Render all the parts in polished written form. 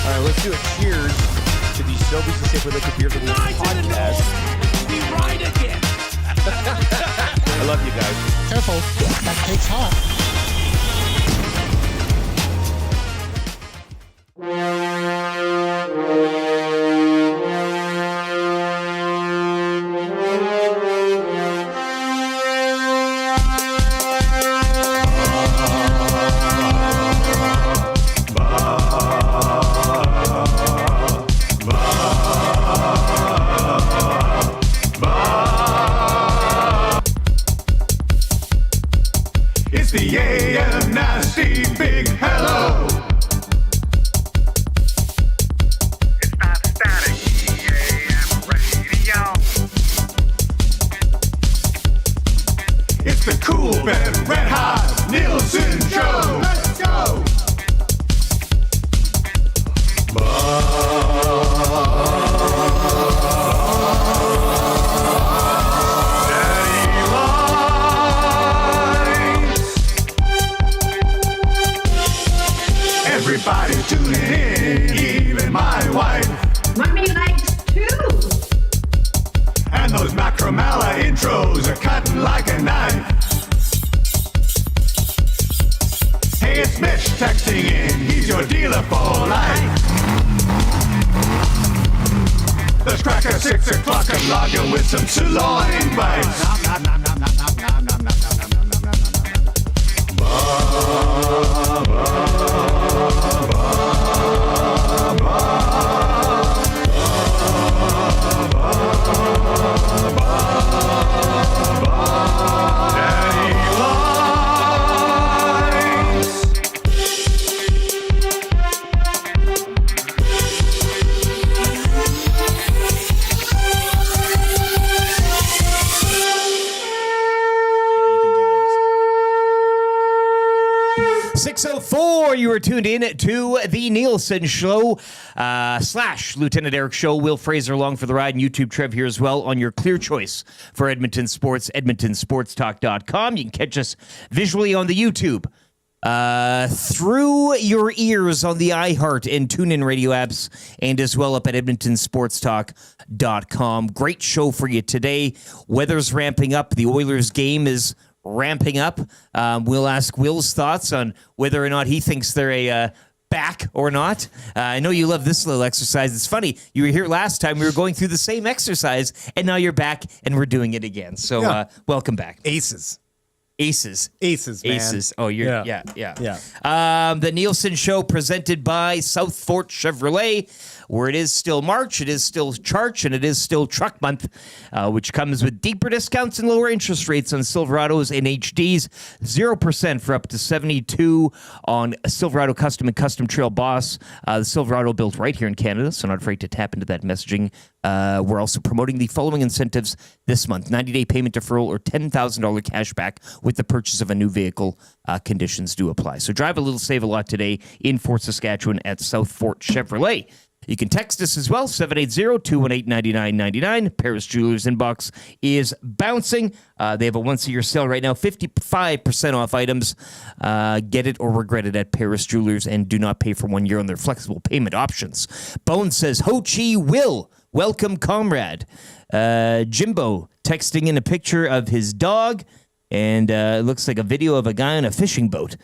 All right, let's do a cheers to the Sobeys and Safe with Liquid Beer for the podcast. We ride again. I love you guys. Careful, that cake's hot. It's the AM Nasty Big Hello. It's not static AM radio. It's the Cool Band Red Hot Nielson Show. Let's go. Everybody tuning in, even my wife. Mommy likes too. And those Macromella intros are cutting like a knife. Hey, it's Mitch texting in, he's your dealer for life. Let's crack at 6 o'clock and lager with some sirloin bites. You were tuned in to the Nielson Show / Lieutenant Eric Show. Will Fraser along for the ride, and YouTube Trev here as well on your clear choice for Edmonton Sports, edmontonsportstalk.com. You can catch us visually on the YouTube, through your ears on the iHeart and TuneIn radio apps, and as well up at edmontonsportstalk.com. Great show for you today. Weather's ramping up. The Oilers game is ramping up. We'll ask Will's thoughts on whether or not he thinks they're a back or not. I know you love this little exercise. It's funny. You were here last time. We were going through the same exercise, and now you're back, and we're doing it again. So welcome back. Aces, man. Aces. Oh, you're, yeah. The Nielsen Show presented by South Fort Chevrolet, where it is still March, it is still Charch, and it is still Truck Month, which comes with deeper discounts and lower interest rates on Silverados and HDs, 0% for up to 72 on Silverado Custom and Custom Trail Boss. The Silverado built right here in Canada, so not afraid to tap into that messaging. We're also promoting the following incentives this month: 90-day payment deferral or $10,000 cash back with the purchase of a new vehicle. Conditions do apply. So drive a little, save a lot today in Fort Saskatchewan at South Fort Chevrolet. You can text us as well, 780-218-9999. Paris Jewelers inbox is bouncing. They have a once-a-year sale right now, 55% off items. Get it or regret it at Paris Jewelers, and do not pay for 1 year on their flexible payment options. Bone says, Ho Chi Will, welcome, comrade. Jimbo texting in a picture of his dog, and it looks like a video of a guy on a fishing boat.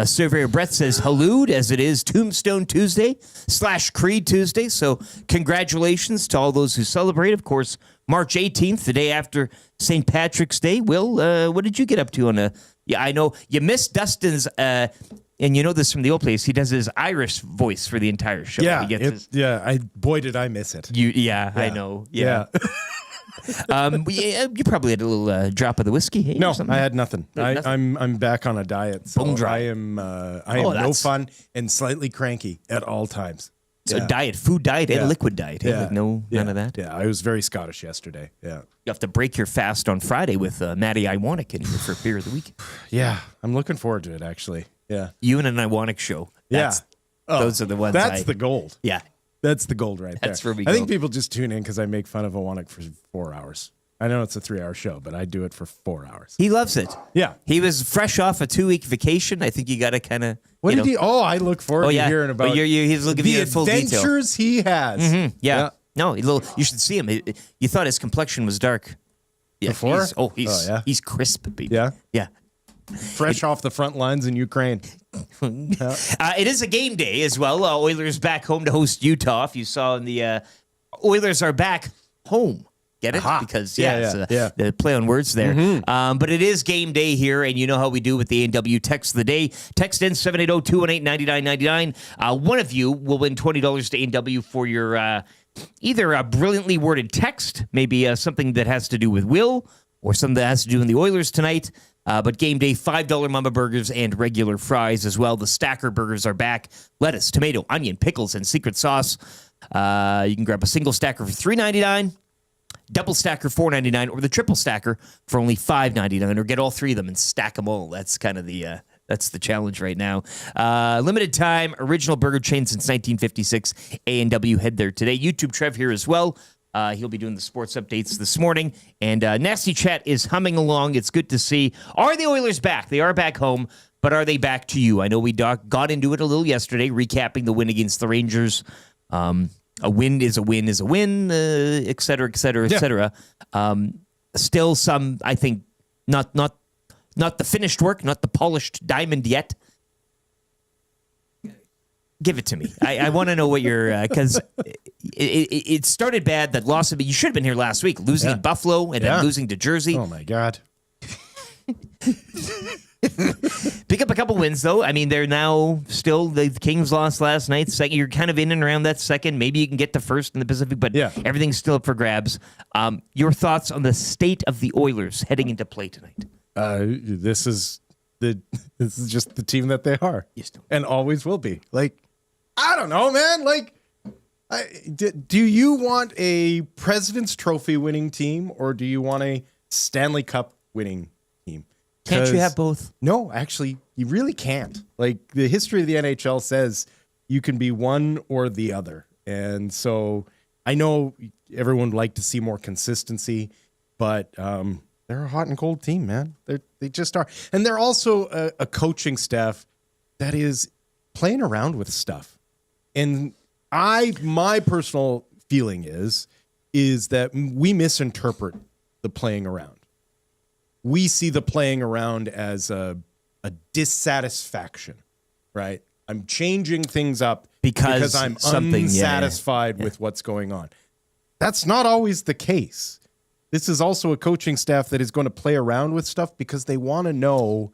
Surveyor Brett says, halloed, as it is Tombstone Tuesday / Creed Tuesday. So congratulations to all those who celebrate. Of course, March 18th, the day after St. Patrick's Day. Will, what did you get up to on a... Yeah, I know you missed Dustin's... and you know this from the old place. He does his Irish voice for the entire show. Yeah, he gets boy, did I miss it. I know. Yeah. You probably had a little drop of the whiskey. Hey, No, or something? I had nothing. I'm back on a diet. So Bone dry. I am no fun and slightly cranky at all times. So food diet and liquid diet. Yeah. Like none of that. Yeah, I was very Scottish yesterday. Yeah. You have to break your fast on Friday with Maddie Iwanick in here for Beer of the Week. Yeah, I'm looking forward to it, actually. Yeah. You and an Iwanick show. Those are the ones. That's the gold. Yeah. That's the gold right there. That's where we I go. think people just tune in because I make fun of Iwanick for 4 hours. I know it's a 3-hour show, but I do it for 4 hours. He loves it. Yeah. He was fresh off a 2-week vacation. I think you got to kind of What you did know. he? Oh, I look forward to hearing about Well, he's looking the at full detail. adventures he has. Yeah. No, you should see him. You thought his complexion was dark. Yeah, Before? He's crisp, baby. Yeah? Yeah. Fresh off the front lines in Ukraine. It is a game day as well. Oilers back home to host Utah. If you saw in the Oilers are back home. Get it? Aha. Because, Yeah. the play on words there. But it is game day here, and you know how we do with the A&W Text of the Day. Text in 780-218-9999. One of you will win $20 to A&W for your either a brilliantly worded text, maybe something that has to do with Will, or something that has to do with the Oilers tonight. But game day, $5 Mama Burgers and regular fries as well. The Stacker Burgers are back. Lettuce, tomato, onion, pickles, and secret sauce. You can grab a single stacker for $3.99, double stacker $4.99, or the triple stacker for only $5.99, or get all three of them and stack them all. That's kind of that's the challenge right now. Limited time, original burger chain since 1956. A&W head there today. YouTube Trev here as well. He'll be doing the sports updates this morning. And Nasty Chat is humming along. It's good to see. Are the Oilers back? They are back home, but are they back to you? I know we got into it a little yesterday, recapping the win against the Rangers. A win is a win is a win, et cetera, et cetera, et cetera. Still some, I think, not the finished work, not the polished diamond yet. Give it to me. I want to know what you're, because it started bad, that loss of it. You should have been here last week, losing in Buffalo and then losing to Jersey. Oh, my God. Pick up a couple wins, though. I mean, they're now still, the Kings lost last night. Second, you're kind of in and around that second. Maybe you can get to first in the Pacific, but everything's still up for grabs. Your thoughts on the state of the Oilers heading into play tonight? This is just the team that they are, and always will be. Like, I don't know, man. Like, do you want a President's Trophy winning team, or do you want a Stanley Cup winning team? Can't you have both? No, actually, you really can't. Like, the history of the NHL says you can be one or the other. And so I know everyone would like to see more consistency, but they're a hot and cold team, man. They just are. And they're also a coaching staff that is playing around with stuff. And my personal feeling is that we misinterpret the playing around. We see the playing around as a dissatisfaction, right? I'm changing things up because I'm unsatisfied with what's going on. That's not always the case. This is also a coaching staff that is going to play around with stuff because they want to know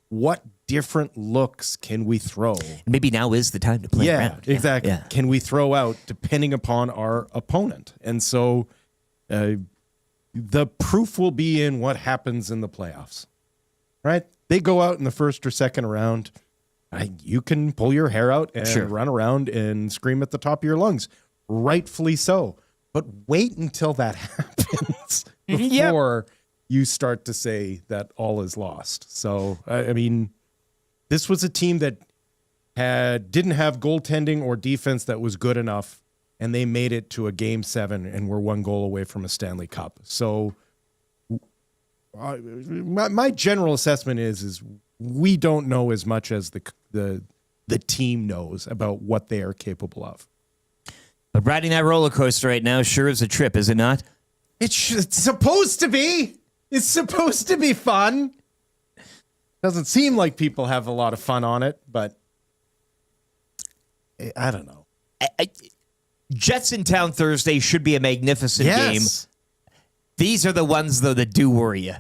what different looks can we throw. Maybe now is the time to play around. Exactly. Yeah. Can we throw out depending upon our opponent? And so the proof will be in what happens in the playoffs, right? They go out in the first or second round. You can pull your hair out and run around and scream at the top of your lungs. Rightfully so. But wait until that happens before you start to say that all is lost. So, I mean, this was a team that didn't have goaltending or defense that was good enough, and they made it to a Game 7 and were one goal away from a Stanley Cup. So my general assessment is we don't know as much as the team knows about what they are capable of. But riding that roller coaster right now sure is a trip, is it not? It's supposed to be. It's supposed to be fun. Doesn't seem like people have a lot of fun on it, but I don't know. Jets in town Thursday should be a magnificent game. These are the ones, though, that do worry you.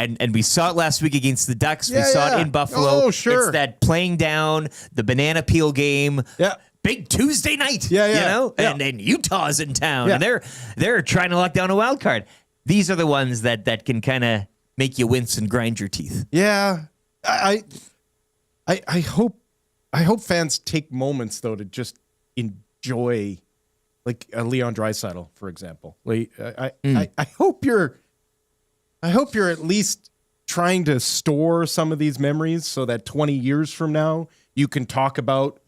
And we saw it last week against the Ducks. We saw it in Buffalo. Oh, sure. It's that playing down, the banana peel game. Yeah. Big Tuesday night. Yeah. You know? Yeah. And Utah's in town. Yeah. And they're trying to lock down a wild card. These are the ones that can kind of make you wince and grind your teeth. Yeah. I hope fans take moments, though, to just enjoy, like Leon Draisaitl, for example. Like, I hope you're at least trying to store some of these memories so that 20 years from now you can talk about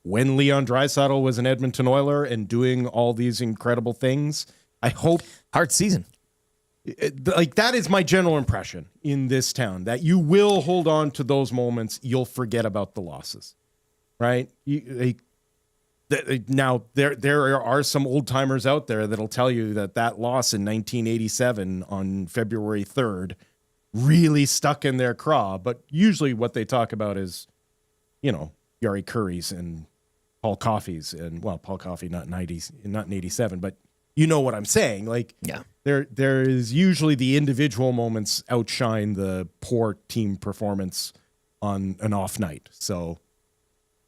when Leon Draisaitl was an Edmonton Oiler and doing all these incredible things. I hope hard season. like that is my general impression in this town, that you will hold on to those moments. You'll forget about the losses, right? Now there are some old timers out there that'll tell you that loss in 1987 on February 3rd really stuck in their craw. But usually what they talk about is, Yari Curry's and Paul Coffey's, and Paul Coffey not in 87, but you know what I'm saying. Like, Yeah. There is usually the individual moments outshine the poor team performance on an off night. So,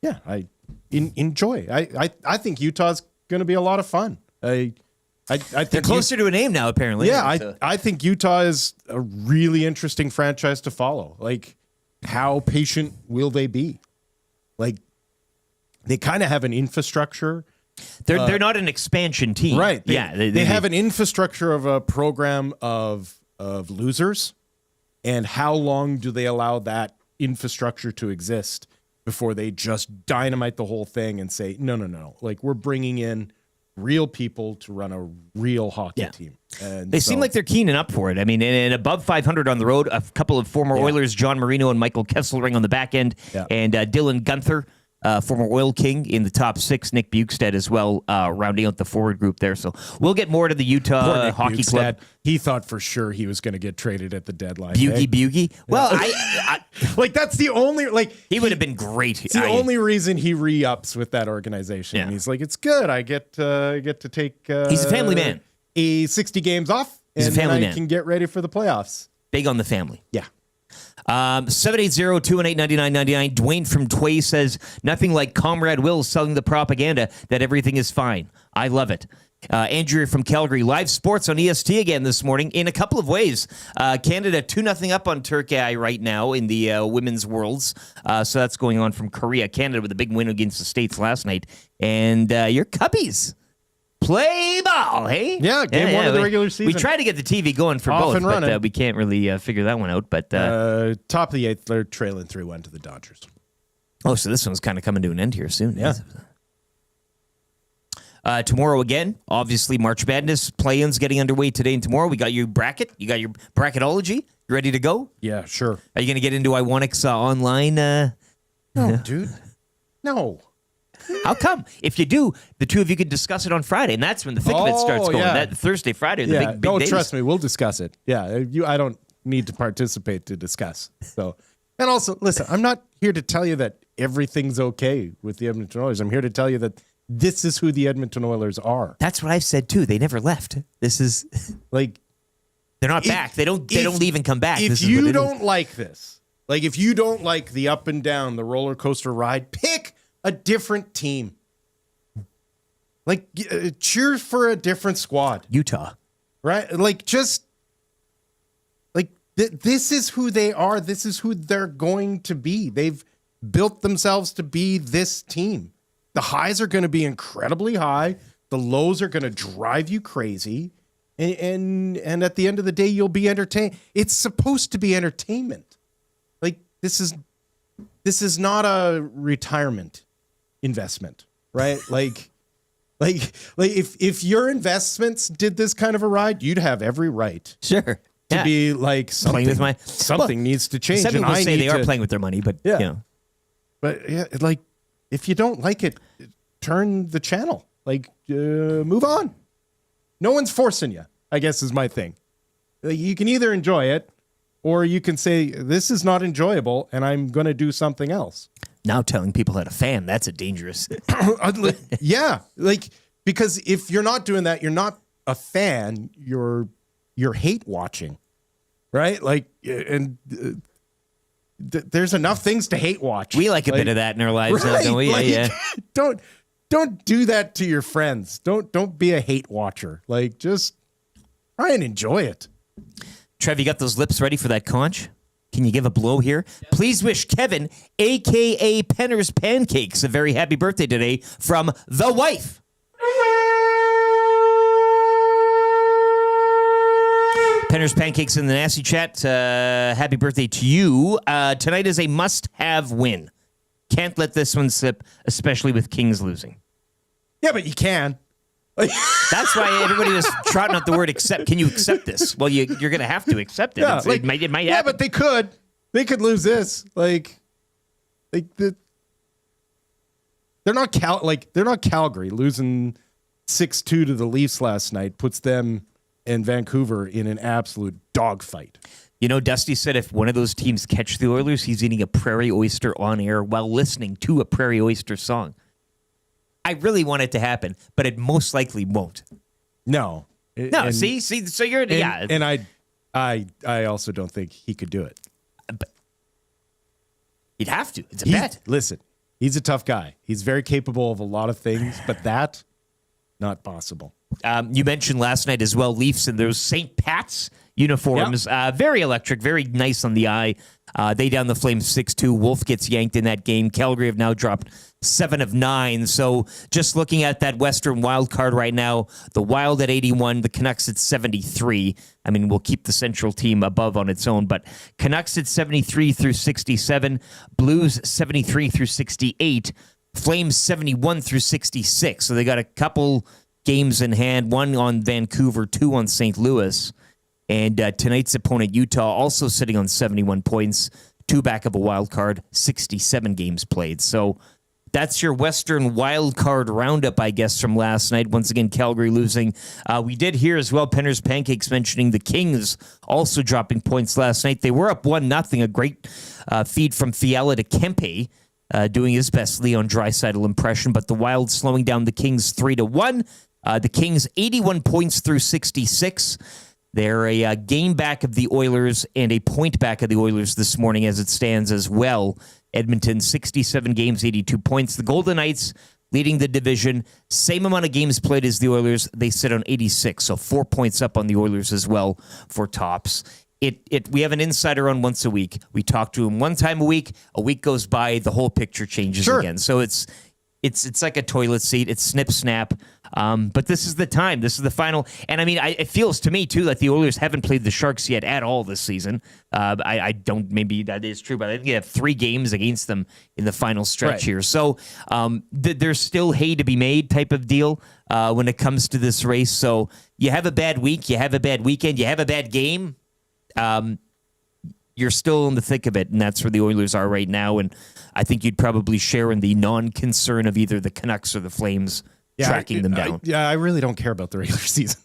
yeah, I enjoy. I think Utah's going to be a lot of fun. I think They're closer to a name now, apparently. Yeah, I think Utah is a really interesting franchise to follow. Like, how patient will they be? Like, they kind of have an infrastructure. They're not an expansion team. Right. They have an infrastructure of a program of losers. And how long do they allow that infrastructure to exist before they just dynamite the whole thing and say, no. Like, we're bringing in real people to run a real hockey team. And they seem like they're keen and up for it. I mean, and above 500 on the road, a couple of former Oilers, John Marino and Michael Kesselring on the back end, and Dylan Gunther, former Oil King, in the top 6. Nick Bukestad as well, rounding out the forward group there. So we'll get more to the Utah Hockey Club. He thought for sure he was going to get traded at the deadline. Bugie. Well, I like, that's the only, like, he would have been great. It's the only reason he re-ups with that organization. Yeah. He's like, it's good. I get to take. He's a family man. 60 games off, He's and a family then I man. can get ready for the playoffs. Big on the family. Yeah. 780-218-9999. Dwayne from Tway says, nothing like Comrade Will selling the propaganda that everything is fine. I love it. Andrea from Calgary, live sports on EST again this morning in a couple of ways. Canada 2-0 up on Turkey right now in the women's worlds. So that's going on from Korea. Canada with a big win against the States last night. And your Cubbies play ball, hey? Yeah, game one of the regular season. We try to get the TV going for Off both, and but running. we can't really figure that one out. But Top of the 8th, they're trailing 3-1 to the Dodgers. so this one's kind of coming to an end here soon. Yeah. Tomorrow again, obviously March Madness play-ins getting underway today and tomorrow. We got your bracket. You got your bracketology. You ready to go? Yeah, sure. Are you going to get into Iwanix online? No, dude. No. How come? If you do, the two of you could discuss it on Friday, and that's when the thick of it starts going. yeah. That Thursday, Friday, the big no, days. trust me, we'll discuss it. Yeah, I don't need to participate to discuss. So, and also, listen, I'm not here to tell you that everything's okay with the Edmonton Oilers. I'm here to tell you that this is who the Edmonton Oilers are. That's what I've said too. They never left. This is Like, they're not back. They don't leave and come back. if This is you what it don't is. like this, like if you don't like the up and down, the roller coaster ride, pick a different team. Like, cheer for a different squad. Utah. Right? Like, just like this is who they are. This is who they're going to be. They've built themselves to be this team. The highs are going to be incredibly high. The lows are going to drive you crazy. And at the end of the day, you'll be entertained. It's supposed to be entertainment. Like, this is not a retirement investment, right? Like if your investments did this kind of a ride, you'd have every right Sure. to be like, Playing with my- something needs to change. Some and people I say need they are to- playing with their money, but Yeah. you know. But yeah, like, if you don't like it, turn the channel. Like, move on. No one's forcing you, I guess, is my thing. Like, you can either enjoy it, or you can say, this is not enjoyable, and I'm going to do something else. Now telling people how to fan, that's a dangerous. Yeah, like, because if you're not doing that, you're not a fan. You're hate watching, right? Like, and there's enough things to hate watch. We like a bit of that in our lives, don't we? Like, Yeah. Don't do that to your friends. Don't be a hate watcher. Like, just try and enjoy it. Trev, you got those lips ready for that conch? Can you give a blow here? Please wish Kevin, a.k.a. Penner's Pancakes, a very happy birthday today from the wife. Penner's Pancakes in the Nasty Chat. Happy birthday to you. Tonight is a must-have win. Can't let this one slip, especially with Kings losing. Yeah, but you can. That's why everybody was trotting out the word accept. Can you accept this? Well, you're going to have to accept it. Yeah, It might happen. Yeah, but they could lose this. They're not Calgary. Losing 6-2 to the Leafs last night puts them and Vancouver in an absolute dogfight. You know, Dusty said if one of those teams catch the Oilers, he's eating a prairie oyster on air while listening to a prairie oyster song. I really want it to happen, but it most likely won't. No. See, so you're And I also don't think he could do it. But he'd have to. It's a bet. Listen, he's a tough guy. He's very capable of a lot of things, but that, not possible. You mentioned last night as well, Leafs and those St. Pat's uniforms. Very electric, very nice on the eye. They down the Flames 6-2. Wolf gets yanked in that game. Calgary have now dropped 7 of 9. So just looking at that Western wild card right now, the Wild at 81, the Canucks at 73. I mean, we'll keep the Central team above on its own, but Canucks at 73 through 67, Blues 73 through 68, Flames 71 through 66. So they got a couple games in hand, 1 on Vancouver, 2 on St. Louis. And tonight's opponent, Utah, also sitting on 71 points, 2 back of a wild card, 67 games played. So that's your Western wild card roundup, I guess, from last night. Once again, Calgary losing. We did hear as well, Penner's Pancakes mentioning the Kings also dropping points last night. They were up 1-0, a great feed from Fiala to Kempe, doing his best Leon Draisaitl impression, but the Wild slowing down the Kings 3-1. The Kings 81 points through 66. They're a game back of the Oilers and a point back of the Oilers this morning as it stands as well. Edmonton, 67 games, 82 points. The Golden Knights leading the division. Same amount of games played as the Oilers. They sit on 86, so 4 points up on the Oilers as well for tops. We have an insider on once a week. We talk to him one time a week. A week goes by, the whole picture changes again. So it's like a toilet seat. It's snip, snap. But this is the time. This is the final. And I mean, it feels to me, too, that the Oilers haven't played the Sharks yet at all this season. I don't, maybe that is true, but I think you have 3 games against them in the final stretch here. So there's still hay to be made type of deal when it comes to this race. So you have a bad week, you have a bad weekend, you have a bad game. You're still in the thick of it, and that's where the Oilers are right now. And I think you'd probably share in the non-concern of either the Canucks or the Flames tracking them down. I really don't care about the regular season.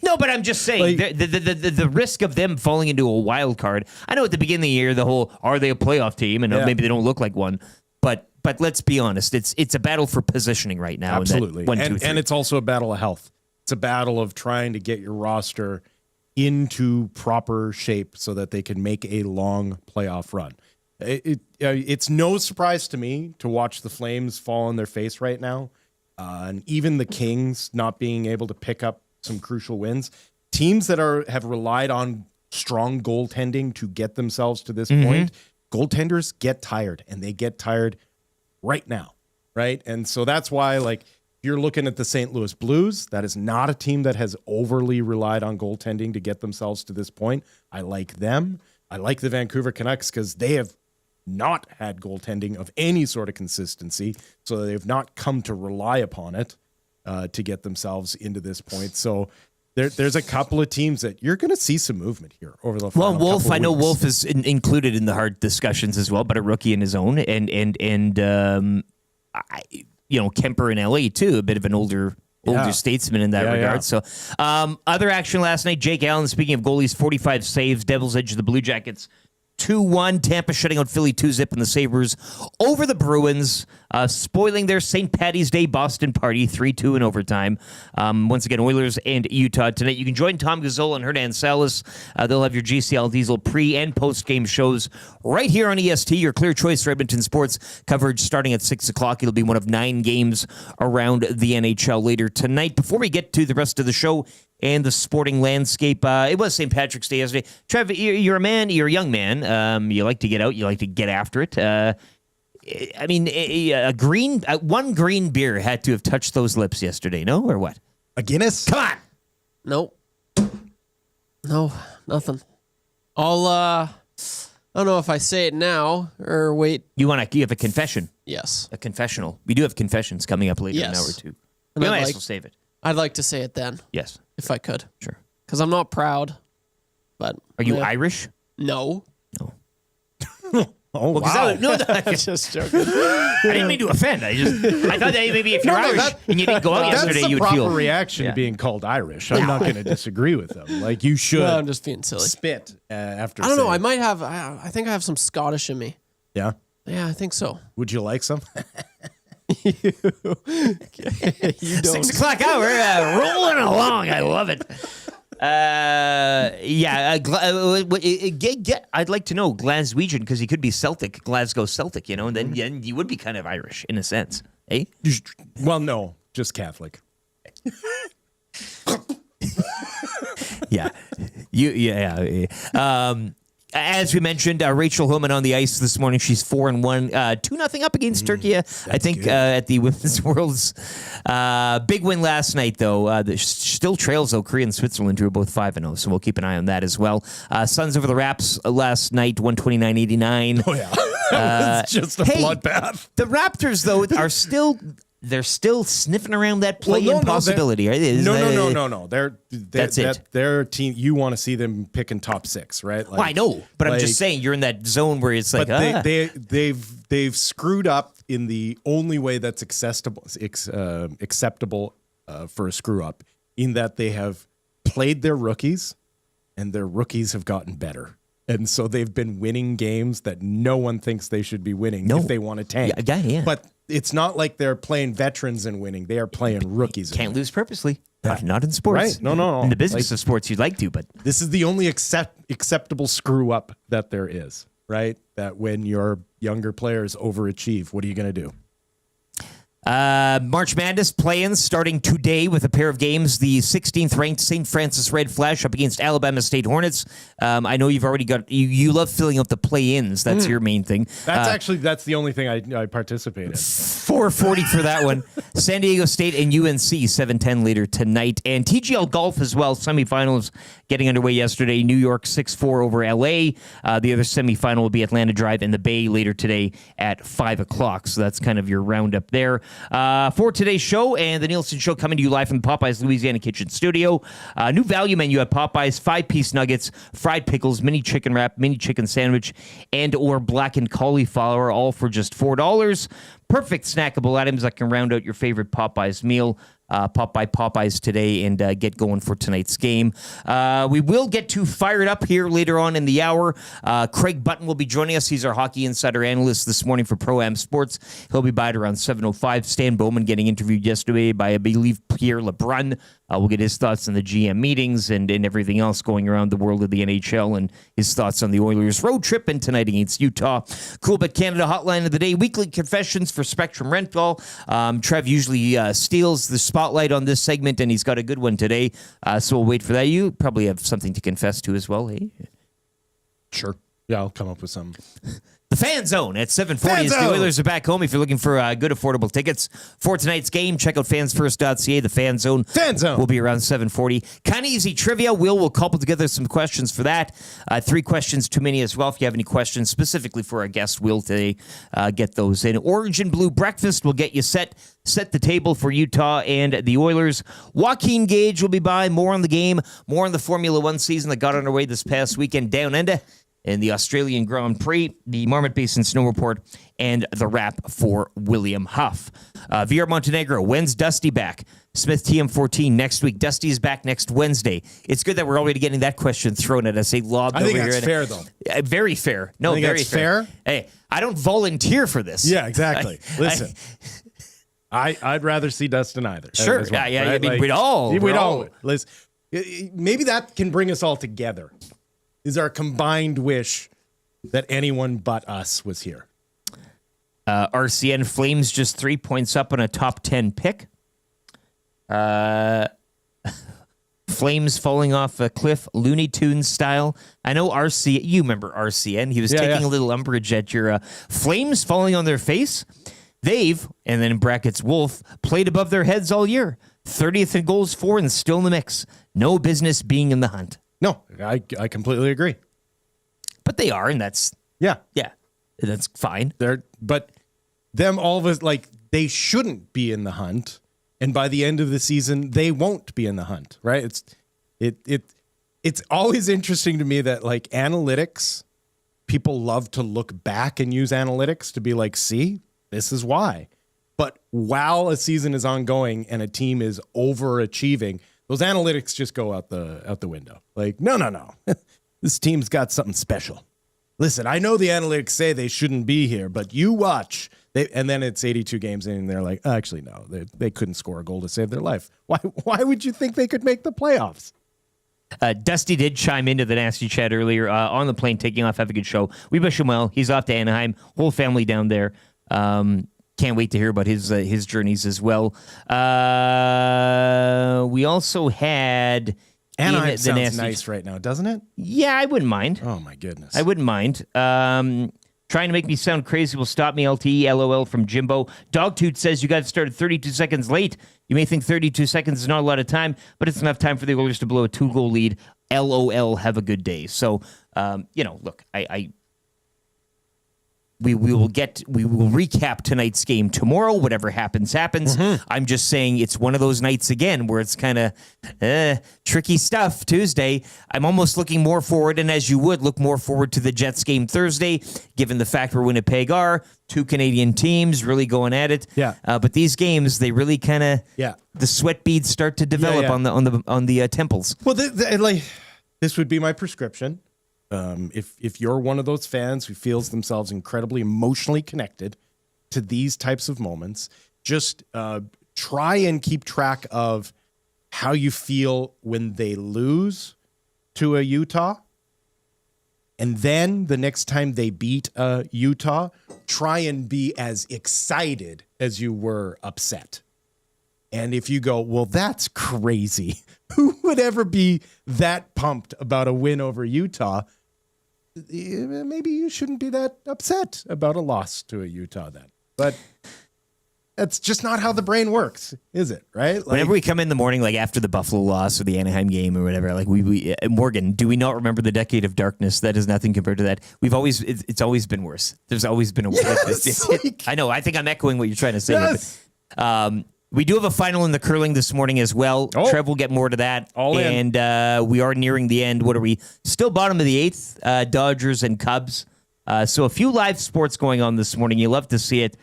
No, but I'm just saying the risk of them falling into a wild card. I know at the beginning of the year, the whole are they a playoff team, and maybe they don't look like one. But let's be honest, it's a battle for positioning right now. Absolutely, and it's also a battle of health. It's a battle of trying to get your roster into proper shape so that they can make a long playoff run. It's no surprise to me to watch the Flames fall on their face right now, and even the Kings not being able to pick up some crucial wins. Teams that have relied on strong goaltending to get themselves to this point, goaltenders get tired, and they get tired right now, right? And so that's why, you're looking at the St. Louis Blues. That is not a team that has overly relied on goaltending to get themselves to this point. I like them. I like the Vancouver Canucks because they have not had goaltending of any sort of consistency, so they've not come to rely upon it to get themselves into this point. So there's a couple of teams that you're going to see some movement here over the final Wolf. couple of I know weeks. Wolf is included in the hard discussions as well, but a rookie in his own, Kemper in LA too, a bit of an older statesman in that regard. So other action last night, Jake Allen, speaking of goalies, 45 saves, Devils edge of the Blue Jackets 2-1. Tampa shutting out Philly 2-0 in the Sabres over the Bruins, spoiling their St. Paddy's Day Boston party 3-2 in overtime. Once again, Oilers and Utah tonight. You can join Tom Gazzola and Hernan Salas. They'll have your GCL Diesel pre- and post-game shows right here on EST, your clear choice for Edmonton sports coverage starting at 6 o'clock. It'll be one of 9 games around the NHL later tonight. Before we get to the rest of the show and the sporting landscape, it was St. Patrick's Day yesterday. Trev, you're a man, you're a young man. You like to get out, you like to get after it. One green beer had to have touched those lips yesterday, no? Or what? A Guinness? Come on! Nope. No, nothing. I don't know if I say it now or wait. You have a confession? Yes. A confessional. We do have confessions coming up later in an hour or two. And We I'd might as like- well save it. I'd like to say it then, Yes. if I could. Sure. Because I'm not proud. But Are you yeah. Irish? No. Oh, wow. No, I'm just joking. I didn't mean to offend. I thought that maybe if you're Irish and you didn't go out yesterday, That's you the would proper feel. reaction Yeah. to being called Irish. I'm not going to disagree with them. Like, you should No, I'm just being silly. spit after I don't know. saying- I might have. I think I have some Scottish in me. Yeah? Yeah, I think so. Would you like some? You 6 o'clock hour, rolling along. I love it. I'd like to know Glaswegian because he could be Celtic, Glasgow Celtic, and then you would be kind of Irish in a sense, eh? Well, no, just Catholic. Yeah, as we mentioned, Rachel Homan on the ice this morning. She's 4-1, 2-0 up against Turkey. I think at the Women's Worlds. Big win last night, though. Still trails though. Korea and Switzerland, who are both 5-0, so we'll keep an eye on that as well. Suns over the Raps last night, 129-89. Oh, yeah. It's just a bloodbath. The Raptors, though, are still. They're still sniffing around that play-in possibility, right? No. That's it. Their team. You want to see them picking top 6, right? Like, Well, I know, but I'm just saying you're in that zone where it's like, But they've screwed up in the only way that's acceptable for a screw up, in that they have played their rookies, and their rookies have gotten better. And so they've been winning games that no one thinks they should be winning if they want to tank. Yeah. But it's not like they're playing veterans and winning. They are playing rookies. and Can't winning. lose purposely. Not in sports. Right. No. In the business of sports, you'd like to, but This is the only acceptable screw up that there is, right? That when your younger players overachieve, what are you going to do? March Madness play-ins starting today with a pair of games. The 16th ranked St. Francis Red Flash up against Alabama State Hornets. I know you've already got you love filling up the play-ins. That's your main thing. That's the only thing I participate in. 4:40 for that one. San Diego State and UNC 7:10 later tonight, and TGL Golf as well. Semifinals getting underway yesterday. New York 6-4 over LA. The other semifinal will be Atlanta Drive in the Bay later today at 5 o'clock. So that's kind of your roundup there. For today's show and the Nielsen Show coming to you live from the Popeyes Louisiana Kitchen Studio. New value menu at Popeyes: 5-piece nuggets, fried pickles, mini chicken wrap, mini chicken sandwich, and or blackened cauliflower, all for just $4. Perfect snackable items that can round out your favorite Popeyes meal. Pop by Popeyes today and get going for tonight's game. We will get too fired up here later on in the hour. Craig Button will be joining us. He's our hockey insider analyst this morning for Pro-Am Sports. He'll be by at around 7:05. Stan Bowman getting interviewed yesterday by, I believe, Pierre Lebrun. We'll get his thoughts on the GM meetings and everything else going around the world of the NHL, and his thoughts on the Oilers' road trip and tonight against Utah. Cool Bet Canada hotline of the day. Weekly confessions for Spectrum Rental. Trev usually steals the spotlight on this segment, and he's got a good one today. So we'll wait for that. You probably have something to confess to as well, hey? Sure. Yeah, I'll come up with some. The Fan Zone at 7:40 as the Oilers are back home. If you're looking for good, affordable tickets for tonight's game, check out fansfirst.ca. The Fan Zone. Fan Zone. Will be around 7:40. Kind of easy trivia. We'll couple together some questions for that. 3 questions too many as well. If you have any questions specifically for our guest, Will today, get those in. Orange and Blue Breakfast will get you set the table for Utah and the Oilers. Joaquin Gage will be by. More on the game, more on the Formula One season that got underway this past weekend down under in the Australian Grand Prix, the Marmot Basin Snow Report, and the wrap for William Huff. VR Montenegro, when's Dusty back? Smith TM14 next week. Dusty is back next Wednesday. It's good that we're already getting that question thrown at us. Lobbed I think over that's here. fair, though. Very fair. No, think very that's fair. fair? Hey, I don't volunteer for this. Yeah, exactly. Listen. I'd rather see Dustin either. Sure. as well, Yeah. right? I mean, Like, we'd all. Listen, maybe that can bring us all together. Is our combined wish that anyone but us was here. RCN Flames just 3 points up on a top 10 pick. Flames falling off a cliff, Looney Tunes style. I know RCN. You remember RCN? He was taking a little umbrage at your Flames falling on their face. They've, and then in brackets Wolf, played above their heads all year. 30th in goals for and still in the mix. No business being in the hunt. No, I completely agree. But they are, and that's fine. But them all of us, like, they shouldn't be in the hunt, And by the end of the season, they won't be in the hunt, right? It's always interesting to me that like analytics, people love to look back and use analytics to be like, see, this is why. But while a season is ongoing and a team is overachieving, those analytics just go out the window. Like, no. This team's got something special. Listen, I know the analytics say they shouldn't be here, but you watch. And then it's 82 games in, and they're like, actually, no, they couldn't score a goal to save their life. Why would you think they could make the playoffs? Dusty did chime into the nasty chat earlier on the plane, taking off. Have a good show. We wish him well. He's off to Anaheim. Whole family down there. Can't wait to hear about his journeys as well. We also had Anaheim sounds nice right now, doesn't it? Yeah, I wouldn't mind. Oh my goodness, I wouldn't mind. Trying to make me sound crazy will stop me. LTE, LOL from Jimbo. Dogtooth says you guys started 32 seconds late. You may think 32 seconds is not a lot of time, but it's enough time for the Oilers to blow a 2-goal lead. LOL, have a good day. So, look, we will recap tonight's game tomorrow. Whatever happens. Mm-hmm. I'm just saying it's one of those nights again where it's kind of tricky stuff. Tuesday, I'm almost looking more forward, and as you would look more forward to the Jets game Thursday, given the fact where Winnipeg are two Canadian teams really going at it. Yeah. But these games, they really kind of the sweat beads start to develop on the temples. Well, this would be my prescription. If you're one of those fans who feels themselves incredibly emotionally connected to these types of moments, just try and keep track of how you feel when they lose to a Utah. And then the next time they beat Utah, try and be as excited as you were upset. And if you go, well, that's crazy. Who would ever be that pumped about a win over Utah? Maybe you shouldn't be that upset about a loss to a Utah then. But that's just not how the brain works, is it? Right? Like, whenever we come in the morning, like after the Buffalo loss or the Anaheim game or whatever, like we Morgan, do we not remember the decade of darkness? That is nothing compared to that. It's always been worse. There's always been a worse. I know. I think I'm echoing what you're trying to say. Yes. But, we do have a final in the curling this morning as well. Oh. Trev will get more to that. And we are nearing the end. What are we? Still bottom of the eighth, Dodgers and Cubs. So a few live sports going on this morning. You love to see it.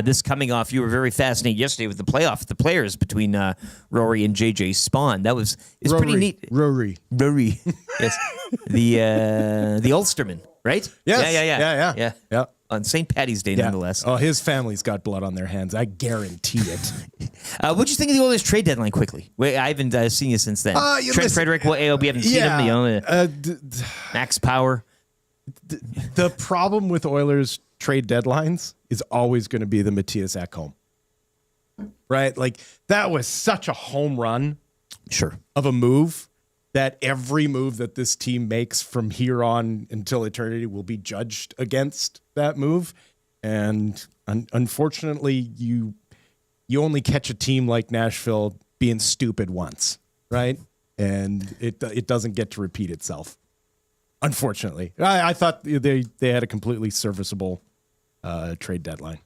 This coming off, you were very fascinated yesterday with the players between Rory and JJ Spawn. It's pretty neat. Rory. Yes. The Ulsterman, right? Yes. Yeah. On St. Paddy's Day, nonetheless. Oh, his family's got blood on their hands. I guarantee it. What'd you think of the Oilers trade deadline quickly? Wait, I haven't seen you since then. Trent Frederick, we haven't seen him. Max Power. The problem with Oilers trade deadlines is always going to be the Matthias Ekholm. Right? Like, that was such a home run of a move that every move that this team makes from here on until eternity will be judged against that move. And unfortunately, you only catch a team like Nashville being stupid once, right? And it doesn't get to repeat itself. Unfortunately, I thought they had a completely serviceable trade deadline.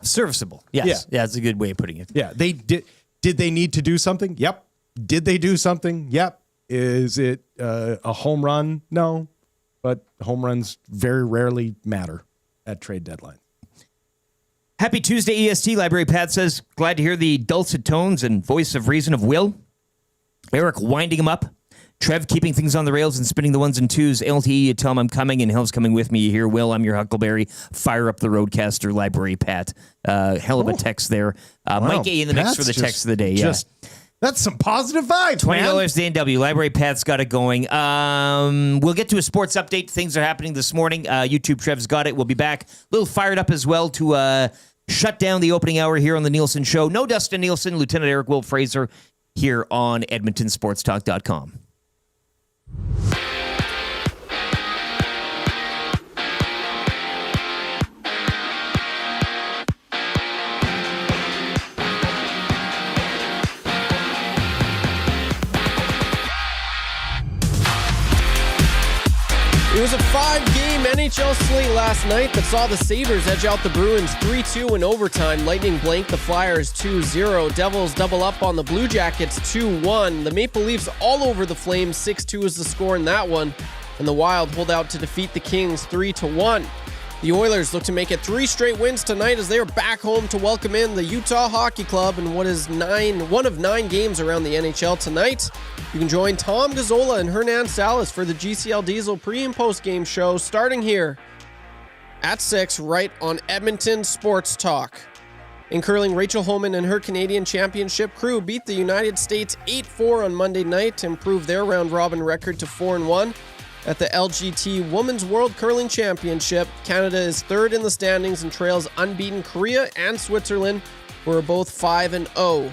Serviceable, yes. Yeah, that's a good way of putting it. Yeah, they did. Did they need to do something? Yep. Did they do something? Yep. Is it a home run? No, but home runs very rarely matter at trade deadline. Happy Tuesday, EST. Library Pat says, glad to hear the dulcet tones and voice of reason of Will. Eric winding him up. Trev keeping things on the rails and spinning the ones and twos. LTE, you tell him I'm coming, and Hill's coming with me. You hear Will, I'm your Huckleberry. Fire up the Roadcaster, Library Pat. Hell of a text there. Mike A in the mix for the text of the day. That's some positive vibes, $20 to NW. Library Pat's got it going. We'll get to a sports update. Things are happening this morning. YouTube Trev's got it. We'll be back. A little fired up as well to shut down the opening hour here on the Nielson Show. No Dustin Nielsen, Lieutenant Eric Will Fraser here on EdmontonSportsTalk.com. It was a 5-game Same NHL slate last night that saw the Sabres edge out the Bruins 3-2 in overtime. Lightning blank the Flyers 2-0. Devils double up on the Blue Jackets 2-1. The Maple Leafs all over the Flames 6-2 is the score in that one. And the Wild hold out to defeat the Kings 3-1. The Oilers look to make it 3 straight wins tonight as they are back home to welcome in the Utah Hockey Club in what is one of 9 games around the NHL tonight. You can join Tom Gazzola and Hernan Salas for the GCL Diesel pre- and post-game show starting here at 6 right on Edmonton Sports Talk. In curling, Rachel Homan and her Canadian Championship crew beat the United States 8-4 on Monday night to improve their round-robin record to 4-1. At the LGT Women's World Curling Championship, Canada is 3rd in the standings and trails unbeaten Korea and Switzerland, who are both 5-0.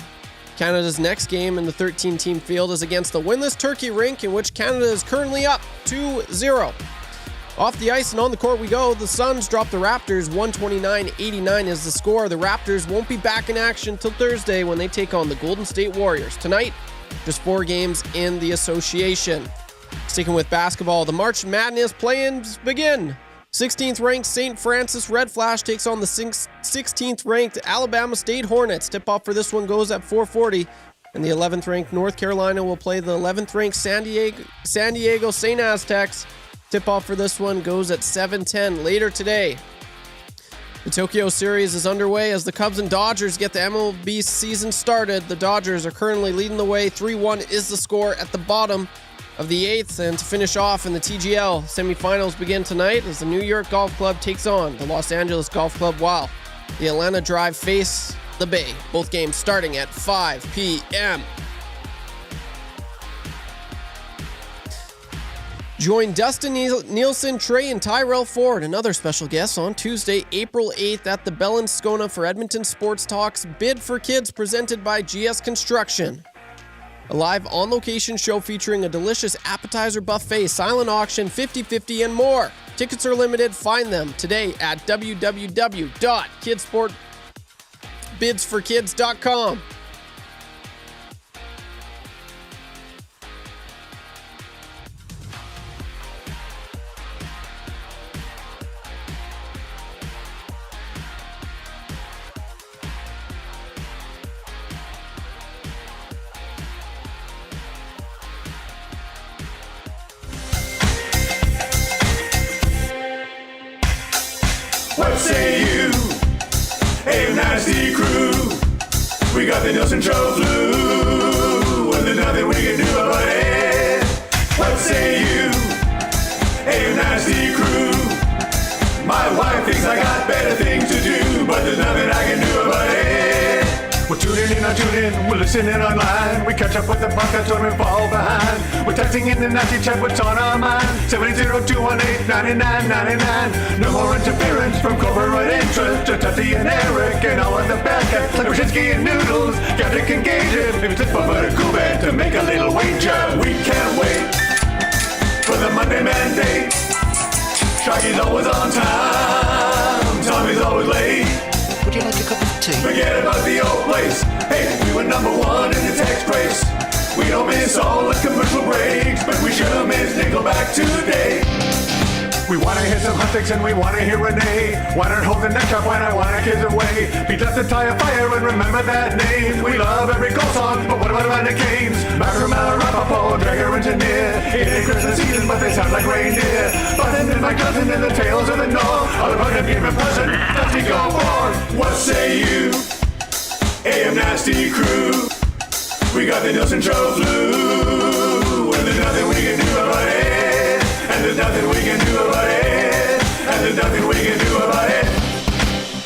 Canada's next game in the 13-team field is against the winless Turkey rink, in which Canada is currently up 2-0. Off the ice and on the court we go. The Suns drop the Raptors 129-89 is the score. The Raptors won't be back in action till Thursday when they take on the Golden State Warriors. Tonight, just 4 games in the association. Sticking with basketball, the March Madness play-ins begin. 16th ranked St. Francis Red Flash takes on the 16th ranked Alabama State Hornets. Tip-off for this one goes at 4:40. And the 11th ranked North Carolina will play the 11th ranked San Diego St. Aztecs. Tip-off for this one goes at 7:10 later today. The Tokyo Series is underway as the Cubs and Dodgers get the MLB season started. The Dodgers are currently leading the way. 3-1 is the score at the bottom of the 8th. And to finish off in the TGL, semifinals begin tonight as the New York Golf Club takes on the Los Angeles Golf Club, while the Atlanta Drive face the Bay. Both games starting at 5 p.m. Join Dustin Nielson, Trey, and Tyrell Ford and other special guests on Tuesday, April 8th at the Bell&Scona for Edmonton Sports Talk's Bid for Kids presented by GS Construction. A live on-location show featuring a delicious appetizer buffet, silent auction, 50/50, and more. Tickets are limited. Find them today at www.kidsportbidsforkids.com. What say you? Hey, nasty crew. We got the Nielson Show flu, and there's nothing we can do about it. What say you? Hey, nasty crew. My wife thinks I got better things to do, but there's nothing I can do about it. We're tuning in, we're listening online. We catch up with the podcast when we fall behind. We're texting in the nasty chat, what's on our mind. 780-218-9999. No more interference from corporate interest. Just Tuffy and Eric and all of the bad cats like Brzezinski and Noodles. Gadget and Gage it. Maybe slip over to Kuban to make a little wager. We can't wait for the Monday mandate. Shaggy's always on time. Tommy's always late. Would you like a cup of tea? Forget about the old place. Hey, we were number 1 in the text race. We don't miss all the commercial breaks, but we sure miss Nickelback today. We wanna hear some hot takes and we wanna hear Renee. Why not hold the neck up when I wanna kiss away? Beat left to tie a fire and remember that name. We love every goal song, but what about the games? Macramel, Rapaport, Dragger, Engineer. It ain't Christmas season, but they sound like reindeer. Button and my cousin and the tales of the North. All about a game in person, Dusty go forth. What say you? AM Nasty crew. We got the Nielson Show flu, and there's nothing we can do about it. And there's nothing we can do about it. And there's nothing we can do about it.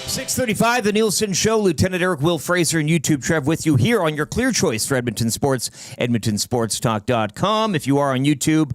6:35, the Nielson Show. Lieutenant Eric Will Fraser and YouTube Trev with you here on your clear choice for Edmonton Sports, edmontonsportstalk.com. If you are on YouTube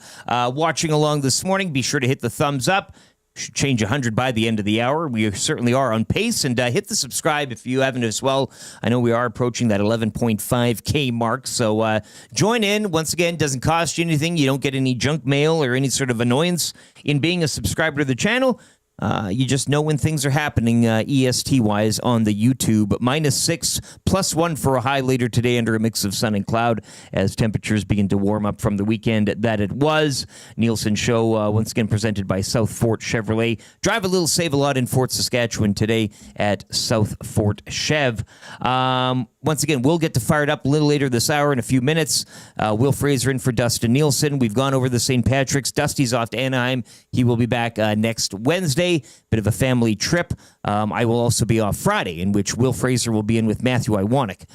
watching along this morning, be sure to hit the thumbs up. Should change 100 by the end of the hour. We certainly are on pace. And hit the subscribe if you haven't as well. I know we are approaching that 11.5K mark. So join in. Once again, doesn't cost you anything. You don't get any junk mail or any sort of annoyance in being a subscriber to the channel. You just know when things are happening EST-wise on the YouTube. -6, +1 for a high later today under a mix of sun and cloud as temperatures begin to warm up from the weekend that it was. Nielson Show, once again presented by South Fort Chevrolet. Drive a little, save a lot in Fort Saskatchewan today at South Fort Chev. Once again, we'll get to fire it up a little later this hour in a few minutes. Will Fraser in for Dustin Nielsen. We've gone over the St. Patrick's. Dusty's off to Anaheim. He will be back next Wednesday. Bit of a family trip. I will also be off Friday, in which Will Fraser will be in with Matthew Iwanek.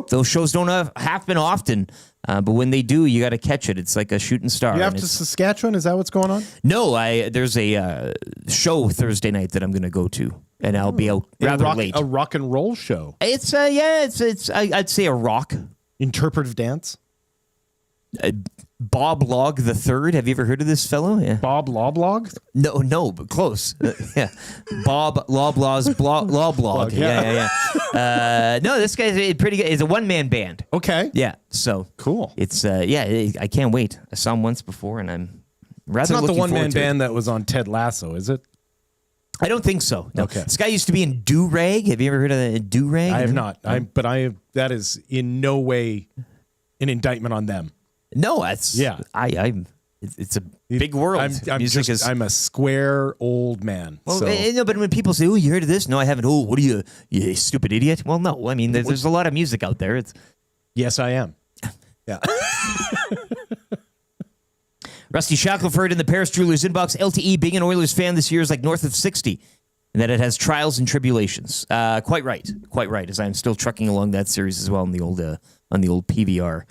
Those shows don't happen often, but when they do, you got to catch it. It's like a shooting star. You have to Saskatchewan? Is that what's going on? No, there's a show Thursday night that I'm going to go to, and I'll be out rather late. A rock and roll show. It's I'd say a rock. Interpretive dance. Bob Log the Third. Have you ever heard of this fellow? Yeah. Bob Loblog? No, but close. Yeah. Bob Loblaw's Loblog. Yeah. No, this guy's pretty good. It's a one-man band. Okay. Yeah. So cool. It's I can't wait. I saw him once before, and I'm rather. It's not the looking one-man forward to it. band that was on Ted Lasso, is it? I don't think so. No. Okay. This guy used to be in Do Rag. Have you ever heard of Do Rag? I have not. That is in no way an indictment on them. No, it's Yeah. It's a big world. I'm a square old man. Well, so. no, but when people say, "Oh, you heard of this?" No, I haven't. Oh, what are you stupid idiot? Well, no. I mean, there's a lot of music out there. Yes, I am. Yeah. Rusty Shackelford in the Paris Jewelers inbox. LTE being an Oilers fan this year is like north of 60, and that it has trials and tribulations. Quite right, as I'm still trucking along that series as well on the old PVR.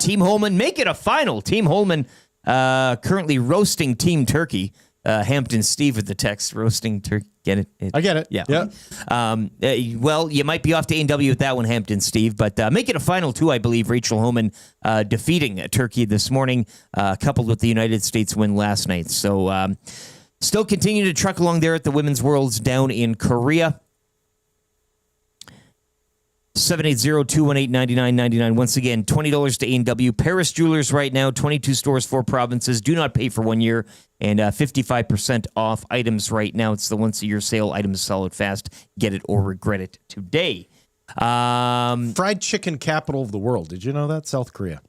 Team Holman, make it a final. Team Holman currently roasting Team Turkey. Hampton Steve with the text, roasting turkey. Get it? I get it. Yeah. Well, you might be off to A&W with that one, Hampton Steve, but make it a final too, I believe. Rachel Homan defeating Turkey this morning, coupled with the United States win last night. So still continue to truck along there at the Women's Worlds down in Korea. 780-218-9999. Once again, $20 to A&W. Paris Jewelers right now, 22 stores, 4 provinces. Do not pay for 1 year, and 55% off items right now. It's the once-a-year sale. Items sell it fast. Get it or regret it today. Fried chicken capital of the world. Did you know that? South Korea.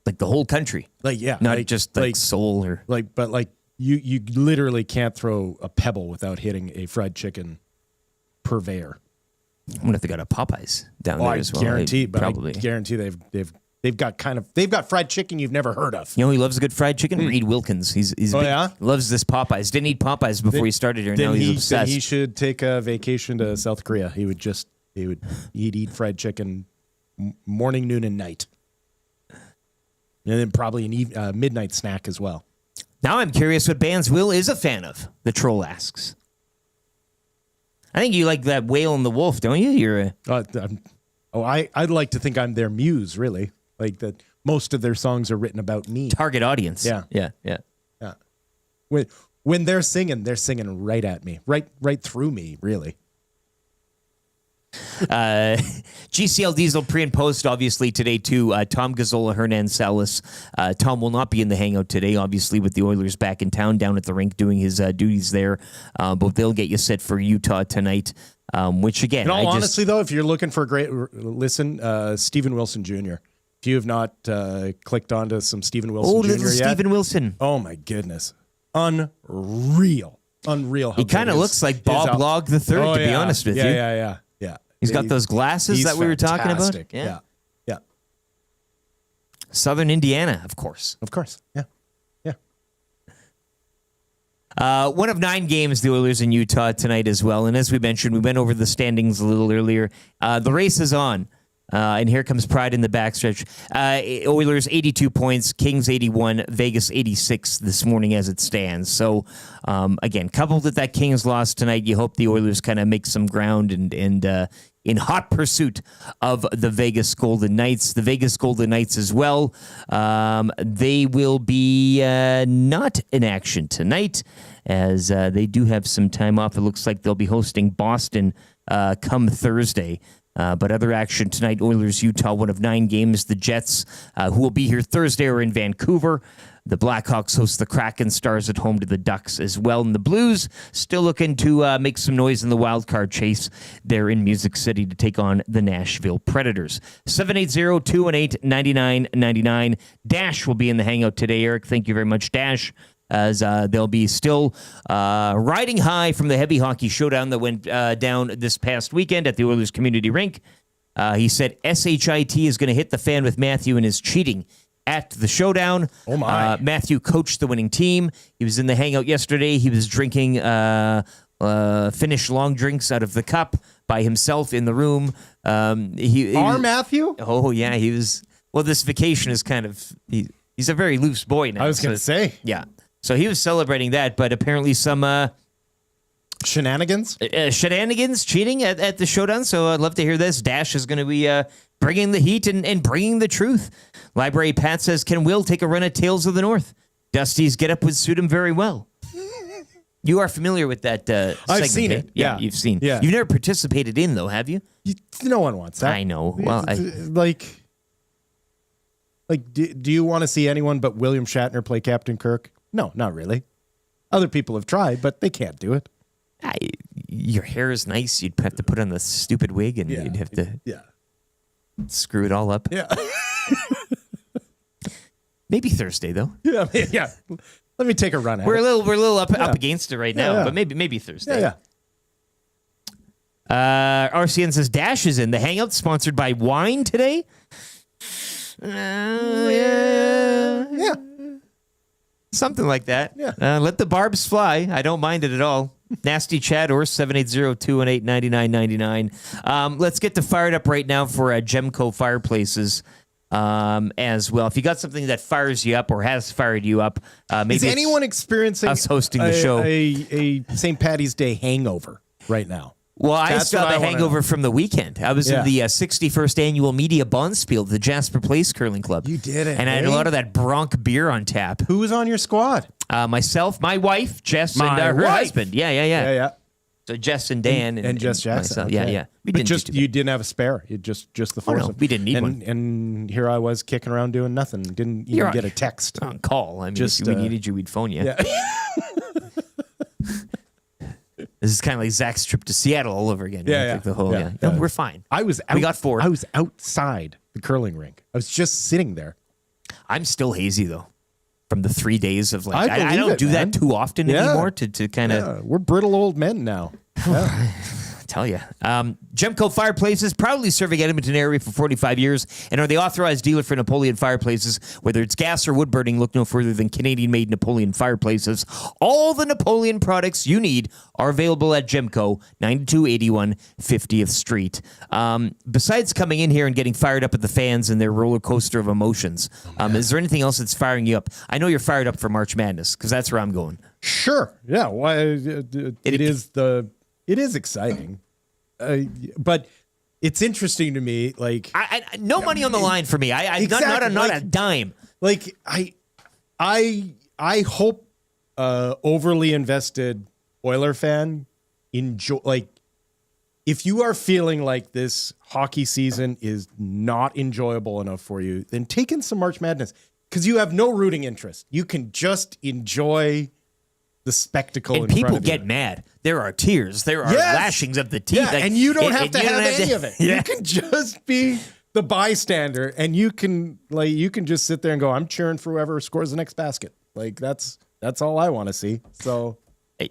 Like the whole country. Like, yeah. Not just like Seoul or... But you literally can't throw a pebble without hitting a fried chicken purveyor. I wonder if they got a Popeyes down there as well. I guarantee they've got fried chicken you've never heard of. You know who loves a good fried chicken? Reed Wilkins. He's yeah? Loves this Popeyes. Didn't eat Popeyes before he started here. Now he's obsessed. Then he should take a vacation to South Korea. He'd eat fried chicken morning, noon, and night, and then probably an midnight snack as well. Now I'm curious what bands Will is a fan of. The troll asks. I think you like that Whale and the Wolf, don't you? I'd like to think I'm their muse, really. Like that, most of their songs are written about me. Target audience. Yeah. When they're singing right at me, right through me, really. GCL Diesel pre and post, obviously, today, too. Tom Gazzola, Hernan Salas. Tom will not be in the hangout today, obviously, with the Oilers back in town, down at the rink doing his duties there. But they'll get you set for Utah tonight, which, again, in all honesty, though, if you're looking for a great listen, Stephen Wilson Jr. If you have not clicked onto some Stephen Wilson Jr. little yet. Stephen Wilson. Oh, my goodness. Unreal. He kind of looks like Bob Log the Third, to be honest with you. Yeah. He's got those glasses that we were talking about. Yeah. Southern Indiana, of course. Yeah. One of 9 games, the Oilers in Utah tonight as well. And as we mentioned, we went over the standings a little earlier. The race is on. And here comes pride in the backstretch. Oilers 82 points, Kings 81, Vegas 86 this morning as it stands. So, again, coupled with that Kings loss tonight, you hope the Oilers kind of make some ground and in hot pursuit of the Vegas Golden Knights. The Vegas Golden Knights as well, they will be not in action tonight as they do have some time off. It looks like they'll be hosting Boston come Thursday. But other action tonight, Oilers, Utah, one of 9 games. The Jets, who will be here Thursday, are in Vancouver. The Blackhawks host the Kraken. Stars at home to the Ducks as well. And the Blues still looking to make some noise in the wild card chase. They're in Music City to take on the Nashville Predators. 780-218-9999. Dash will be in the hangout today, Eric. Thank you very much, Dash. As they'll be still riding high from the heavy hockey showdown that went down this past weekend at the Oilers Community Rink. He said SHIT is going to hit the fan with Matthew and his cheating at the showdown. Oh, my. Matthew coached the winning team. He was in the hangout yesterday. He was drinking Finnish long drinks out of the cup by himself in the room. Matthew? Oh, yeah. He was... Well, this vacation is kind of... He's a very loose boy now. I was going to say. Yeah. So he was celebrating that, but apparently some... Shenanigans? Shenanigans, cheating at the showdown. So I'd love to hear this. Dash is going to be bringing the heat and bringing the truth. Library Pat says, can Will take a run at Tales of the North? Dusty's get-up would suit him very well. You are familiar with that segment, I've seen it. Yeah, you've seen. Yeah. You've never participated in, though, have you? No one wants that. I know. Well, do you want to see anyone but William Shatner play Captain Kirk? No, not really. Other people have tried, but they can't do it. Your hair is nice. You'd have to put on the stupid wig, and you'd have to screw it all up. Yeah. Maybe Thursday, though. Yeah. Let me take a run at We're it. a little up against it right now, but maybe Thursday. Yeah. RCN says Dash is in the hangout, sponsored by wine today. Yeah. Something like that. Yeah. Let the barbs fly. I don't mind it at all. Nasty chat or 780-218-9999. Let's get to fired up right now for Gemco Fireplaces as well. If you got something that fires you up or has fired you up, maybe is anyone experiencing us hosting the show a St. Patty's Day hangover right now? Well, I That's still what have a I wanna hangover know. from the weekend. I was in the 61st annual Media Bonspiel, the Jasper Place Curling Club. You did it, And I had a eh? lot of that Bronc beer on tap. Who was on your squad? Myself, my wife, Jess, My and her wife. husband. Yeah. So Jess and Dan and Jess Jackson. myself. Okay. Yeah. We But didn't just do too you didn't have a spare. You just the four. no, we didn't need one. And here I was kicking around doing nothing. Didn't even You're get a text. on call. I mean, Just, if we needed you, we'd phone you. Yeah. This is kind of like Zach's trip to Seattle all over again. Yeah, Like yeah. the whole, Yeah. No, we're fine. We got 4. I was outside the curling rink. I was just sitting there. I'm still hazy though, from the 3 days of like. I I believe don't it, do man. that too often Yeah. anymore. To kind of. Yeah, we're brittle old men now. Yeah. Tell you. Gemco Fireplaces, proudly serving Edmonton area for 45 years and are the authorized dealer for Napoleon Fireplaces. Whether it's gas or wood burning, look no further than Canadian-made Napoleon Fireplaces. All the Napoleon products you need are available at Gemco, 9281 50th Street. Besides coming in here and getting fired up at the fans and their roller coaster of emotions, is there anything else that's firing you up? I know you're fired up for March Madness, because that's where I'm going. Sure. Yeah. Why? It is exciting, but it's interesting to me. Like, I no money on the line for me. Exactly. Not a dime. like I hope overly invested Oiler fan enjoy. Like, if you are feeling like this hockey season is not enjoyable enough for you, then take in some March Madness, because you have no rooting interest. You can just enjoy the spectacle. And people get mad. There are tears. There are lashings of the teeth. Yeah, Like, and you don't have to you have don't any of it. Yeah. You can just be the bystander, and you can just sit there and go, I'm cheering for whoever scores the next basket. Like, that's all I want to see. So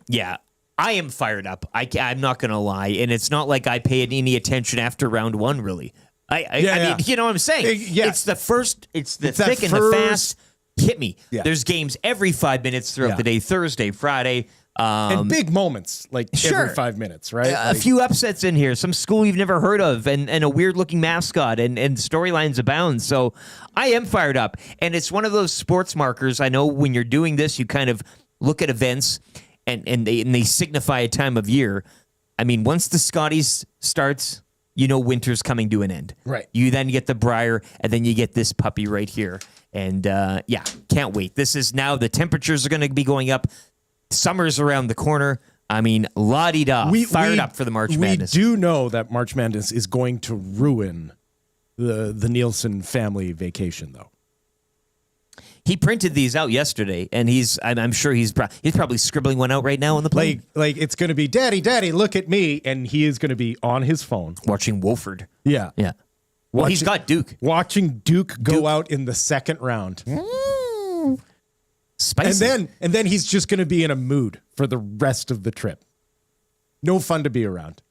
Yeah, I am fired up. I'm not going to lie. And it's not like I paid any attention after round 1, really. I mean, you know what I'm saying? Yeah. It's the first, it's the It's that thick and the first- fast. Hit me. Yeah. There's games every 5 minutes throughout the day, Thursday, Friday. and big moments, like sure. every 5 minutes, right? A few upsets in here, some school you've never heard of, and a weird-looking mascot, and storylines abound. So I am fired up. And it's one of those sports markers. I know when you're doing this, you kind of look at events, and they signify a time of year. I mean, once the Scotties starts, you know winter's coming to an end. Right. You then get the Briar, and then you get this puppy right here. And, can't wait. This is now, the temperatures are going to be going up. Summer's around the corner. I mean, la-di-da, fired up for the March Madness. We do know that March Madness is going to ruin the Nielsen family vacation, though. He printed these out yesterday, and I'm sure he's probably scribbling one out right now on the plane. Like it's going to be, Daddy, look at me, and he is going to be on his phone Watching Wolford. Yeah. Well, he's got Duke. Watching Duke go out in the second round. Spicy. And then he's just going to be in a mood for the rest of the trip. No fun to be around.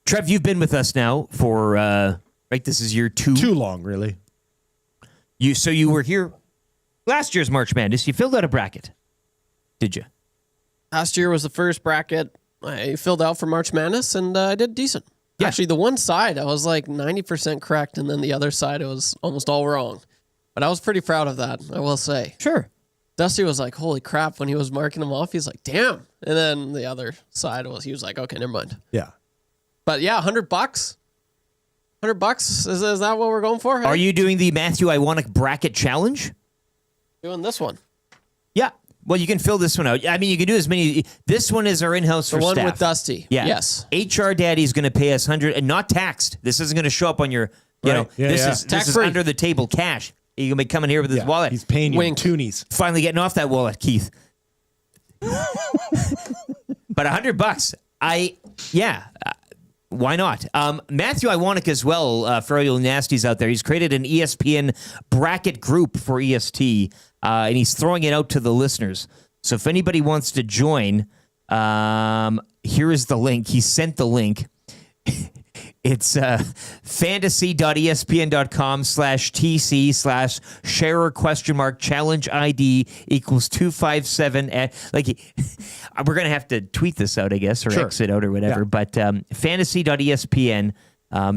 Trev, you've been with us now for, right, this is year 2. Too long, really. So you were here last year's March Madness. You filled out a bracket, did you? Last year was the first bracket I filled out for March Madness, and I did decent. Yeah. Actually, the one side I was like 90% correct, and then the other side it was almost all wrong. But I was pretty proud of that, I will say. Sure. Dusty was like, holy crap, when he was marking them off, he's like, damn. And then the other side he was like, okay, never mind. Yeah. But yeah, $100. $100, is that what we're going for? Are you doing the Matthew Iwanic bracket challenge? doing this one? Yeah. Well, you can fill this one out. I mean, you can do as many. This one is our in-house for The one staff. with Dusty. Yeah. Yes. HR Daddy is going to pay us $100 and not taxed. This isn't going to show up on your, Yeah, this yeah. is Tax-free. under the table cash. You're going to be coming here with his wallet. He's paying you Wink. toonies. Finally getting off that wallet, Keith. But $100, why not? Matthew Iwanic as well, for all you nasties out there, he's created an ESPN bracket group for EST, and he's throwing it out to the listeners. So if anybody wants to join, here is the link. He sent the link. It's fantasy.espn.com/tc/sharer?challenge ID equals 257. We're going to have to tweet this out, I guess, or exit out or whatever. Yeah. But fantasy.espn,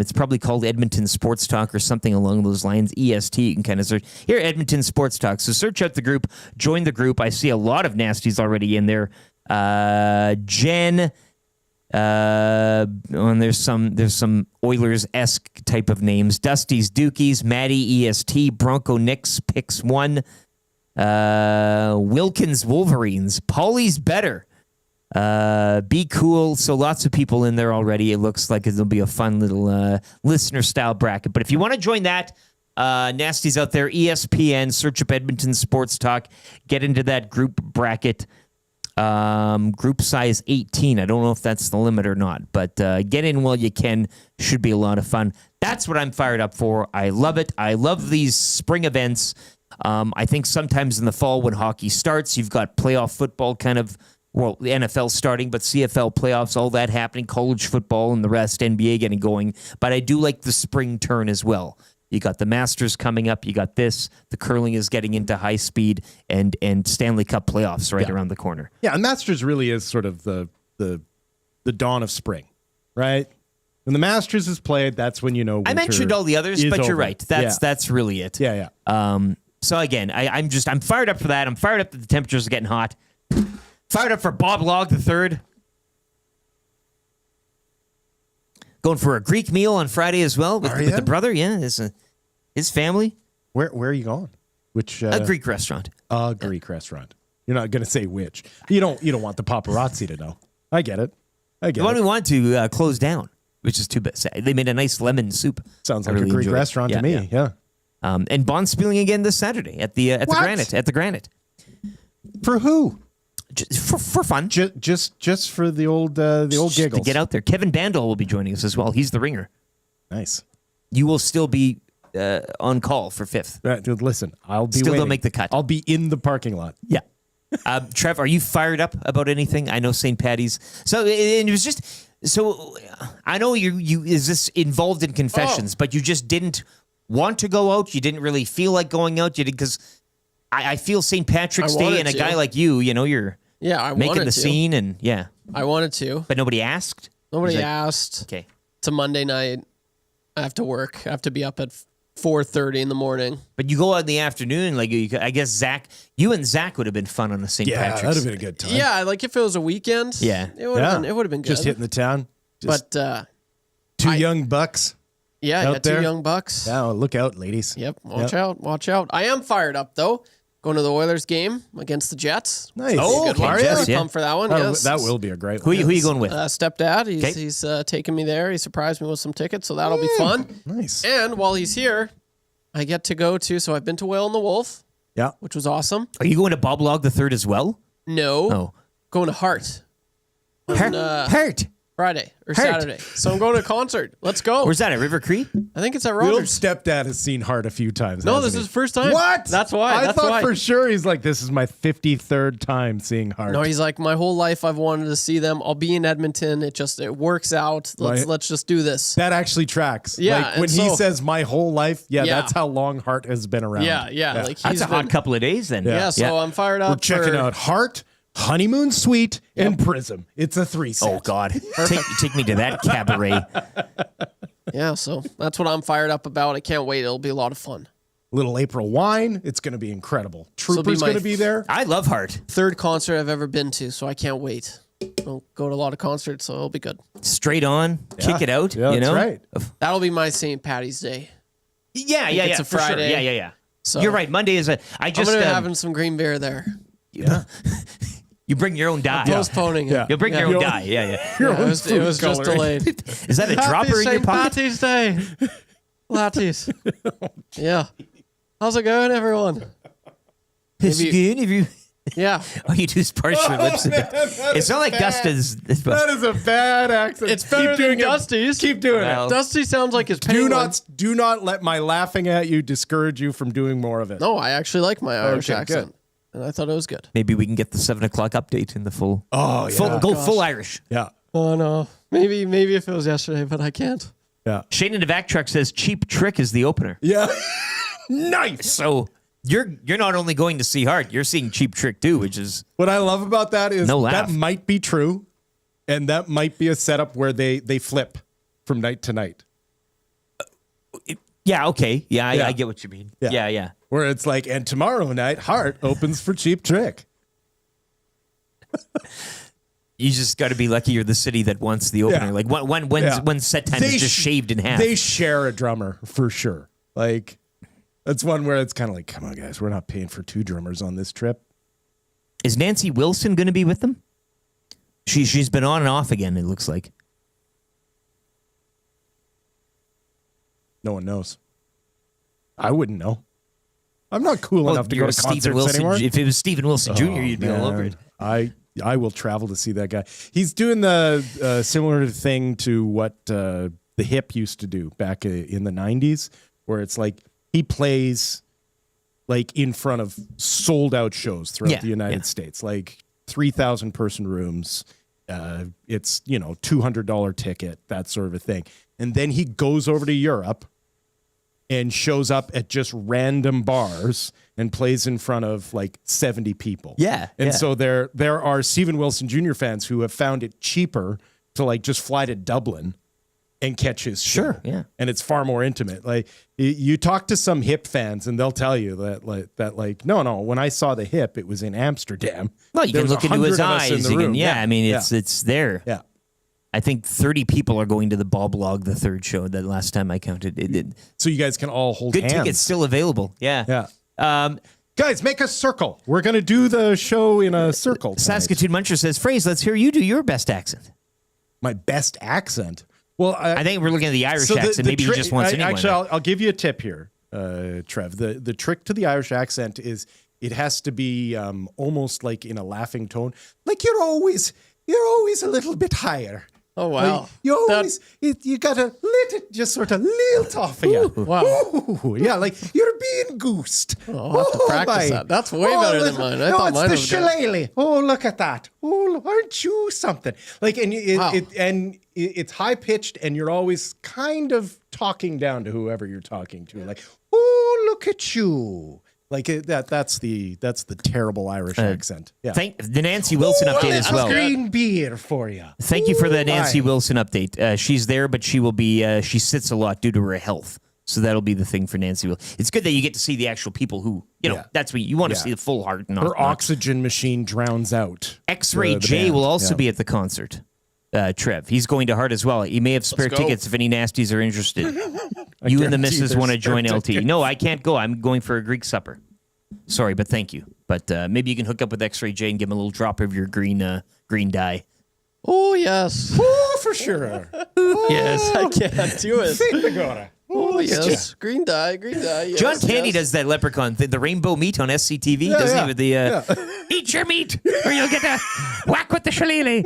it's probably called Edmonton Sports Talk or something along those lines. EST, you can kind of search. Here, Edmonton Sports Talk. So search out the group, join the group. I see a lot of nasties already in there. Jen... and there's some Oilers-esque type of names. Dusty's Dukies, Maddie EST, Bronco Nicks picks 1, Wilkins Wolverines, Paulie's better. Be cool. So lots of people in there already. It looks like it'll be a fun little listener style bracket. But if you want to join that, nasties out there, ESPN, search up Edmonton Sports Talk, get into that group bracket. Group size 18. I don't know if that's the limit or not, but get in while you can. Should be a lot of fun. That's what I'm fired up for. I love it. I love these spring events. I think sometimes in the fall when hockey starts, you've got playoff football kind of, well, the NFL starting, but CFL playoffs, all that happening, college football and the rest, NBA getting going. But I do like the spring turn as well. You got the Masters coming up. You got this. The curling is getting into high speed, and Stanley Cup playoffs right around the corner. Yeah, and Masters really is sort of the dawn of spring, right? When the Masters is played, that's when winter I mentioned all the others, but you're over. right. That's really it. Yeah. So again, I'm fired up for that. I'm fired up that the temperatures are getting hot. Fired up for Bob Log III. Going for a Greek meal on Friday as well with the brother. Yeah, his family. Where are you going? Which A Greek restaurant. A Greek restaurant. You're not going to say which. You don't want the paparazzi to know. I get it. The one we want to close down, which is too bad. They made a nice lemon soup. Sounds I like really a Greek enjoyed it. restaurant to me. Yeah. And bond spilling again this Saturday at the Granite. At the Granite. For who? Just for fun. Just for the old giggles. To get out there. Kevin Bandel will be joining us as well. He's the ringer. Nice. You will still be on call for 5th. Dude, listen, I'll be Still waiting. don't make the cut. I'll be in the parking lot. Yeah. Trev, are you fired up about anything? I know St. Patty's. So it was just so I know you is this involved in confessions, but you just didn't want to go out. You didn't really feel like going out. You did because I feel St. Patrick's Day and a guy like you're I making wanted the to. scene and I wanted to. but nobody asked. Nobody Is that- asked. Okay. It's a Monday night. I have to work. I have to be up at 4:30 in the morning. But you go out in the afternoon, like I guess you and Zach would have been fun on a St. Patrick's. that'd have been a good time. Yeah, like if it was a weekend. Yeah. It would have been good. Just hitting the town. Just But two young bucks. yeah, out got two there. young bucks. Yeah, look out, ladies. Yep. Watch out. I am fired up though. Going to the Oilers game against the Jets. Nice. Oh, Good okay, one. Jets, Pretty yeah. pumped for that one. That, Yes. that will be a great Who one. you going with? Stepdad, he's Okay. he's taking me there. He surprised me with some tickets, so that'll be fun. Nice. And while he's here, I get to go to. So I've been to Whale and the Wolf, Yeah. which was awesome. Are you going to Bob Log the Third as well? No, Oh. going to Heart on, Hurt. Friday or Heart. Saturday. So I'm going to a concert. Let's go. Where's that at River Creek? I think it's at The old Rogers. stepdad has seen Hart a few times. No, hasn't this he? is his first time. What? That's why. I That's thought why. for sure he's like, this is my 53rd time seeing Hart. No, he's like, my whole life I've wanted to see them. I'll be in Edmonton. It works out. Right. Let's just do this. That actually tracks. Yeah, Like when and he so- says my whole life, Yeah. that's how long Hart has been around. Yeah. Like That's he's a hot couple of days then. Yeah, so I'm fired up. We're checking for- out Hart, Honeymoon Suite, and Prism. It's a 3-set. Oh God, take me to that cabaret. Yeah, so that's what I'm fired up about. I can't wait. It'll be a lot of fun. Little April wine. It's going to be incredible. This'll be Trooper's my- going to be there. I love Hart. Third concert I've ever been to, so I can't wait. I'll go to a lot of concerts, so it'll be good. Straight on, kick it out. Yeah, you that's know, right. That'll be my St. Patty's Day. Yeah, it's a for sure. Friday. Yeah. So You're right. Monday is a. I I'm just gonna be having some green beer there. you bring your own dye. Postponing it. Yeah. You'll bring your own dye. Yeah. Yeah, it was just delayed. Is that a dropper in your pocket? Patty's Day. Lattes. Yeah. How's it going, everyone? It's Maybe- good if you. Yeah. Oh, you do sparse your lips. It's not like Gusta's. That is a bad accent. It's better than Dusty's. Keep doing Well, it. Dusty sounds like his Do penguin. not let my laughing at you discourage you from doing more of it. No, I actually like my Irish Okay, accent. good. And I thought it was good. Maybe we can get the 7 o'clock update in the full. Oh, yeah. Go full Irish. Yeah. Oh no. Maybe if it was yesterday, but I can't. Yeah. Shane in the Vac truck says Cheap Trick is the opener. Yeah. Nice. So you're not only going to see Hart, you're seeing Cheap Trick too, which is What I love about that is No laugh. that might be true, and that might be a setup where they flip from night to night. yeah, okay. Yeah, Yeah. I get what you mean. Yeah. Yeah. Where it's like, and tomorrow night, Hart opens for Cheap Trick. You just got to be lucky you're the city that wants the opener. Yeah. Like when set time is just shaved in half. They share a drummer for sure. Like, that's one where it's kind of like, come on, guys, we're not paying for 2 drummers on this trip. Is Nancy Wilson going to be with them? She's been on and off again, it looks like. No one knows. I wouldn't know. I'm not cool enough to go you're to Stephen concerts Wilson. anymore. If it was Stephen Wilson Jr., you'd be all over Man, it. I will travel to see that guy. He's doing the similar thing to what the Hip used to do back in the 90s, where it's like he plays like in front of sold out shows throughout the United States, like 3,000 person rooms. It's, $200 ticket, that sort of a thing. And then he goes over to Europe and shows up at just random bars and plays in front of like 70 people. Yeah, And yeah. so there are Stephen Wilson Jr. fans who have found it cheaper to like just fly to Dublin and catch his show. Sure, yeah. And it's far more intimate. Like you talk to some Hip fans and they'll tell you that no, when I saw the Hip, it was in Amsterdam. Well, you There can was look into his 100 of us in eyes. the You can, room. I mean, Yeah. it's there. Yeah. I think 30 people are going to the Bob Log the Third show. That last time I counted, So you guys can all hold good hands. tickets still available. Yeah. Yeah. Guys, make a circle. We're going to do the show in a circle tonight. Saskatoon Muncher says, "Phrase, let's hear you do your best accent." My best accent. Well, I think we're looking at the Irish accent. Maybe he just wants anyone. Actually, I'll give you a tip here, Trev. The trick to the Irish accent is it has to be almost like in a laughing tone. Like you're always a little bit higher. Oh wow. Like, you always you got to let it just sort of lilt off of you. Wow. Ooh, yeah, like you're being goosed. I'll have to practice that. That's way better than mine. I thought it's mine the was good. shillelagh. Oh, look at that. Oh, aren't you something? Like, and Wow. it's high pitched, and you're always kind of talking down to whoever you're talking to. Like, oh, look at you. Like that's the terrible Irish accent. Yeah. Thank the Nancy Wilson update as well. Green beer for you. Thank you for the Nancy Hi. Wilson update. She's there, but she will be. She sits a lot due to her health, so that'll be the thing for Nancy Wilson. It's good that you get to see the actual people who, Yeah. that's what you want to Yeah. see, the full heart. And Her not oxygen machine drowns out. X-Ray the J band. will also Yeah. be at the concert. Trev, he's going to Heart as well. He may have spare go. tickets if any nasties are interested. You and the guarantee missus there's want to spare join LT. tickets. No, I can't go. I'm going for a Greek supper. Sorry, but thank you. But maybe you can hook up with X-Ray J and give him a little drop of your green dye. Oh, yes. Oh, for sure. Yes. I can't do it. Agora. Oh, yes. Green dye. Yes, John Candy yes. does that leprechaun thing, the rainbow meat on SCTV, Yeah, doesn't yeah. he? With the eat your meat or you'll get a whack with the shillelagh.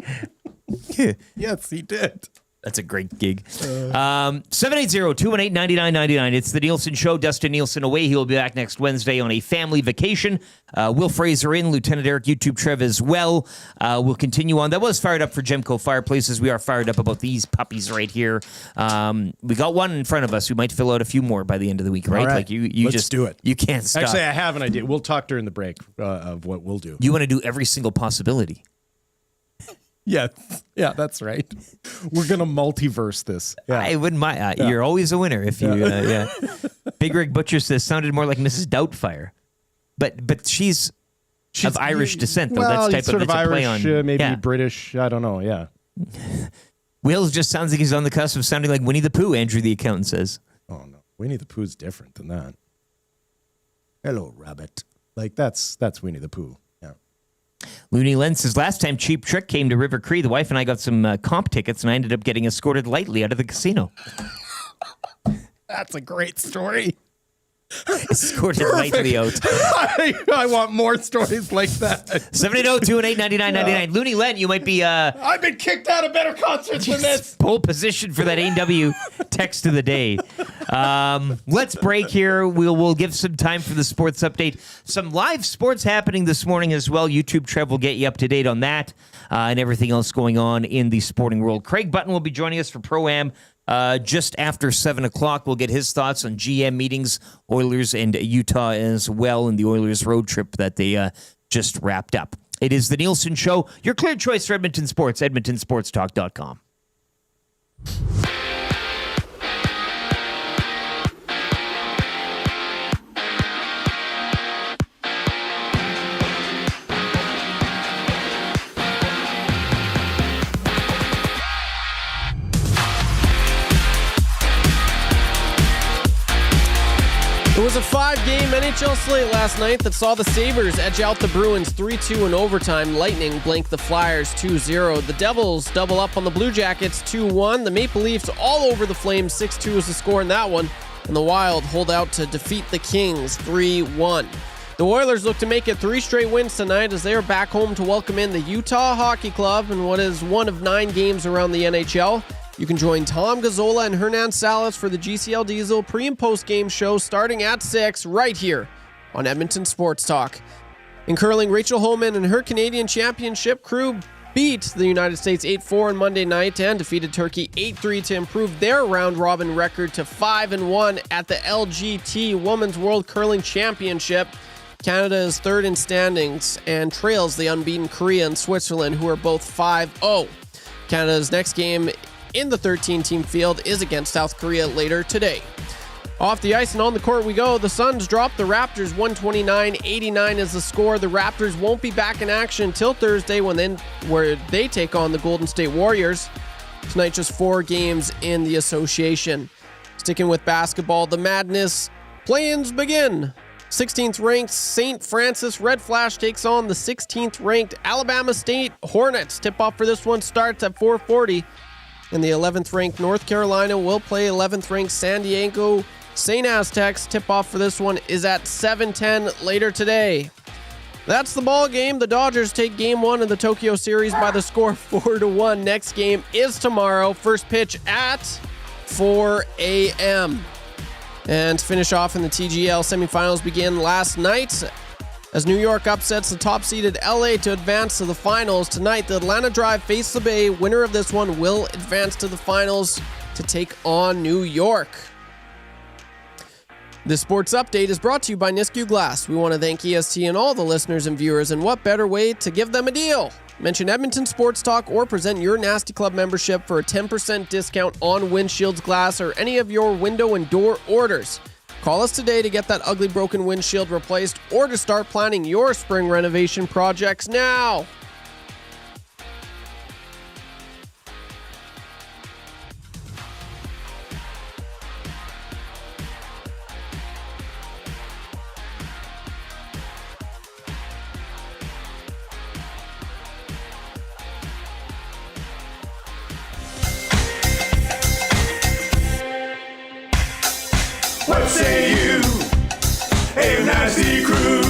Yes, he did. That's a great gig. 780-218-9999. It's the Nielson Show. Dustin Nielsen away. He will be back next Wednesday on a family vacation. Will Fraser in, Lieutenant Eric, YouTube Trev as well. We'll continue on. That was fired up for Gemco Fireplaces. We are fired up about these puppies right here. We got one in front of us. We might fill out a few more by the end of the week, right? All right. Like you Let's just do it. You can't stop. Actually, I have an idea. We'll talk during the break of what we'll do. You want to do every single possibility. Yeah, that's right. We're gonna multiverse this. Yeah. I wouldn't mind. You're always a winner if you. Yeah. Big Rig Butcher says sounded more like Mrs. Doubtfire, but she's of Irish descent though. Well, That's sort of it's a Irish, play on maybe yeah. British. I don't know. Yeah. Wills just sounds like he's on the cusp of sounding like Winnie the Pooh. Andrew, the accountant, says. Oh no, Winnie the Pooh's different than that. Hello, rabbit. Like that's Winnie the Pooh. Yeah. Looney Len says last time Cheap Trick came to River Cree, the wife and I got some comp tickets, and I ended up getting escorted lightly out of the casino. That's a great story. Escorted lightly out. I want more stories like that. 780-218-9999. Looney Len, you might be I've been kicked out of better concerts than this. pole position for that AW text of the day. Let's break here. We'll give some time for the sports update. Some live sports happening this morning as well. YouTube Trev will get you up to date on that and everything else going on in the sporting world. Craig Button will be joining us for Pro-Am just after 7 o'clock. We'll get his thoughts on GM meetings, Oilers and Utah as well, and the Oilers road trip that they just wrapped up. It is the Nielsen Show, your clear choice for Edmonton Sports, edmontonsportstalk.com. It was a 5-game NHL slate last night that saw the Sabres edge out the Bruins 3-2 in overtime. Lightning blank the Flyers 2-0. The Devils double up on the Blue Jackets 2-1. The Maple Leafs all over the Flames 6-2 is the score in that one. And the Wild hold out to defeat the Kings 3-1. The Oilers look to make it 3 straight wins tonight as they are back home to welcome in the Utah Hockey Club in what is one of 9 games around the NHL. You can join Tom Gazzola and Hernan Salas for the GCL Diesel pre- and post-game show starting at 6 right here on Edmonton Sports Talk. In curling, Rachel Homan and her Canadian Championship crew beat the United States 8-4 on Monday night and defeated Turkey 8-3 to improve their round-robin record to 5-1 at the LGT Women's World Curling Championship. Canada is third in standings and trails the unbeaten Korea and Switzerland, who are both 5-0. Canada's next game in the 13-team field is against South Korea later today. Off the ice and on the court we go. The Suns drop the Raptors 129-89 is the score. The Raptors won't be back in action until Thursday where they take on the Golden State Warriors. Tonight just 4 games in the association. Sticking with basketball, the madness play-ins begin. 16th ranked St. Francis Red Flash takes on the 16th ranked Alabama State Hornets. Tip-off for this one starts at 4:40. And the 11th-ranked North Carolina will play 11th-ranked San Diego St. Aztecs. Tip-off for this one is at 7:10 later today. That's the ball game. The Dodgers take Game 1 of the Tokyo Series by the score 4-1. Next game is tomorrow. First pitch at 4 a.m. And to finish off in the TGL semifinals began last night as New York upsets the top-seeded LA to advance to the finals. Tonight, the Atlanta Drive face the Bay. Winner of this one will advance to the finals to take on New York. This sports update is brought to you by Nisku Glass. We want to thank EST and all the listeners and viewers, and what better way to give them a deal? Mention Edmonton Sports Talk or present your Nasty Club membership for a 10% discount on windshields, glass, or any of your window and door orders. Call us today to get that ugly broken windshield replaced or to start planning your spring renovation projects now. What say you? Hey, nasty crew.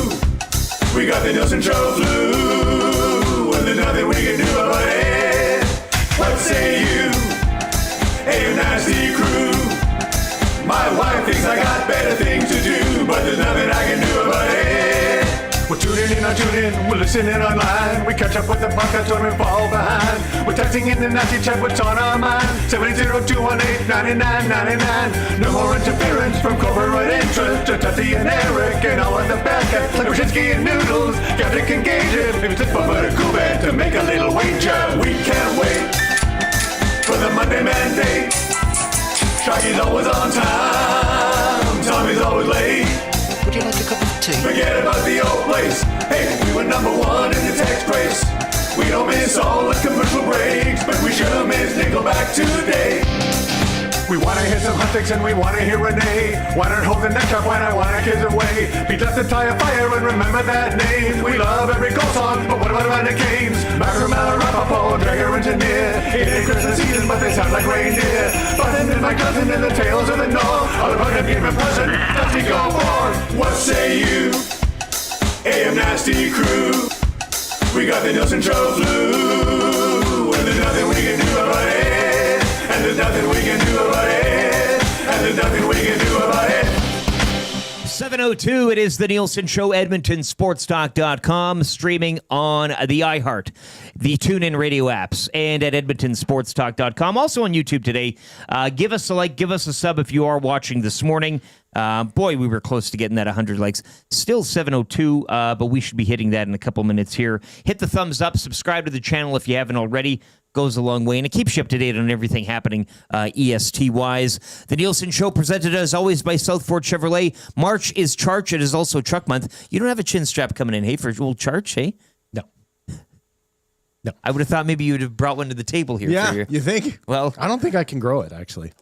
We got the Nielson Show flu. Well, there's nothing we can do about it. What say you? Hey, nasty crew. My wife thinks I got better things to do, but there's nothing I can do about it. We're tuning in, not tuning in, we're listening online. We catch up with the podcast when we fall behind. We're texting in the nasty chat, what's on our mind. 780-218-9999. No more interference from corporate interest. To Tutti and Eric and all of the bad cats like Brzezinski and Noodles. Captain can gauge it, if it's a fun but a cool band to make a little wager. We can't wait for the Monday mandate. Shaggy's always on time, Tommy's always late. Would you like a cup of tea? Forget about the old place. Hey, we were number one in the text race. We don't miss all the commercial breaks, but we sure miss Nickelback today. We wanna hear some hot takes and we wanna hear Renee. Why not hold the neck up when I wanna kiss away? Beat left the tire fire and remember that name. We love every goal song, but what about Amanda Canes? Macarmel, Rapaport, Dragger Engineer. It ain't Christmas season, but they sound like reindeer. Button and my cousin and the tales of the North. All about him give a present, does he go for? What say you? AM Nasty Crew. We got the Nielson Show flu. Well, there's nothing we can do about it. And there's nothing we can do about it. And there's nothing we can do about it. 7:02, it is the Nielson Show, EdmontonSportsTalk.com, streaming on the iHeart, the TuneIn radio apps, and at EdmontonSportsTalk.com. Also on YouTube today. Give us a like, give us a sub if you are watching this morning. Boy, we were close to getting that 100 likes. Still 7:02, but we should be hitting that in a couple minutes here. Hit the thumbs up, subscribe to the channel if you haven't already. Goes a long way, and it keeps you up to date on everything happening EST-wise. The Nielsen Show presented as always by Southford Chevrolet. March is Charch. It is also Truck Month. You don't have a chin strap coming in, hey, for old Charch, hey? No. I would have thought maybe you would have brought one to the table here. Yeah, for you. you think? Well, I don't think I can grow it, actually.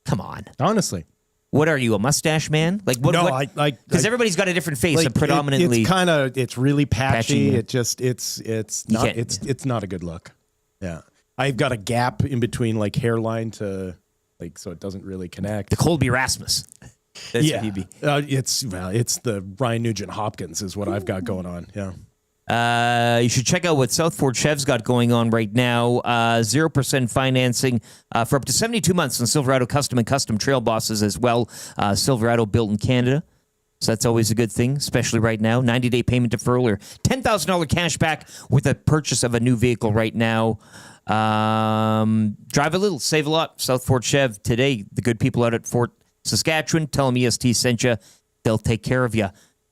come on. Honestly. What are you, a mustache man? Like what? No, because everybody's got a different face. like, A predominantly, it's really patchy. yeah. It just it's not it's not a good look. Yeah, I've got a gap in between like hairline to like so it doesn't really connect. the Colby Rasmus. That's yeah, what he'd be. it's the Ryan Nugent Hopkins is what I've got going on. Yeah. You should check out what Southford Chev's got going on right now. 0% financing for up to 72 months on Silverado Custom and Custom Trail Bosses as well. Silverado built in Canada. So that's always a good thing, especially right now. 90-day payment deferral or $10,000 cash back with a purchase of a new vehicle right now. Drive a little, save a lot. Southford Chev today. The good people out at Fort Saskatchewan. Tell them EST sent you. They'll take care of you.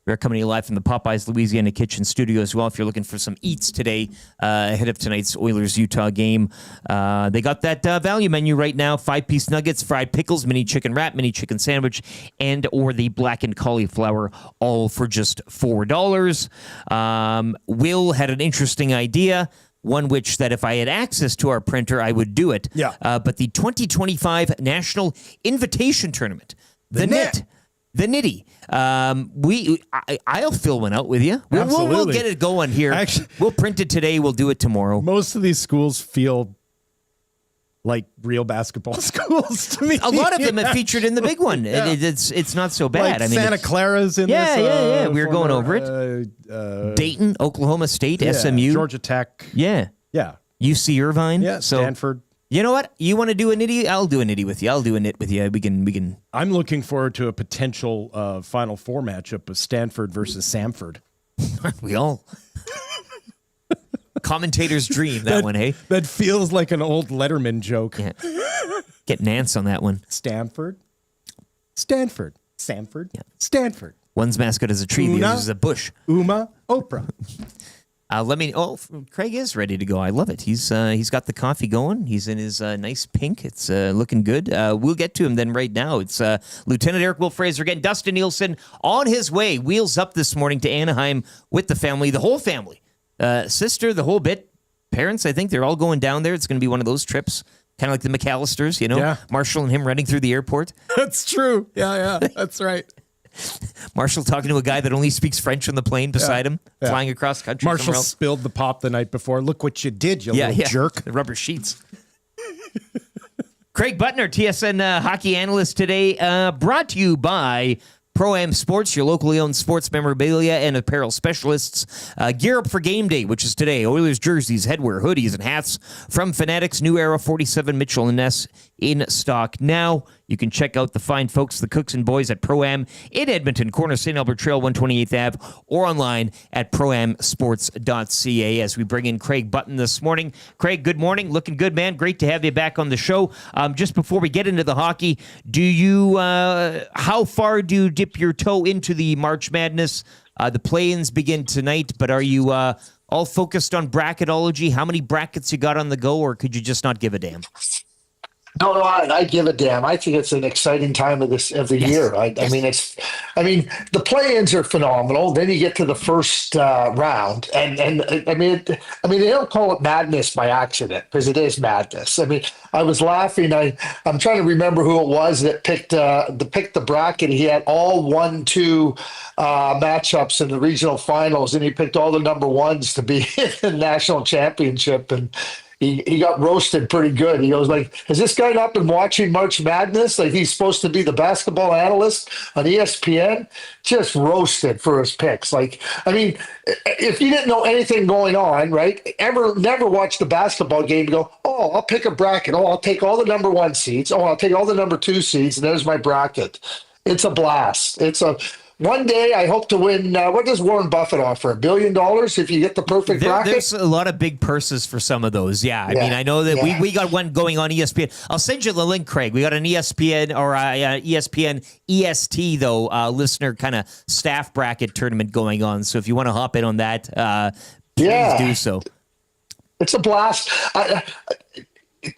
We're coming to you live from the Popeyes Louisiana Kitchen Studio as well. If you're looking for some eats today ahead of tonight's Oilers-Utah game. They got that value menu right now. 5-piece nuggets, fried pickles, mini chicken wrap, mini chicken sandwich, and or the blackened cauliflower, all for just $4. Will had an interesting idea. One which that if I had access to our printer, I would do it. Yeah. But the 2025 National Invitation Tournament. The NIT. The Nitty. I'll fill one out with you. We'll get it going here. Actually, we'll print it today. We'll do it tomorrow. Most of these schools feel like real basketball schools to me. A lot of them have featured in the big one. Yeah. It's not so bad. Like Santa Clara's in this. Yeah. We were going over it. Dayton, Oklahoma State, SMU. Georgia Tech. Yeah. Yeah. UC Irvine. Yeah, Stanford. You know what? You want to do a nitty? I'll do a nitty with you. I'll do a nit with you. We can. I'm looking forward to a potential Final Four matchup of Stanford versus Samford. We all. Commentator's dream, that one, hey? That feels like an old Letterman joke. Yeah. Get Nance on that one. Stanford. Samford. Stanford. One's mascot is a tree, the Una. other's is a bush. Oprah. Craig is ready to go. I love it. He's got the coffee going. He's in his nice pink. It's looking good. We'll get to him then right now. It's Lieutenant Eric Will Fraser again. Dustin Nielsen on his way. Wheels up this morning to Anaheim with the family, the whole family. Sister, the whole bit. Parents, I think they're all going down there. It's going to be one of those trips. Kind of like the McAllisters, you know? Yeah. Marshall and him running through the airport. That's true. Yeah, that's right. Marshall talking to a guy that only speaks French on the plane beside him, flying across country. Marshall somewhere else. spilled the pop the night before. Look what you did, you little jerk. The rubber sheets. Craig Button, TSN hockey analyst today, brought to you by Pro-Am Sports, your locally owned sports memorabilia and apparel specialists. Gear up for game day, which is today. Oilers jerseys, headwear, hoodies, and hats from Fanatics. New Era 47 Mitchell & Ness in stock now. You can check out the fine folks, the Cooks and Boys at Pro-Am in Edmonton, corner St. Albert Trail, 128th Ave, or online at proamsports.ca as we bring in Craig Button this morning. Craig, good morning. Looking good, man. Great to have you back on the show. Just before we get into the hockey, how far do you dip your toe into the March Madness? The play-ins begin tonight, but are you all focused on bracketology? How many brackets you got on the go, or could you just not give a damn? No, I give a damn. I think it's an exciting time of the year. I mean, the play-ins are phenomenal. Then you get to the first round, and they don't call it madness by accident because it is madness. I mean, I was laughing. I'm trying to remember who it was that picked the bracket. He had all 1-2 matchups in the regional finals, and he picked all the number ones to be in the national championship. And he got roasted pretty good. He goes like, has this guy not been watching March Madness? Like he's supposed to be the basketball analyst on ESPN? Just roasted for his picks. Like, I mean, if you didn't know anything going on, right? Never watched the basketball game and go, oh, I'll pick a bracket. Oh, I'll take all the number 1 seeds. Oh, I'll take all the number 2 seeds. And there's my bracket. It's a blast. One day, I hope to win. What does Warren Buffett offer? $1 billion if you get the perfect bracket? There's a lot of big purses for some of those. Yeah. I mean, I know that we got one going on ESPN. I'll send you the link, Craig. We got an ESPN or ESPN EST, though, listener kind of staff bracket tournament going on. So if you want to hop in on that, please do so. It's a blast.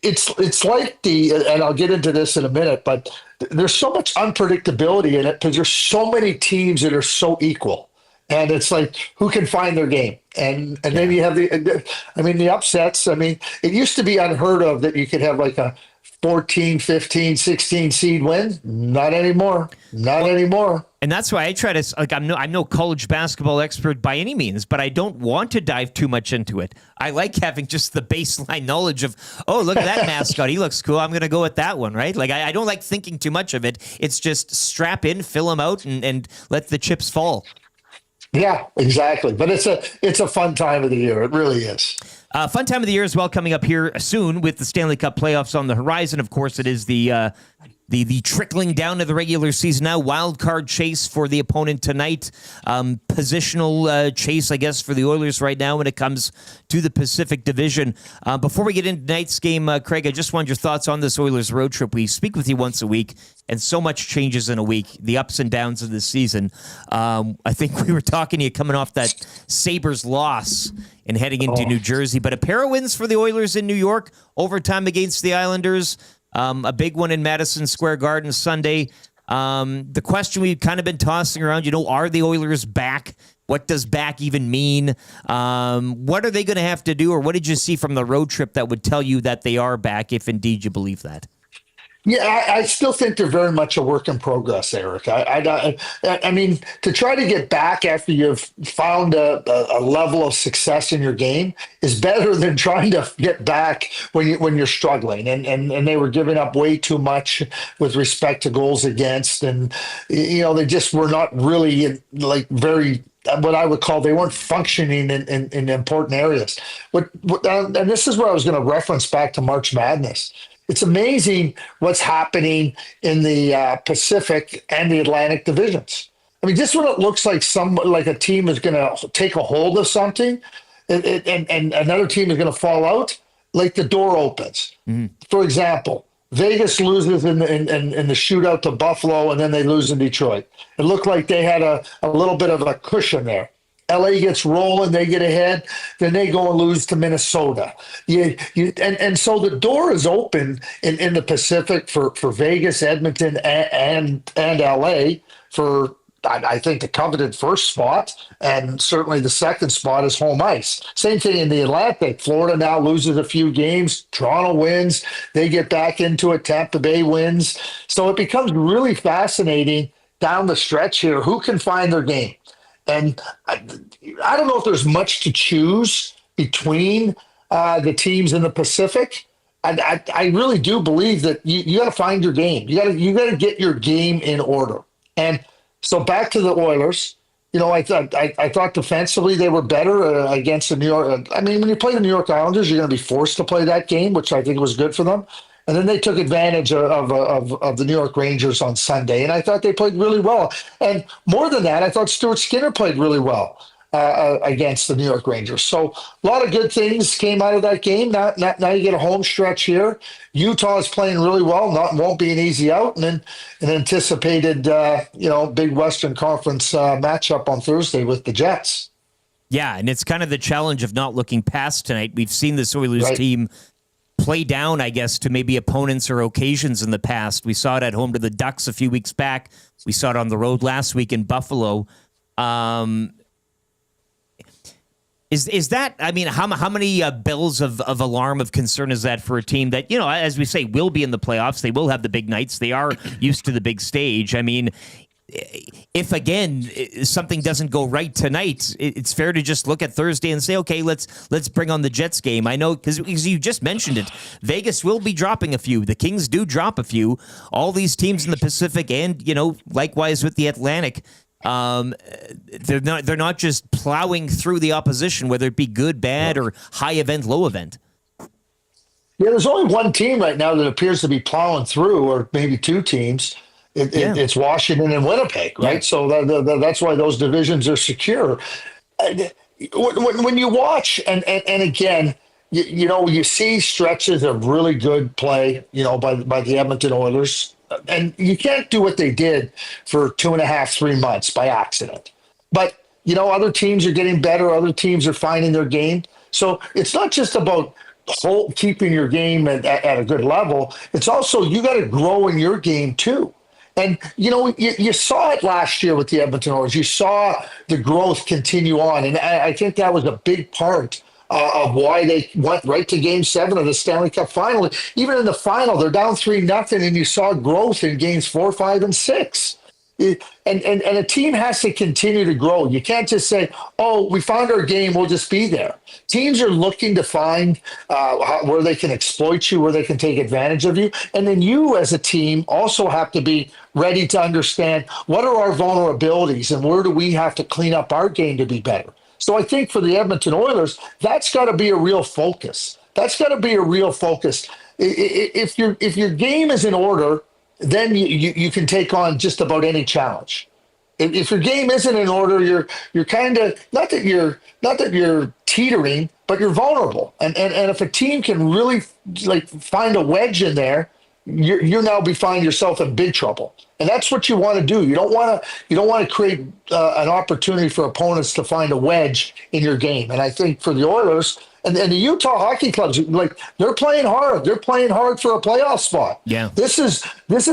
It's like and I'll get into this in a minute, but there's so much unpredictability in it because there's so many teams that are so equal, and it's like who can find their game, and then you have the upsets. I mean, it used to be unheard of that you could have like a 14, 15, 16 seed win. Not anymore. Not anymore. And that's why I try to, like, I'm no college basketball expert by any means, but I don't want to dive too much into it. I like having just the baseline knowledge of, oh, look at that mascot. He looks cool. I'm going to go with that one, right? Like, I don't like thinking too much of it. It's just strap in, fill them out, and let the chips fall. Yeah, exactly. But it's a fun time of the year. It really is. Fun time of the year as well, coming up here soon with the Stanley Cup playoffs on the horizon. Of course, it is the trickling down to the regular season now. Wild card chase for the opponent tonight. Positional chase, I guess, for the Oilers right now when it comes to the Pacific Division. Before we get into tonight's game, Craig, I just wanted your thoughts on this Oilers road trip. We speak with you once a week, and so much changes in a week. The ups and downs of the season. I think we were talking to you coming off that Sabres loss and heading into New Jersey. But a pair of wins for the Oilers in New York. Overtime against the Islanders. A big one in Madison Square Garden Sunday. The question we've kind of been tossing around, are the Oilers back? What does back even mean? What are they going to have to do, or what did you see from the road trip that would tell you that they are back, if indeed you believe that? Yeah, I still think they're very much a work in progress, Eric. I mean, to try to get back after you've found a level of success in your game is better than trying to get back when you're struggling. And they were giving up way too much with respect to goals against, and they just were not really very. What I would call, they weren't functioning in important areas. And this is where I was going to reference back to March Madness. It's amazing what's happening in the Pacific and the Atlantic divisions. I mean, just when it looks like a team is going to take a hold of something, and another team is going to fall out, like the door opens. Mm-hmm. For example, Vegas loses in the shootout to Buffalo, and then they lose in Detroit. It looked like they had a little bit of a cushion there. LA gets rolling, they get ahead, then they go and lose to Minnesota. And so the door is open in the Pacific for Vegas, Edmonton, and LA for, I think, the coveted first spot, and certainly the second spot is home ice. Same thing in the Atlantic. Florida now loses a few games. Toronto wins. They get back into it. Tampa Bay wins. So it becomes really fascinating down the stretch here. Who can find their game? And I don't know if there's much to choose between the teams in the Pacific. I really do believe that you got to find your game. You got to get your game in order. And so back to the Oilers. I thought defensively they were better against the New York. I mean, when you play the New York Islanders, you're going to be forced to play that game, which I think was good for them. And then they took advantage of the New York Rangers on Sunday, and I thought they played really well. And more than that, I thought Stuart Skinner played really well against the New York Rangers. So a lot of good things came out of that game. Now you get a home stretch here. Utah is playing really well. Won't be an easy out, and then an anticipated big Western Conference matchup on Thursday with the Jets. Yeah, and it's kind of the challenge of not looking past tonight. We've seen this Oilers team play down, I guess, to maybe opponents or occasions in the past. We saw it at home to the Ducks a few weeks back. We saw it on the road last week in Buffalo. Is that, I mean, how many bells of alarm, of concern is that for a team that, as we say, will be in the playoffs? They will have the big nights. They are used to the big stage. I mean, if, again, something doesn't go right tonight, it's fair to just look at Thursday and say, okay, let's bring on the Jets game. I know, because you just mentioned it, Vegas will be dropping a few. The Kings do drop a few. All these teams in the Pacific and, likewise with the Atlantic, they're not just plowing through the opposition, whether it be good, bad, or high event, low event. Yeah, there's only one team right now that appears to be plowing through, or maybe two teams. It's Washington and Winnipeg, right? Yeah. So that's why those divisions are secure. When you watch, and again, you see stretches of really good play, by the Edmonton Oilers. And you can't do what they did for 2.5, 3 months by accident. But, other teams are getting better. Other teams are finding their game. So it's not just about keeping your game at a good level. It's also, you got to grow in your game too. And, you saw it last year with the Edmonton Oilers. You saw the growth continue on. And I think that was a big part of why they went right to Game 7 of the Stanley Cup final. Even in the final, they're down 3-0, and you saw growth in Games 4, 5, and 6. And a team has to continue to grow. You can't just say, oh, we found our game, we'll just be there. Teams are looking to find where they can exploit you, where they can take advantage of you. And then you as a team also have to be ready to understand what are our vulnerabilities and where do we have to clean up our game to be better. So I think for the Edmonton Oilers, that's got to be a real focus. If your game is in order, then you can take on just about any challenge. If your game isn't in order, you're kind of not that you're teetering, but you're vulnerable. And if a team can really find a wedge in there, you now find yourself in big trouble. And that's what you want to do. You don't want to create an opportunity for opponents to find a wedge in your game. And I think for the Oilers and the Utah hockey clubs, they're playing hard. They're playing hard for a playoff spot. Yeah. This is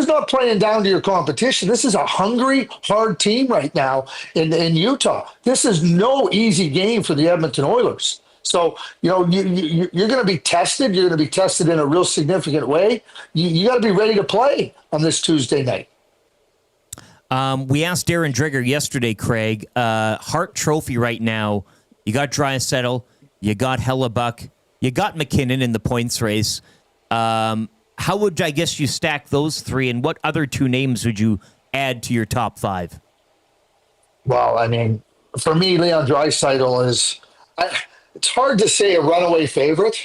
not playing down to your competition. This is a hungry, hard team right now in Utah. This is no easy game for the Edmonton Oilers. So, you're going to be tested. You're going to be tested in a real significant way. You got to be ready to play on this Tuesday night. We asked Darren Drigger yesterday, Craig, Hart Trophy right now. You got Draisaitl, you got Hellebuck, you got McKinnon in the points race. How would, I guess, you stack those three, and what other two names would you add to your top five? Well, I mean, for me, Leon Draisaitl is... it's hard to say a runaway favorite.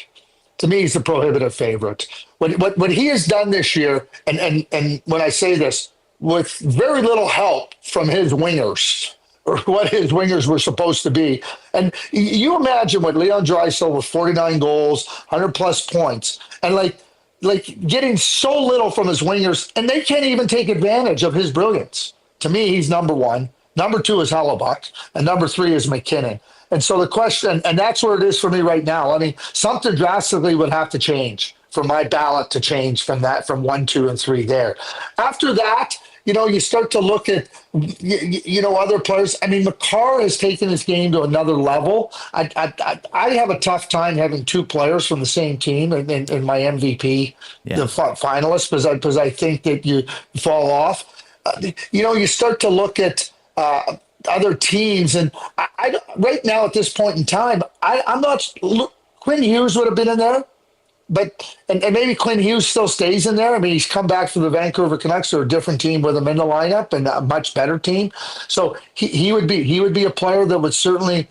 To me, he's a prohibitive favorite. What he has done this year, and when I say this, with very little help from his wingers, or what his wingers were supposed to be. And you imagine what Leon Draisaitl with 49 goals, 100-plus points, and getting so little from his wingers, and they can't even take advantage of his brilliance. To me, he's number one. Number two is Hellebuck, and number three is McKinnon. And so the question, and that's where it is for me right now. I mean, something drastically would have to change for my ballot to change from 1, 2, and 3 there. After that, you start to look at, other players. I mean, Makar has taken his game to another level. I have a tough time having two players from the same team in my MVP, the finalists, because I think that you fall off. You start to look at other teams, and I right now at this point in time, I'm not. Quinn Hughes would have been in there. and maybe Quinn Hughes still stays in there. I mean, he's come back from the Vancouver Canucks, or a different team with him in the lineup, and a much better team. So he would be a player that would certainly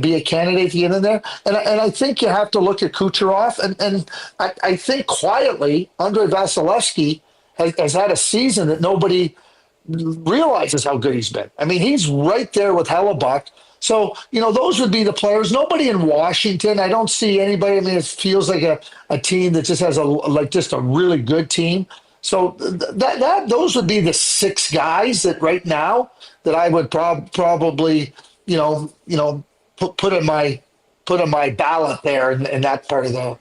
be a candidate to get in there. And I think you have to look at Kucherov, and I think quietly Andrei Vasilevsky has had a season that nobody realizes how good he's been. I mean, he's right there with Hellebuck. So, those would be the players. Nobody in Washington. I don't see anybody. I mean, it feels like a team that just has just a really good team. So those would be the 6 guys that right now that I would probably, put in my ballot there in that part of the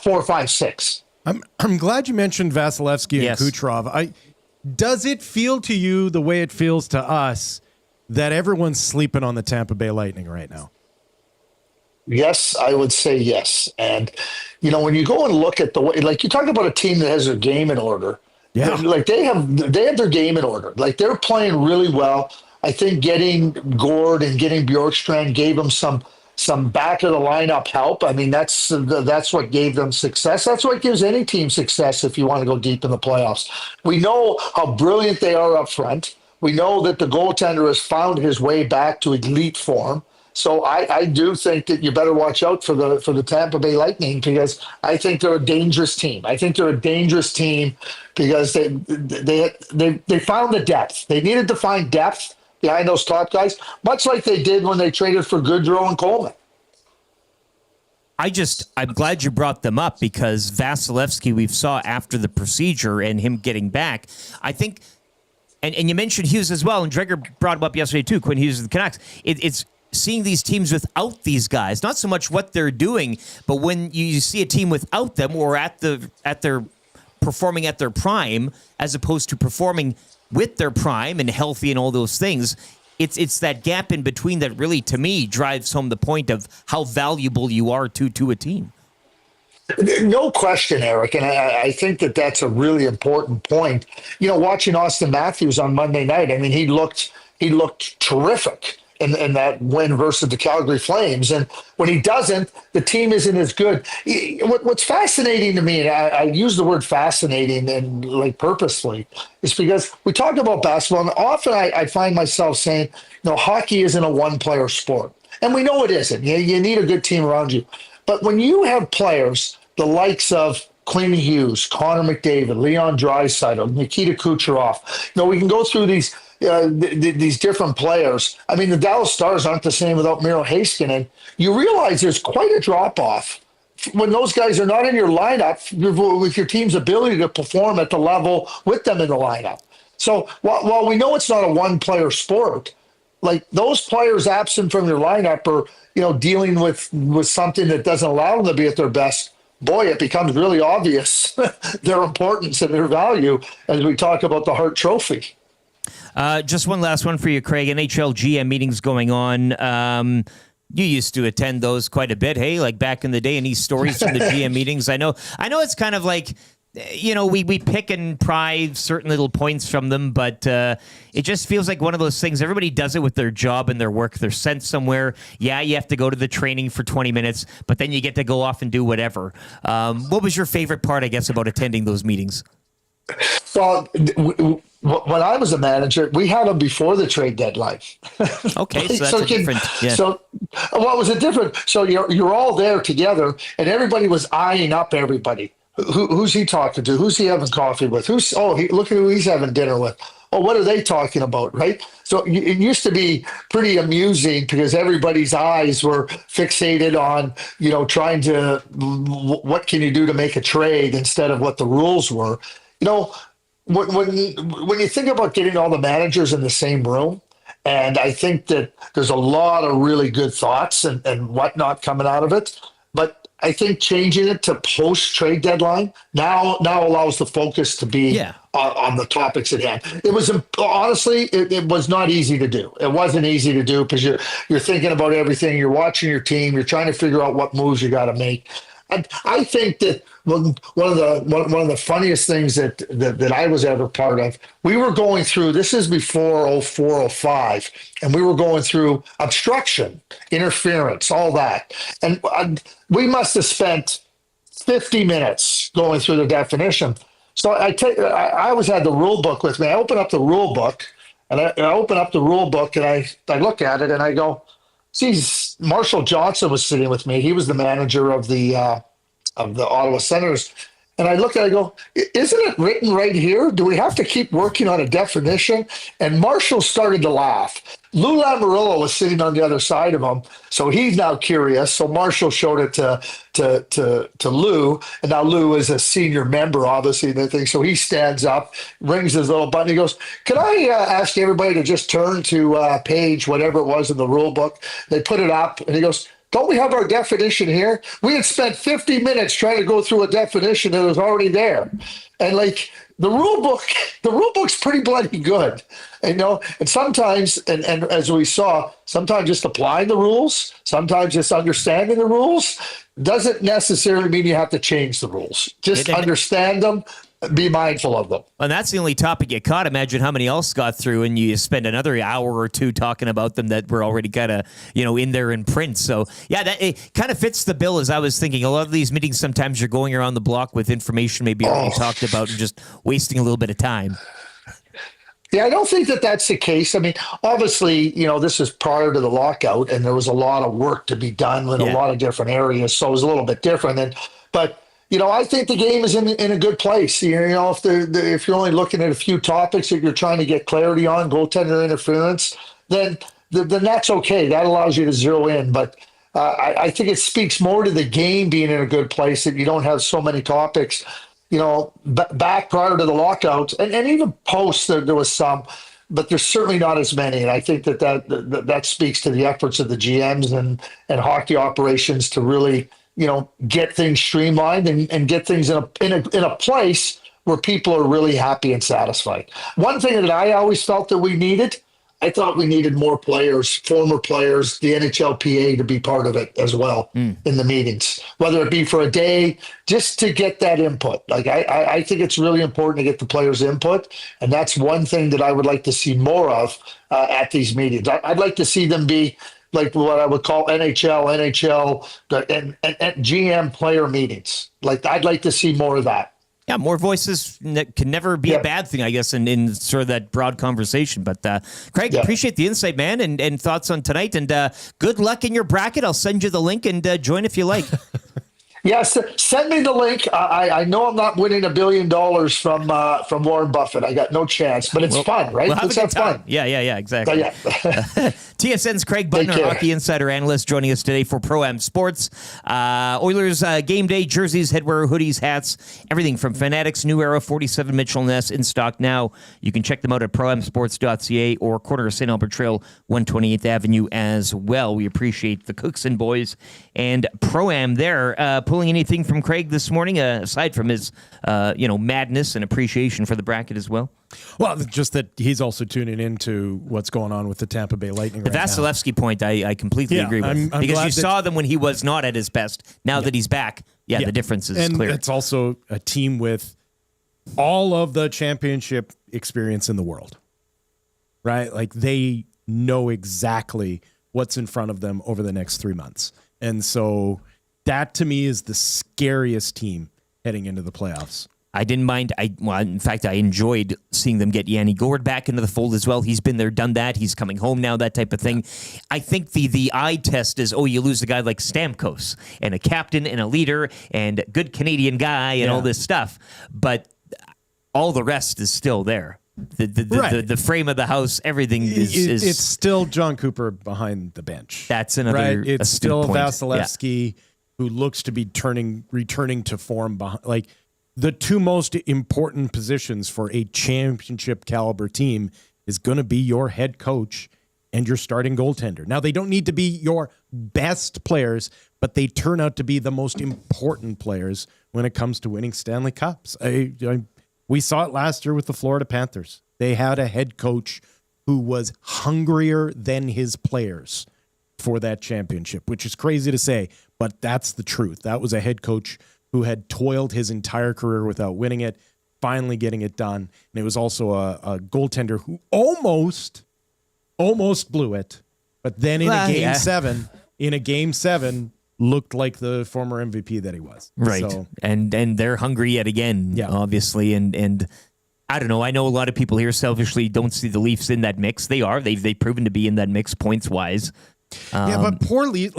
4, 5, 6. I'm glad you mentioned Vasilevsky and Kucherov. Does it feel to you the way it feels to us that everyone's sleeping on the Tampa Bay Lightning right now? Yes, I would say yes. And, when you go and look at the way, like you talk about a team that has their game in order. Yeah. Like they have their game in order. Like they're playing really well. I think getting Gord and getting Bjorkstrand gave them some back of the lineup help. I mean, that's what gave them success. That's what gives any team success if you want to go deep in the playoffs. We know how brilliant they are up front. We know that the goaltender has found his way back to elite form. So I do think that you better watch out for the Tampa Bay Lightning, because I think they're a dangerous team. I think they're a dangerous team because they found the depth. They needed to find depth behind those top guys, much like they did when they traded for Goodrow and Coleman. I'm glad you brought them up, because Vasilevsky, we saw after the procedure and him getting back, I think, and you mentioned Hughes as well, and Dreger brought him up yesterday too, Quinn Hughes of the Canucks. It's seeing these teams without these guys, not so much what they're doing, but when you see a team without them, or at their performing at their prime, as opposed to performing with their prime and healthy and all those things, it's that gap in between that really, to me, drives home the point of how valuable you are to a team. No question, Eric, and I think that's a really important point. Watching Austin Matthews on Monday night, I mean, he looked terrific in that win versus the Calgary Flames. And when he doesn't, the team isn't as good. What's fascinating to me, and I use the word fascinating and like purposely, is because we talk about basketball, and often I find myself saying, hockey isn't a one-player sport. And we know it isn't. You need a good team around you. But when you have players, the likes of Quinn Hughes, Connor McDavid, Leon Draisaitl, Nikita Kucherov, we can go through these different players. I mean, the Dallas Stars aren't the same without Miro Heiskanen. You realize there's quite a drop-off when those guys are not in your lineup with your team's ability to perform at the level with them in the lineup. So while we know it's not a one-player sport, like those players absent from your lineup are, dealing with something that doesn't allow them to be at their best, boy, it becomes really obvious their importance and their value as we talk about the Hart Trophy. Just one last one for you, Craig. NHL GM meetings going on. You used to attend those quite a bit, hey? Like back in the day, any stories from the GM meetings? I know it's kind of like, we pick and pry certain little points from them, but it just feels like one of those things. Everybody does it with their job and their work. They're sent somewhere. Yeah, you have to go to the training for 20 minutes, but then you get to go off and do whatever. What was your favorite part, I guess, about attending those meetings? Well, when I was a manager, we had them before the trade deadline. Okay, so that's different. Yeah. So, what was it different? So you're all there together, and everybody was eyeing up everybody. Who's he talking to? Who's he having coffee with? Look at who he's having dinner with. Oh, what are they talking about, right? So it used to be pretty amusing because everybody's eyes were fixated on, trying to, what can you do to make a trade instead of what the rules were. When you think about getting all the managers in the same room, and I think that there's a lot of really good thoughts and whatnot coming out of it, but I think changing it to post-trade deadline now allows the focus to be on the topics at hand. It was honestly, it was not easy to do. It wasn't easy to do because you're thinking about everything. You're watching your team. You're trying to figure out what moves you got to make. I think that one of the funniest things that I was ever part of, we were going through, this is before 04, 05, and we were going through obstruction, interference, all that. And we must have spent 50 minutes going through the definition. So I always had the rule book with me. I open up the rule book and I look at it and I go, geez, Marshall Johnson was sitting with me. He was the manager of the Ottawa Senators. And I look at it, I go, isn't it written right here? Do we have to keep working on a definition? And Marshall started to laugh. Lou Lamoriello was sitting on the other side of him, so he's now curious. So Marshall showed it to Lou, and now Lou is a senior member, obviously, and everything. So he stands up, rings his little button. He goes, "Can I ask everybody to just turn to page whatever it was in the rule book?" They put it up, and he goes, "Don't we have our definition here? We had spent 50 minutes trying to go through a definition that was already there." And like the rule book's pretty bloody good. And, and sometimes, and as we saw, sometimes just applying the rules, sometimes just understanding the rules doesn't necessarily mean you have to change the rules. Just understand them. Be mindful of them. And that's the only topic you caught. Imagine how many else got through, and you spend another hour or two talking about them that were already kind of, in there in print. So, yeah, that it kind of fits the bill, as I was thinking. A lot of these meetings, sometimes you're going around the block with information maybe already talked about and just wasting a little bit of time. Yeah, I don't think that that's the case. I mean, obviously, this is prior to the lockout, and there was a lot of work to be done in a lot of different areas. So it was a little bit different. But I think the game is in a good place. If you're only looking at a few topics that you're trying to get clarity on, goaltender interference, then that's okay. That allows you to zero in. But I think it speaks more to the game being in a good place that you don't have so many topics. Back prior to the lockout, and even post, there was some, but there's certainly not as many. And I think that speaks to the efforts of the GMs and hockey operations to really get things streamlined and get things in a place where people are really happy and satisfied. One thing that I always felt that we needed, I thought we needed more players, former players, the NHLPA to be part of it as well in the meetings, whether it be for a day, just to get that input. Like I think it's really important to get the players' input, and that's one thing that I would like to see more of at these meetings. I'd like to see them be like what I would call NHL, and GM player meetings. Like I'd like to see more of that. Yeah, more voices can never be a bad thing, I guess, in sort of that broad conversation. But Craig, appreciate the insight, man, and thoughts on tonight. And good luck in your bracket. I'll send you the link and join if you like. Yes, send me the link. I know I'm not winning $1 billion from Warren Buffett. I got no chance, but it's fun, right? Let's have fun. Yeah, exactly. TSN's Craig Button, our hockey insider analyst, joining us today for Pro-Am Sports. Oilers game day jerseys, headwear, hoodies, hats, everything from Fanatics New Era 47 Mitchell & Ness in stock now. You can check them out at proamsports.ca or corner of St. Albert Trail, 128th Avenue as well. We appreciate the Cookson boys and Pro-Am there. Pulling anything from Craig this morning, aside from his, madness and appreciation for the bracket as well? Well, just that he's also tuning into what's going on with the Tampa Bay Lightning The right Vasilevsky point, I completely agree with. I'm because you glad saw them when he was not at his best. Now that he's back, the difference is clear. And it's also a team with all of the championship experience in the world, right? Like they know exactly what's in front of them over the next 3 months. And so that to me is the scariest team heading into the playoffs. I didn't mind. In fact, I enjoyed seeing them get Yanni Gourde back into the fold as well. He's been there, done that. He's coming home now, that type of thing. I think the eye test is, you lose a guy like Stamkos and a captain and a leader and a good Canadian guy and all this stuff. But all the rest is still there. The frame of the house, everything is it's still John Cooper behind the bench. That's another. Right? It's still point. Vasilevsky who looks to be returning to form behind. Like the two most important positions for a championship caliber team is going to be your head coach and your starting goaltender. Now they don't need to be your best players, but they turn out to be the most important players when it comes to winning Stanley Cups. We saw it last year with the Florida Panthers. They had a head coach who was hungrier than his players for that championship, which is crazy to say, but that's the truth. That was a head coach who had toiled his entire career without winning it, finally getting it done. And it was also a goaltender who almost blew it, but then in a game seven, looked like the former MVP that he was. Right. So, and they're hungry yet again, obviously. And I don't know. I know a lot of people here selfishly don't see the Leafs in that mix. They are. They've proven to be in that mix points-wise. But poor Leafs,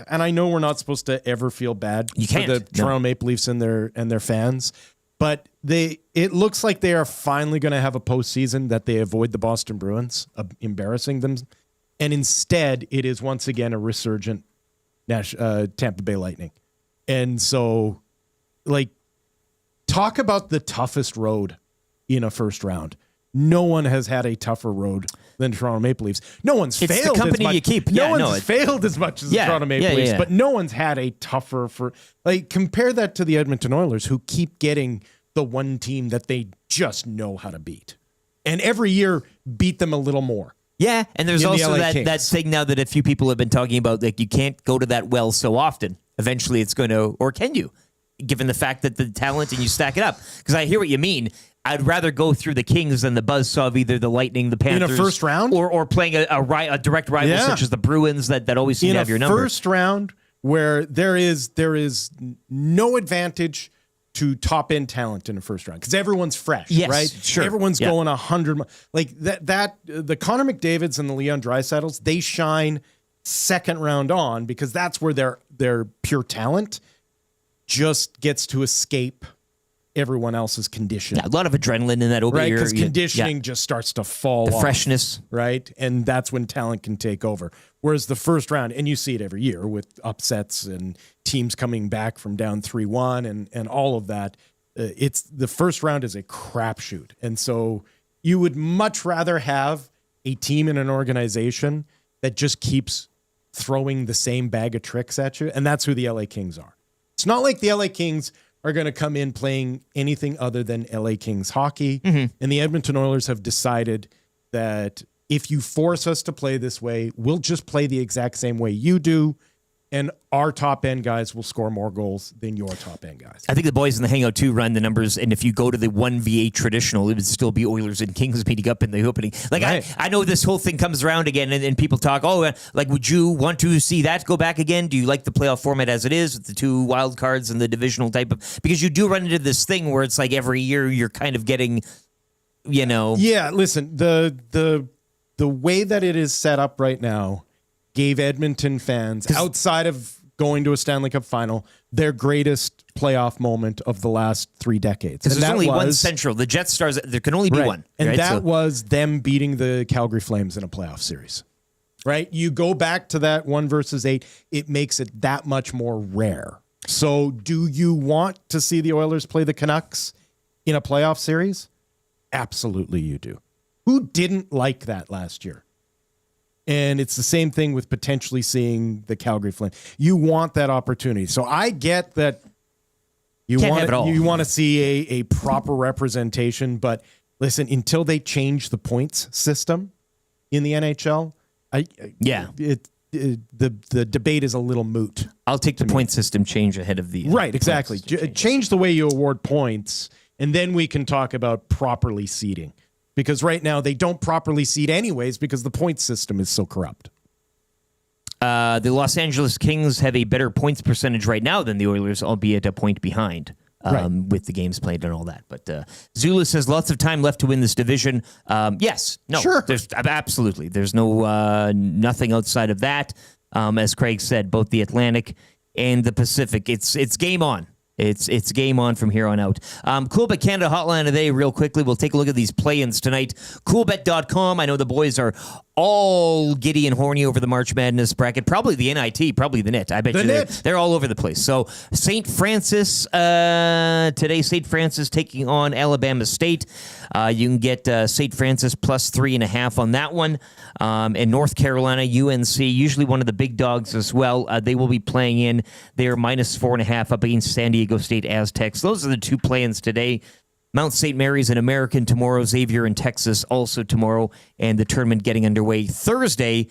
and I know we're not supposed to ever feel bad for the Toronto Maple Leafs and their fans, but it looks like they are finally going to have a postseason that they avoid the Boston Bruins embarrassing them, and instead it is once again a resurgent Tampa Bay Lightning. And so, talk about the toughest road in a first round. No one has had a tougher road than Toronto Maple Leafs. No one's failed. It's the company as much. you keep. No one's failed as much as the Toronto Maple Leafs, but no one's had a tougher compare that to the Edmonton Oilers, who keep getting the one team that they just know how to beat. And every year beat them a little more. Yeah, and there's also that thing now that a few people have been talking about, you can't go to that well so often. Eventually it's going to, or can you? Given the fact that the talent and you stack it up. Because I hear what you mean. I'd rather go through the Kings than the buzzsaw of either the Lightning, the Panthers. In a first round? Or playing a direct rival such as the Bruins that always seem to have your number. In a first round where there is no advantage to top-end talent in the first round because everyone's fresh, right? Sure. Everyone's going 100. The Connor McDavids and the Leon Draisaitl's, they shine second round on because that's where their pure talent just gets to escape everyone else's conditioning. Yeah, a lot of adrenaline in that opening right? year. Because conditioning just starts to fall off. Freshness. Right? And that's when talent can take over. Whereas the first round, and you see it every year with upsets and teams coming back from down 3-1 and all of that, it's the first round is a crapshoot. And so you would much rather have a team in an organization that just keeps throwing the same bag of tricks at you. And that's who the LA Kings are. It's not like the LA Kings are going to come in playing anything other than LA Kings hockey. Mm-hmm. And the Edmonton Oilers have decided that if you force us to play this way, we'll just play the exact same way you do. And our top-end guys will score more goals than your top-end guys. I think the boys in the Hangout 2 run the numbers, and if you go to the 1v8 traditional, it would still be Oilers and Kings meeting up in the opening. Right. I know this whole thing comes around again, and people talk, would you want to see that go back again? Do you like the playoff format as it is, with the two wild cards and the divisional type of... Because you do run into this thing where it's like every year you're kind of getting, Yeah, listen, the way that it is set up right now gave Edmonton fans, outside of going to a Stanley Cup final, their greatest playoff moment of the last 3 decades. Because there's only one Central. The Jet Stars, there can only be one. And right? that was them beating the Calgary Flames in a playoff series. Right? You go back to that 1 versus 8, it makes it that much more rare. So do you want to see the Oilers play the Canucks in a playoff series? Absolutely you do. Who didn't like that last year? And it's the same thing with potentially seeing the Calgary Flames. You want that opportunity. So I get that you want to see a proper representation, but listen, until they change the points system in the NHL, the debate is a little moot. I'll take the point system change ahead of the right, exactly. Change the way you award points, and then we can talk about properly seeding. Because right now they don't properly seed anyways because the point system is so corrupt. The Los Angeles Kings have a better points percentage right now than the Oilers, albeit a point behind with the games played and all that. But Zula says lots of time left to win this division. Yes. No. Sure. There's, absolutely. There's no nothing outside of that. As Craig said, both the Atlantic and the Pacific, it's game on. It's game on from here on out. Coolbet Canada hotline today, real quickly. We'll take a look at these play-ins tonight. Coolbet.com. I know the boys are all giddy and horny over the March Madness bracket. Probably the NIT, probably the NIT. I bet they're all over the place. So St. Francis today. St. Francis taking on Alabama State. You can get St. Francis plus 3.5 on that one. And North Carolina, UNC, usually one of the big dogs as well. They will be playing in. They're minus 4.5 up against San Diego State Aztecs. Those are the two play-ins today. Mount St. Mary's and American tomorrow. Xavier in Texas also tomorrow. And the tournament getting underway Thursday.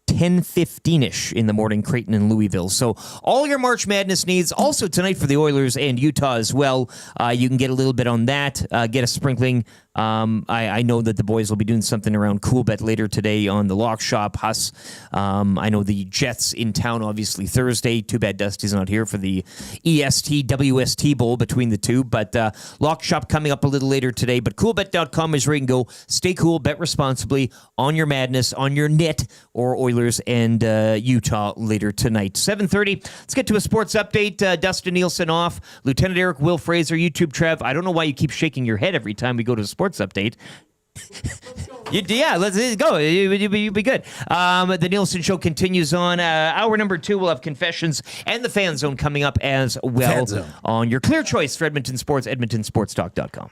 10:15ish in the morning, Creighton and Louisville. So all your March Madness needs. Also tonight for the Oilers and Utah as well. You can get a little bit on that. Get a sprinkling. I know that the boys will be doing something around CoolBet later today on the Lock Shop. Huss. I know the Jets in town, obviously, Thursday. Too bad Dusty's not here for the EST, WST Bowl between the two. But Lock Shop coming up a little later today. But coolbet.com is where you can go. Stay cool, bet responsibly on your Madness, on your knit, or Oilers and Utah later tonight. 7:30. Let's get to a sports update. Dustin Nielsen off. Lieutenant Eric, Will Fraser, YouTube Trev. I don't know why you keep shaking your head every time we go to a sports update. Let's go. You'll be good. The Nielsen Show continues on. Hour number 2, we'll have confessions and the Fan Zone coming up as well on your clear choice for Edmonton Sports, edmontonsportstalk.com.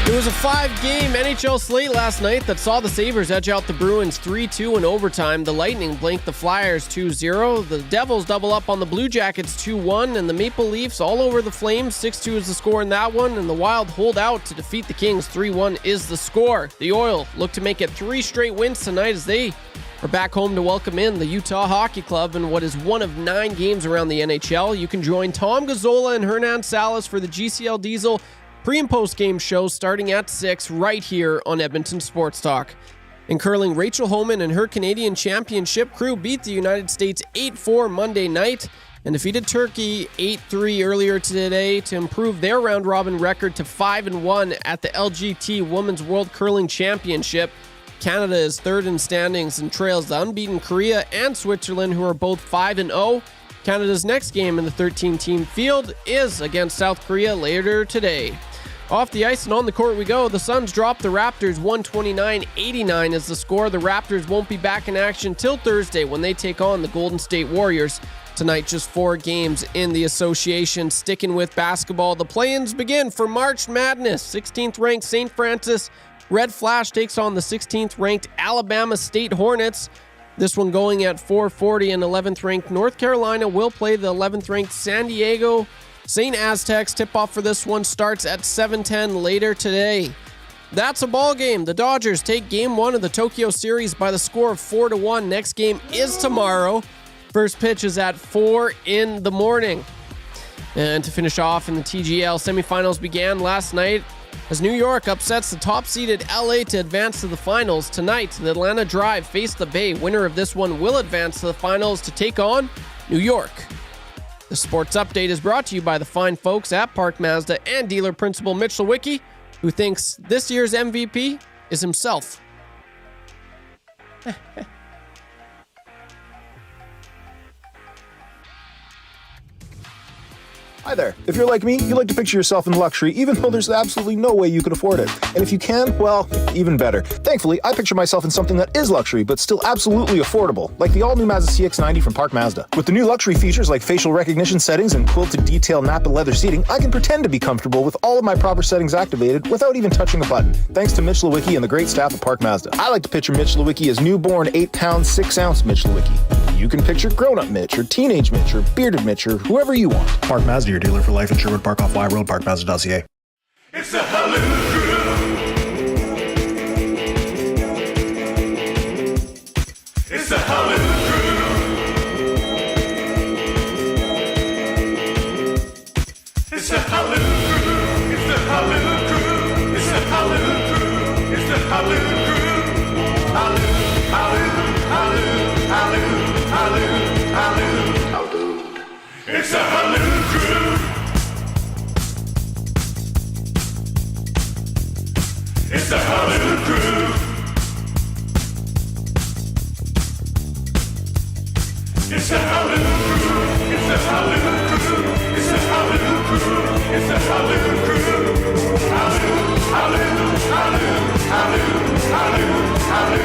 It was a 5-game NHL slate last night that saw the Sabres edge out the Bruins 3-2 in overtime. The Lightning blanked the Flyers 2-0. The Devils double up on the Blue Jackets 2-1. And the Maple Leafs all over the Flames. 6-2 is the score in that one. And the Wild hold out to defeat the Kings 3-1 is the score. The Oil look to make it 3 straight wins tonight as they are back home to welcome in the Utah Hockey Club in what is one of 9 games around the NHL. You can join Tom Gazzola and Hernan Salas for the GCL Diesel pre- and post-game shows starting at 6 right here on Edmonton Sports Talk. In curling, Rachel Homan and her Canadian Championship crew beat the United States 8-4 Monday night and defeated Turkey 8-3 earlier today to improve their round-robin record to 5-1 at the LGT Women's World Curling Championship. Canada is third in standings and trails the unbeaten Korea and Switzerland, who are both 5-0. Canada's next game in the 13-team field is against South Korea later today. Off the ice and on the court we go. The Suns drop the Raptors 129-89 is the score. The Raptors won't be back in action till Thursday when they take on the Golden State Warriors. Tonight, just 4 games in the association. Sticking with basketball, the play-ins begin for March Madness. 16th-ranked St. Francis Red Flash takes on the 16th-ranked Alabama State Hornets. This one going at 4:40, and 11th-ranked North Carolina will play the 11th-ranked San Diego St. Aztecs. Tip-off for this one starts at 7:10 later today. That's a ball game. The Dodgers take Game 1 of the Tokyo Series by the score of 4-1. Next game is tomorrow. First pitch is at 4 in the morning. And to finish off in the TGL, semifinals began last night as New York upsets the top-seeded LA to advance to the finals. Tonight, the Atlanta Drive face the Bay. Winner of this one will advance to the finals to take on New York. The sports update is brought to you by the fine folks at Park Mazda and dealer principal Mitch Lewicki, who thinks this year's MVP is himself. Hi there. If you're like me, you like to picture yourself in luxury, even though there's absolutely no way you could afford it. And if you can, well, even better. Thankfully, I picture myself in something that is luxury, but still absolutely affordable, like the all-new Mazda CX-90 from Park Mazda. With the new luxury features like facial recognition settings and quilted detail Napa leather seating, I can pretend to be comfortable with all of my proper settings activated without even touching a button, thanks to Mitch Lewicki and the great staff at Park Mazda. I like to picture Mitch Lewicki as newborn 8-pound, 6-ounce Mitch Lewicki. You can picture grown-up Mitch, or teenage Mitch, or bearded Mitch, or whoever you want. Park Mazda, your dealer for life in Sherwood Park off Y Road, parkmazda.ca. It's the Halloo Crew. It's the Halloo Crew. It's the Halloo Crew. It's the Halloo Crew. It's the Halloo Crew. It's the Halloo Crew. Halloo, halloo, halloo, halloo, halloo, halloo, halloo. It's the Halloo Crew. It's the Halloo Crew. It's the Halloo Crew. It's the Halloo Crew. It's the Halloo Crew. It's the Halloo Crew. Halloo, halloo, halloo, halloo, halloo, halloo,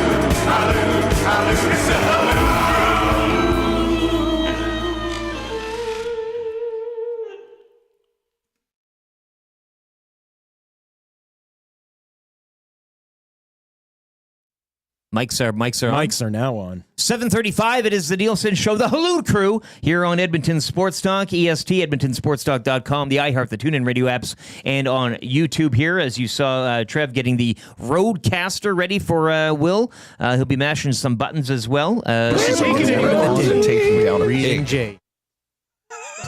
halloo, halloo. It's the Halloo Crew. Mics are on. Mics are now on. 7:35. It is the Nielson Show, the Halloud Crew, here on Edmonton Sports Talk, EST, EdmontonSportsTalk.com, the iHeart, the TuneIn radio apps, and on YouTube here. As you saw, Trev getting the Roadcaster ready for Will. He'll be mashing some buttons as well. Taking me down a pig. Jay.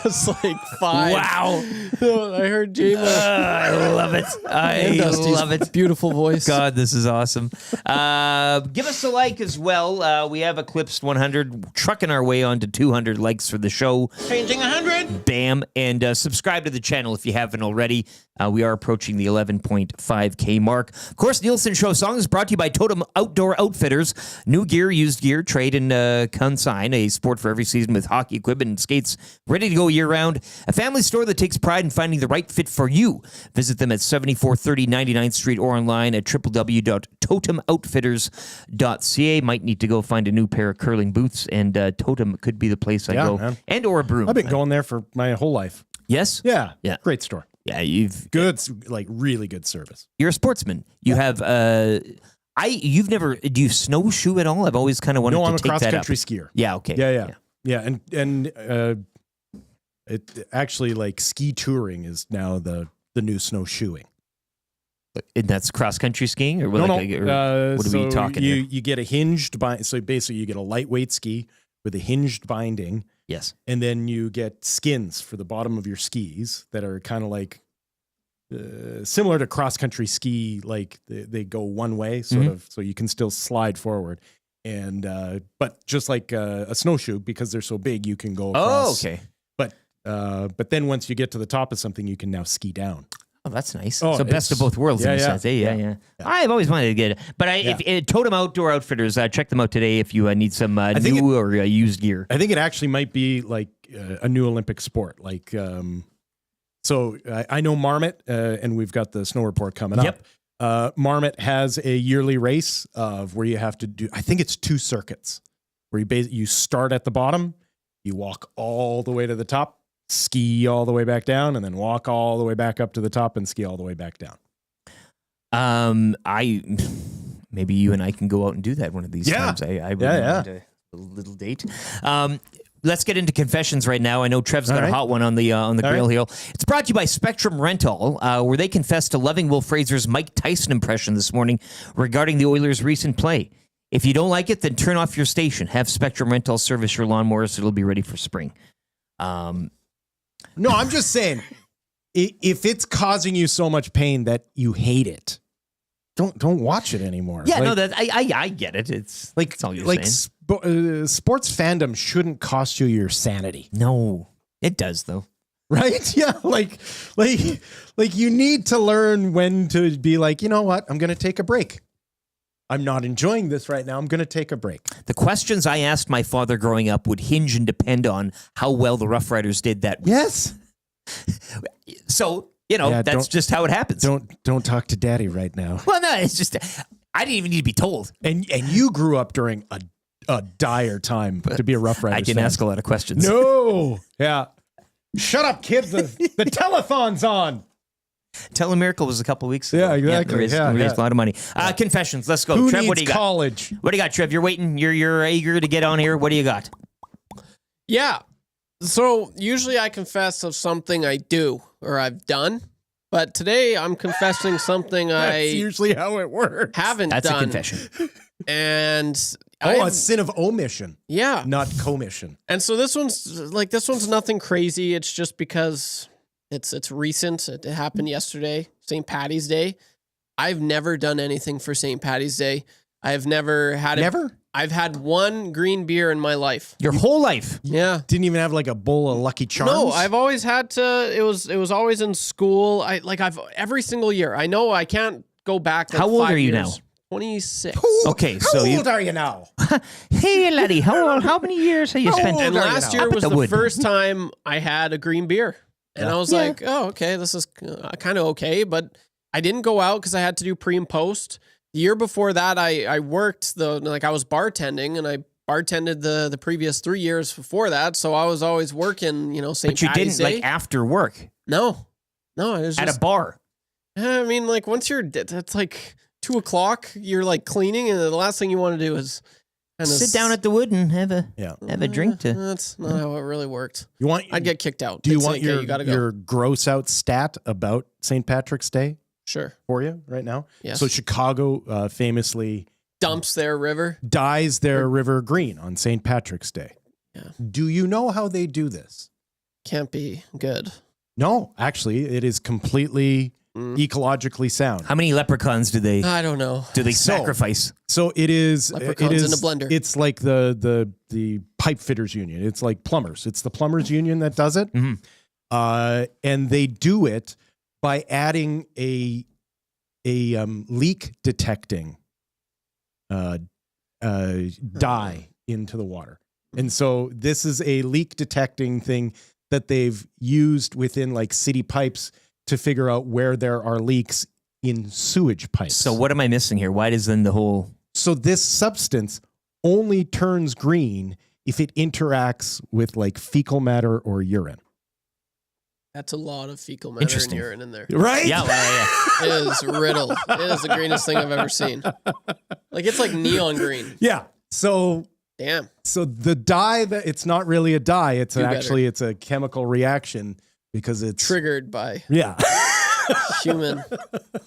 It's like 5. Wow. I heard James. I love it. I love it. Beautiful voice. God, this is awesome. Give us a like as well. We have eclipsed 100, trucking our way on to 200 likes for the show. Changing 100. Bam. And subscribe to the channel if you haven't already. We are approaching the 11.5K mark. Of course, Nielson Show song is brought to you by Totem Outdoor Outfitters. New gear, used gear, trade, and consign. A sport for every season with hockey equipment and skates ready to go year-round. A family store that takes pride in finding the right fit for you. Visit them at 7430 99th Street or online at www.totemoutfitters.ca. Might need to go find a new pair of curling boots, and Totem could be the place I go. Man. And or a broom. I've been going there for my whole life. Yes? Yeah. Yeah. Great store. Yeah, you've... Good, like really good service. You're a sportsman. You have... You've never... Do you snowshoe at all? I've always kind of wanted to take that up. No, I'm a cross-country skier. Yeah, okay. Yeah, and it actually, like, ski touring is now the new snowshoeing. And that's cross-country skiing? Or, What are we talking here? You get a hinged... So basically, you get a lightweight ski with a hinged binding. Yes. And then you get skins for the bottom of your skis that are kind of like similar to cross-country ski, like they go one way, sort of, so you can still slide forward. And but just like a snowshoe, because they're so big, you can go across. Oh, okay. But then once you get to the top of something, you can now ski down. Oh, that's nice. Oh, so best of both worlds in a sense. Yeah. I've always wanted to get it. But if Totem Outdoor Outfitters, check them out today if you need some new or used gear. I think it actually might be like a new Olympic sport. Like, so I know Marmot, and we've got the snow report coming up. Marmot has a yearly race of where you have to do, I think it's 2 circuits, where you start at the bottom, you walk all the way to the top, ski all the way back down, and then walk all the way back up to the top and ski all the way back down. Maybe you and I can go out and do that one of these times. I would mind a little date. Let's get into confessions right now. I know Trev's got a hot one on the grill here. It's brought to you by Spectrum Rental, where they confessed to loving Will Fraser's Mike Tyson impression this morning regarding the Oilers' recent play. If you don't like it, then turn off your station. Have Spectrum Rental service your lawnmowers. It'll be ready for spring. No, I'm just saying, if it's causing you so much pain that you hate it, don't watch it anymore. Yeah, I get it. It's like that's all you're saying. Sports fandom shouldn't cost you your sanity. No, it does though. Right? Yeah, like you need to learn when to be like, you know what? I'm going to take a break. I'm not enjoying this right now. I'm going to take a break. The questions I asked my father growing up would hinge and depend on how well the Rough Riders did that week. Yes. So, that's just how it happens. Don't talk to Daddy right now. Well, no, it's just I didn't even need to be told. And you grew up during a dire time to be a Rough Riders I didn't fan. ask a lot of questions. No. Yeah. Shut up, kids. The telethon's on. Telemiracle was a couple weeks ago. Yeah, exactly. We raised a lot of money. Confessions. Let's go. Who Trev, needs what do you got? college? What do you got, Trev? You're waiting. You're eager to get on here. What do you got? Yeah. So usually I confess of something I do or I've done, but today I'm confessing something That's usually how it works. Haven't That's done. a confession. And a sin of omission. Yeah. Not commission. And so this one's nothing crazy. It's just because it's recent. It happened yesterday, St. Patty's Day. I've never done anything for St. Patty's Day. I've never had Never? I've had one green beer in my life. Your whole life? Yeah. Didn't even have like a bowl of Lucky Charms? No, I've always had to. It was always in school. I've every single year. I know I can't go back. How old 5 are you years. now? 26. Okay, so how old are you now? Hey, laddie, how many years have you spent? And last year was the first time I had a green beer. And I was like, oh, okay, this is kind of okay. But I didn't go out because I had to do pre and post. The year before that, I worked, I was bartending, and I bartended the previous 3 years before that. So I was always working, St. But you Patty's didn't, Day. after work? No, it was At just, a bar? I mean, once you're, that's like 2 o'clock, you're like cleaning, and the last thing you want to do is kind of Sit down at the wood and have a drink to. That's not how it really worked. I'd get kicked out. Do you They'd want say, "Okay, your you gotta go." your gross out stat about St. Patrick's Day Sure. for you right now? Yes. So Chicago famously Dumps their river. dyes their river green on St. Patrick's Day. Yeah. Do you know how they do this? Can't be good. No, actually, it is completely ecologically sound. How many leprechauns do they I don't know. sacrifice? So it is. Leprechauns it is in a blender. It's like the pipe fitters union. It's like plumbers. It's the plumbers union that does it. And they do it by adding a leak detecting dye into the water. And so this is a leak detecting thing that they've used within like city pipes to figure out where there are leaks in sewage pipes. So what am I missing here? Why does then the whole... So this substance only turns green if it interacts with like fecal matter or urine. That's a lot of fecal matter and Interesting. urine in there. Right? Yeah, It is riddled. It is the greenest thing I've ever seen. Like, it's like neon green. Yeah. So Damn. the dye, that it's not really a dye. It's Do better. actually it's a chemical reaction because it's Triggered by Yeah. human.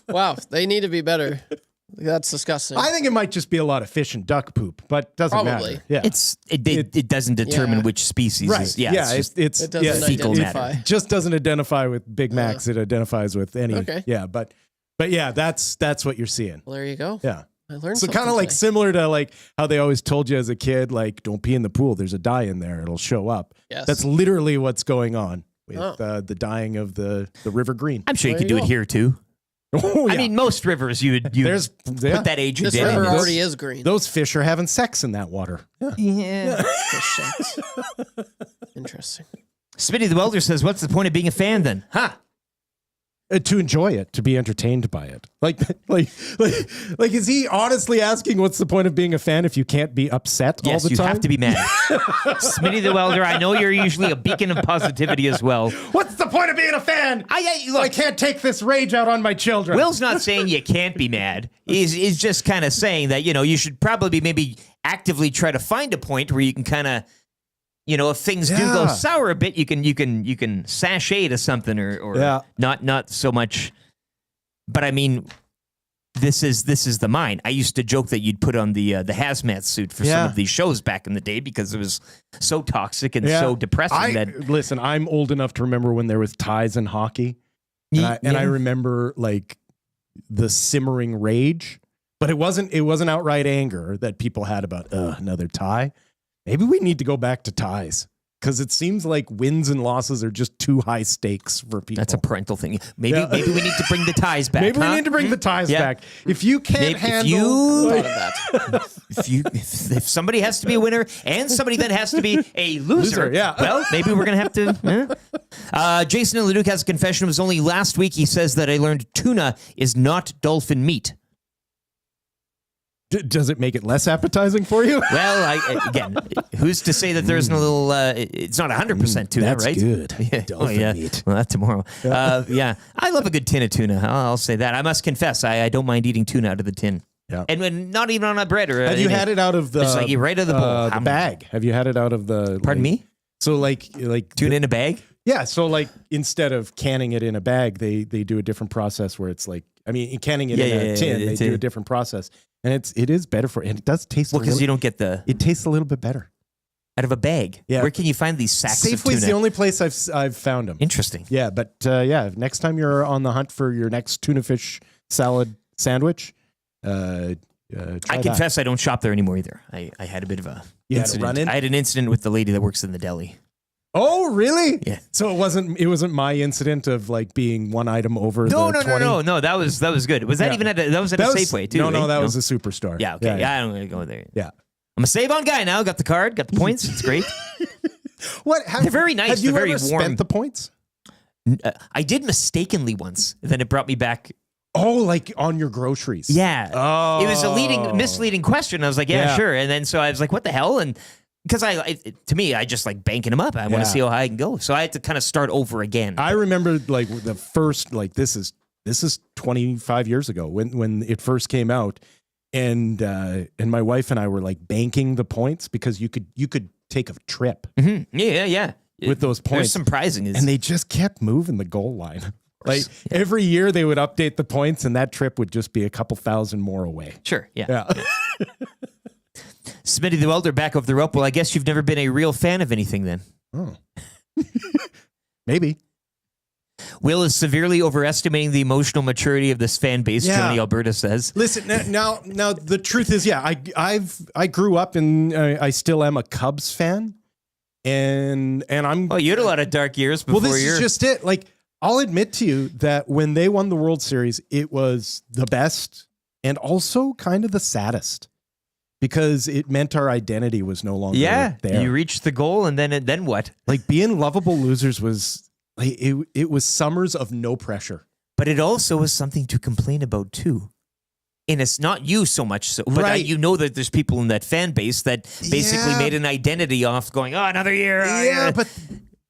Wow, they need to be better. That's disgusting. I think it might just be a lot of fish and duck poop, but doesn't Probably. matter. Yeah. It doesn't determine Yeah. which species right. is. Yeah, yeah. it's It's it doesn't fecal identify. matter. It just doesn't identify with Big Macs. It identifies with any. Okay. Yeah. But yeah, that's what you're seeing. Well, there you go. Yeah. I learned So something kind of like today. similar to like how they always told you as a kid, like don't pee in the pool. There's a dye in there. It'll show up. Yes. That's literally what's going on with Oh. the dyeing of the river green. I'm sure you There could do you it go. here too. Oh, I yeah. mean, most rivers you There's put yeah. that agent This in. river and already is green. Those fish are having sex in that water. Yeah. Yeah. Fish sex. Interesting. Smitty the Welder says, "What's the point of being a fan then?" Huh? To enjoy it, to be entertained by it. Like, is he honestly asking what's the point of being a fan if you can't be upset all Yes, the you time? have to be mad. Smitty the Welder, I know you're usually a beacon of positivity as well. What's the point of being a fan? I can't take this rage out on my children. Will's not saying you can't be mad. He's just kind of saying that, you should probably maybe actively try to find a point where you can kind of, if things do go Yeah. sour a bit, you can sashay to something or Yeah. not so much. But I mean, this is the mine. I used to joke that you'd put on the hazmat suit for some of these shows back in the day because it was so toxic and so depressing. Listen, I'm old enough to remember when there was ties in hockey, and I remember like the simmering rage, but it wasn't outright anger that people had about another tie. Maybe we need to go back to ties because it seems like wins and losses are just too high stakes for people. That's a parental thing. Maybe we need to bring the ties back. Maybe huh? we need to bring the ties Yeah. back. If you can't handle if somebody has to be a winner and somebody then has to be a loser, yeah. well, maybe we're going to have to. Jason in Leduc has a confession. It was only last week he says that I learned tuna is not dolphin meat. Does it make it less appetizing for you? Well, again, who's to say that there isn't a little, it's not 100% tuna, that's right? good. Yeah. Dolphin meat. Well, that's tomorrow. Yeah. I love a good tin of tuna. I'll say that. I must confess, I don't mind eating tuna out of the tin. Yeah. And when not even on a bread or Have you had it out of the Just like right out of the bowl. the bag? Have you had it out of the? Pardon me? So like Tuna in a bag? Yeah. So like instead of canning it in a bag, they do a different process where it's like canning it in a tin. They do a different process, and it is better for and it does taste. Well, because you don't get it tastes a little bit better out of a bag. Yeah. Where can you find these sacks of Safeway's tuna? the only place I've found them. Interesting. Yeah, but next time you're on the hunt for your next tuna fish salad sandwich, try I confess I don't shop there anymore either. I had a bit of a incident. run-in? I had an incident with the lady that works in the deli. Oh, really? Yeah. So it wasn't my incident of like being one item over No, the 20? no. That was good. Was that Yeah. even at a Safeway too? No, right? that was a superstore. Yeah. Okay. Yeah, I'm gonna go there. Yeah. I'm a save on guy now. Got the card. Got the points. It's great. They're very nice. Have you They're very ever warm. spent the points? I did mistakenly once. Then it brought me back. Oh, like on your groceries? Yeah. Oh. It was a misleading question. I was like, yeah, Yeah. sure. And then so I was like, what the hell? And because to me, I just like banking them up. I want to see how high I can go. So I had to kind of start over again. I remember like the first, like this is this is 25 years ago when it first came out, and my wife and I were like banking the points because you could take a trip Yeah. with those points. There's some prizing. And they just kept moving the goal line. Like every year they would update the points, and that trip would just be a couple thousand more away. Sure, yeah. Smitty the Welder back off the rope. Well, I guess you've never been a real fan of anything then. Oh. Maybe. Will is severely overestimating the emotional maturity of this fan base, Johnny Alberta says. Listen, now the truth is, I grew up and I still am a Cubs fan. And I'm... Oh, you had a lot of dark years before. Well, this is just it. Like, I'll admit to you that when they won the World Series, it was the best and also kind of the saddest because it meant our identity was no longer there. You reached the goal, and then what? Like, being lovable losers was like it was summers of no pressure. But it also was something to complain about too. And it's not you so much so, but you know that there's people in that fan base that basically made an identity off going, oh, another year.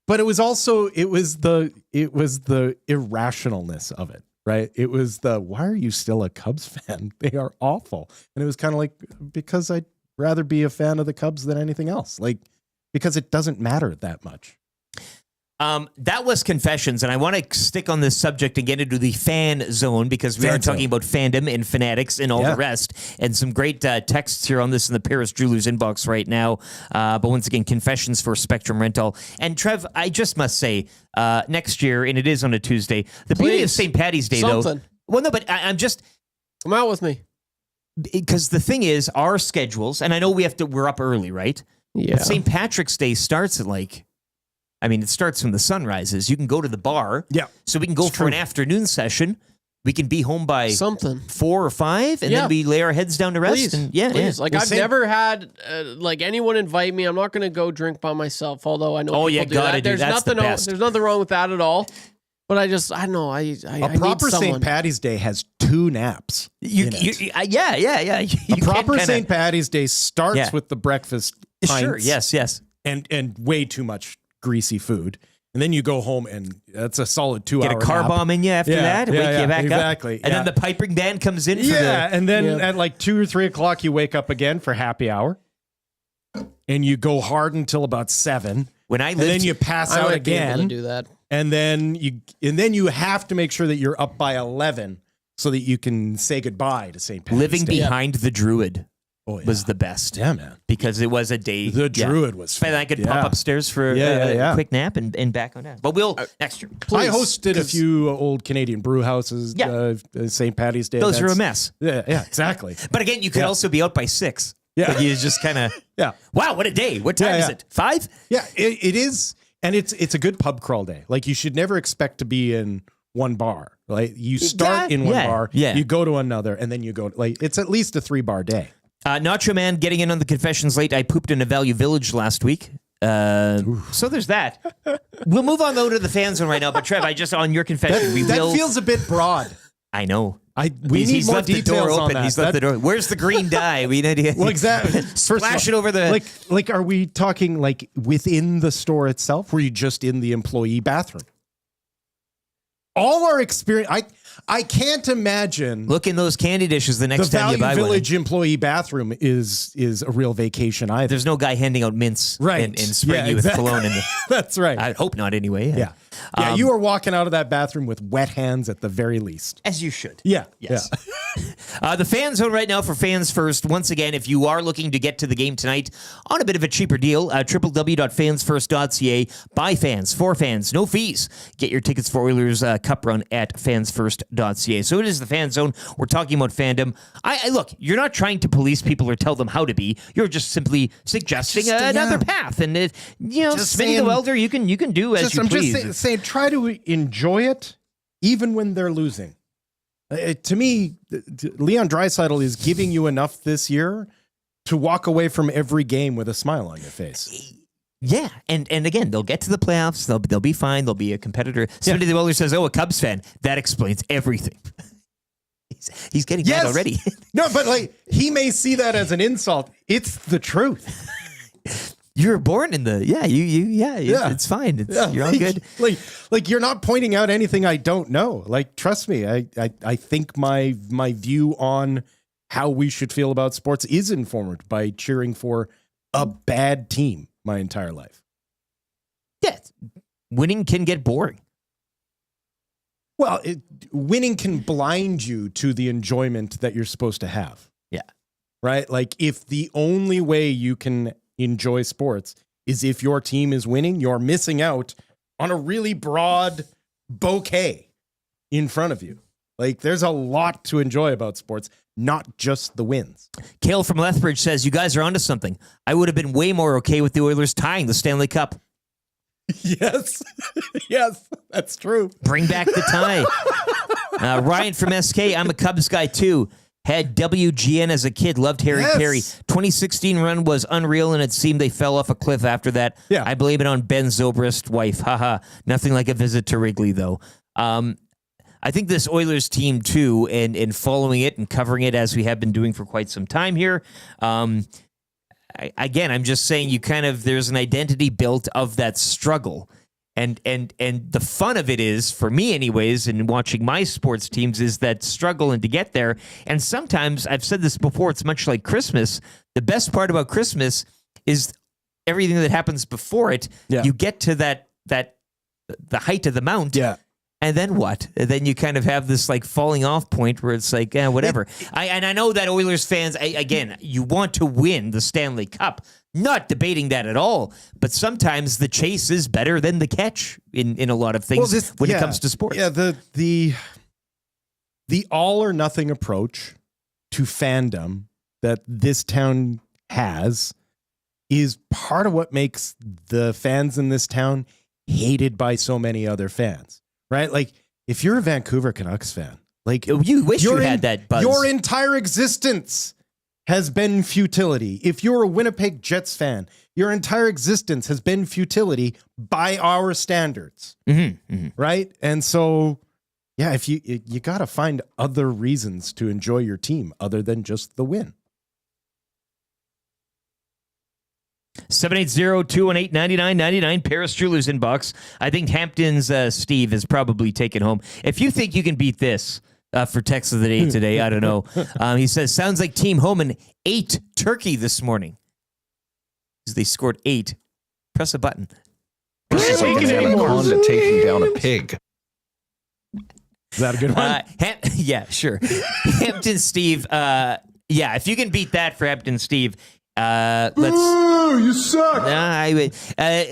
But it was also it was the irrationalness of it, right? It was why are you still a Cubs fan? They are awful. And it was kind of like, because I'd rather be a fan of the Cubs than anything else. Like, because it doesn't matter that much. That was Confessions, and I want to stick on this subject and get into the fan zone because we are talking about fandom and fanatics and all the rest, and some great texts here on this in the Paris Jewelers inbox right now. But once again, Confessions for Spectrum Rental. And Trev, I just must say, next year, and it is on a Tuesday, the beauty of St. Paddy's Day, though. Well, no, but I'm just... Come out with me. Because the thing is, our schedules, and I know we're up early, right? Yeah. But St. Patrick's Day starts at it starts when the sun rises. You can go to the bar. Yeah. So we can go for an afternoon session. We can be home by 4 or 5, and then we lay our heads down to rest. Please. And Please. Like, I've never had anyone invite me. I'm not going to go drink by myself, although I know people do that. There's nothing wrong with that at all. But I don't know. I proper St. Paddy's Day has 2 naps. Yeah. A proper St. Paddy's Day starts with the breakfast pints. Sure. Yes. And way too much greasy food, and then you go home, and that's a solid 2 hour. Get a car bomb in you after that, and wake you back up. And then the piping band comes in. And then at like 2 or 3 o'clock, you wake up again for happy hour, and you go hard until about 7. And then you pass out again. To do that, and then you have to make sure that you're up by 11 so that you can say goodbye to St. Paddy's Living Day. behind the Druid. Was the best. Yeah, man. Because it was a day. The Druid was fun. And I could pop upstairs for a quick nap and back on that. But we'll next year. Please, I hosted a few old Canadian brew houses St. Paddy's Day. Those are a mess. Yeah, exactly. But again, you could also be out by 6. Yeah. Like you just kind of, wow, what a day. What time is it? 5? Yeah, it is. And it's a good pub crawl day. Like, you should never expect to be in one bar. Like, you start in one bar, you go to another, and then you go, it's at least a 3-bar day. Nacho Man getting in on the confessions late. I pooped in a Value Village last week. So there's that. We'll move on, though, to the fan zone right now. But, Trev, on your confession, that feels a bit broad. I know. He's left the door open. He's left the door. Where's the green dye? We need to exactly. Splash it over the... Like, are we talking, like, within the store itself? Were you just in the employee bathroom? All our experience... I can't imagine. Look in those candy dishes the next time you buy one. The Value Village employee bathroom is a real vacation either. There's no guy handing out mints and spraying you with cologne. That's right. I hope not anyway. Yeah. You are walking out of that bathroom with wet hands at the very least. As you should. Yeah. Yes. The fan zone right now for Fans First. Once again, if you are looking to get to the game tonight on a bit of a cheaper deal, www.fansfirst.ca. By fans, for fans, no fees. Get your tickets for Oilers Cup Run at fansfirst.ca. So it is the fan zone. We're talking about fandom. I look, you're not trying to police people or tell them how to be. You're just simply suggesting another path. And Smitty the Welder, you can do as you please. I'm just saying, try to enjoy it even when they're losing. To me, Leon Draisaitl is giving you enough this year to walk away from every game with a smile on your face. Yeah, and again, they'll get to the playoffs. They'll be fine. They'll be a competitor. Somebody the Welder says, "Oh, a Cubs fan." That explains everything. He's getting that already. No, but he may see that as an insult. It's the truth. You were born in the It's fine. You're all good. Like you're not pointing out anything I don't know. Like trust me, I think my view on how we should feel about sports is informed by cheering for a bad team my entire life. Yeah, winning can get boring. Well, winning can blind you to the enjoyment that you're supposed to have. Yeah. Right? Like if the only way you can enjoy sports is if your team is winning, you're missing out on a really broad bouquet in front of you. Like there's a lot to enjoy about sports, not just the wins. Kale from Lethbridge says, you guys are onto something. I would have been way more okay with the Oilers tying the Stanley Cup. Yes. Yes, that's true. Bring back the tie. Ryan from SK, I'm a Cubs guy too. Had WGN as a kid, loved Harry Carey. 2016 run was unreal, and it seemed they fell off a cliff after that. Yeah. I blame it on Ben Zobrist, wife. Haha. Nothing like a visit to Wrigley, though. I think this Oilers team, too, and following it and covering it as we have been doing for quite some time here, again, I'm just saying there's an identity built of that struggle. And the fun of it is, for me anyways, in watching my sports teams, is that struggle and to get there. And sometimes, I've said this before, it's much like Christmas. The best part about Christmas is everything that happens before it. Yeah. You get to the height of the mount. Yeah. And then what? And then you kind of have this like falling off point where it's like, whatever. I know that Oilers fans, again, you want to win the Stanley Cup. Not debating that at all. But sometimes the chase is better than the catch in a lot of things when it comes to sports. Yeah, the all or nothing approach to fandom that this town has is part of what makes the fans in this town hated by so many other fans. Right? Like, if you're a Vancouver Canucks fan, like you wish you had that buzz. Your entire existence has been futility. If you're a Winnipeg Jets fan, your entire existence has been futility by our standards. Mm-hmm, mm-hmm. Right? And so, yeah, if you got to find other reasons to enjoy your team other than just the win. 780-218-9999, Paris Jewelers inbox. I think Hampton's Steve is probably taken home. If you think you can beat this for text of the day today, I don't know. He says, sounds like Team Homan ate turkey this morning. They scored 8. Press a button. This is like an anaconda taking down a pig. Is that a good one? Yeah, sure. Hampton Steve. Yeah, if you can beat that for Hampton Steve, let's. Ooh, you suck.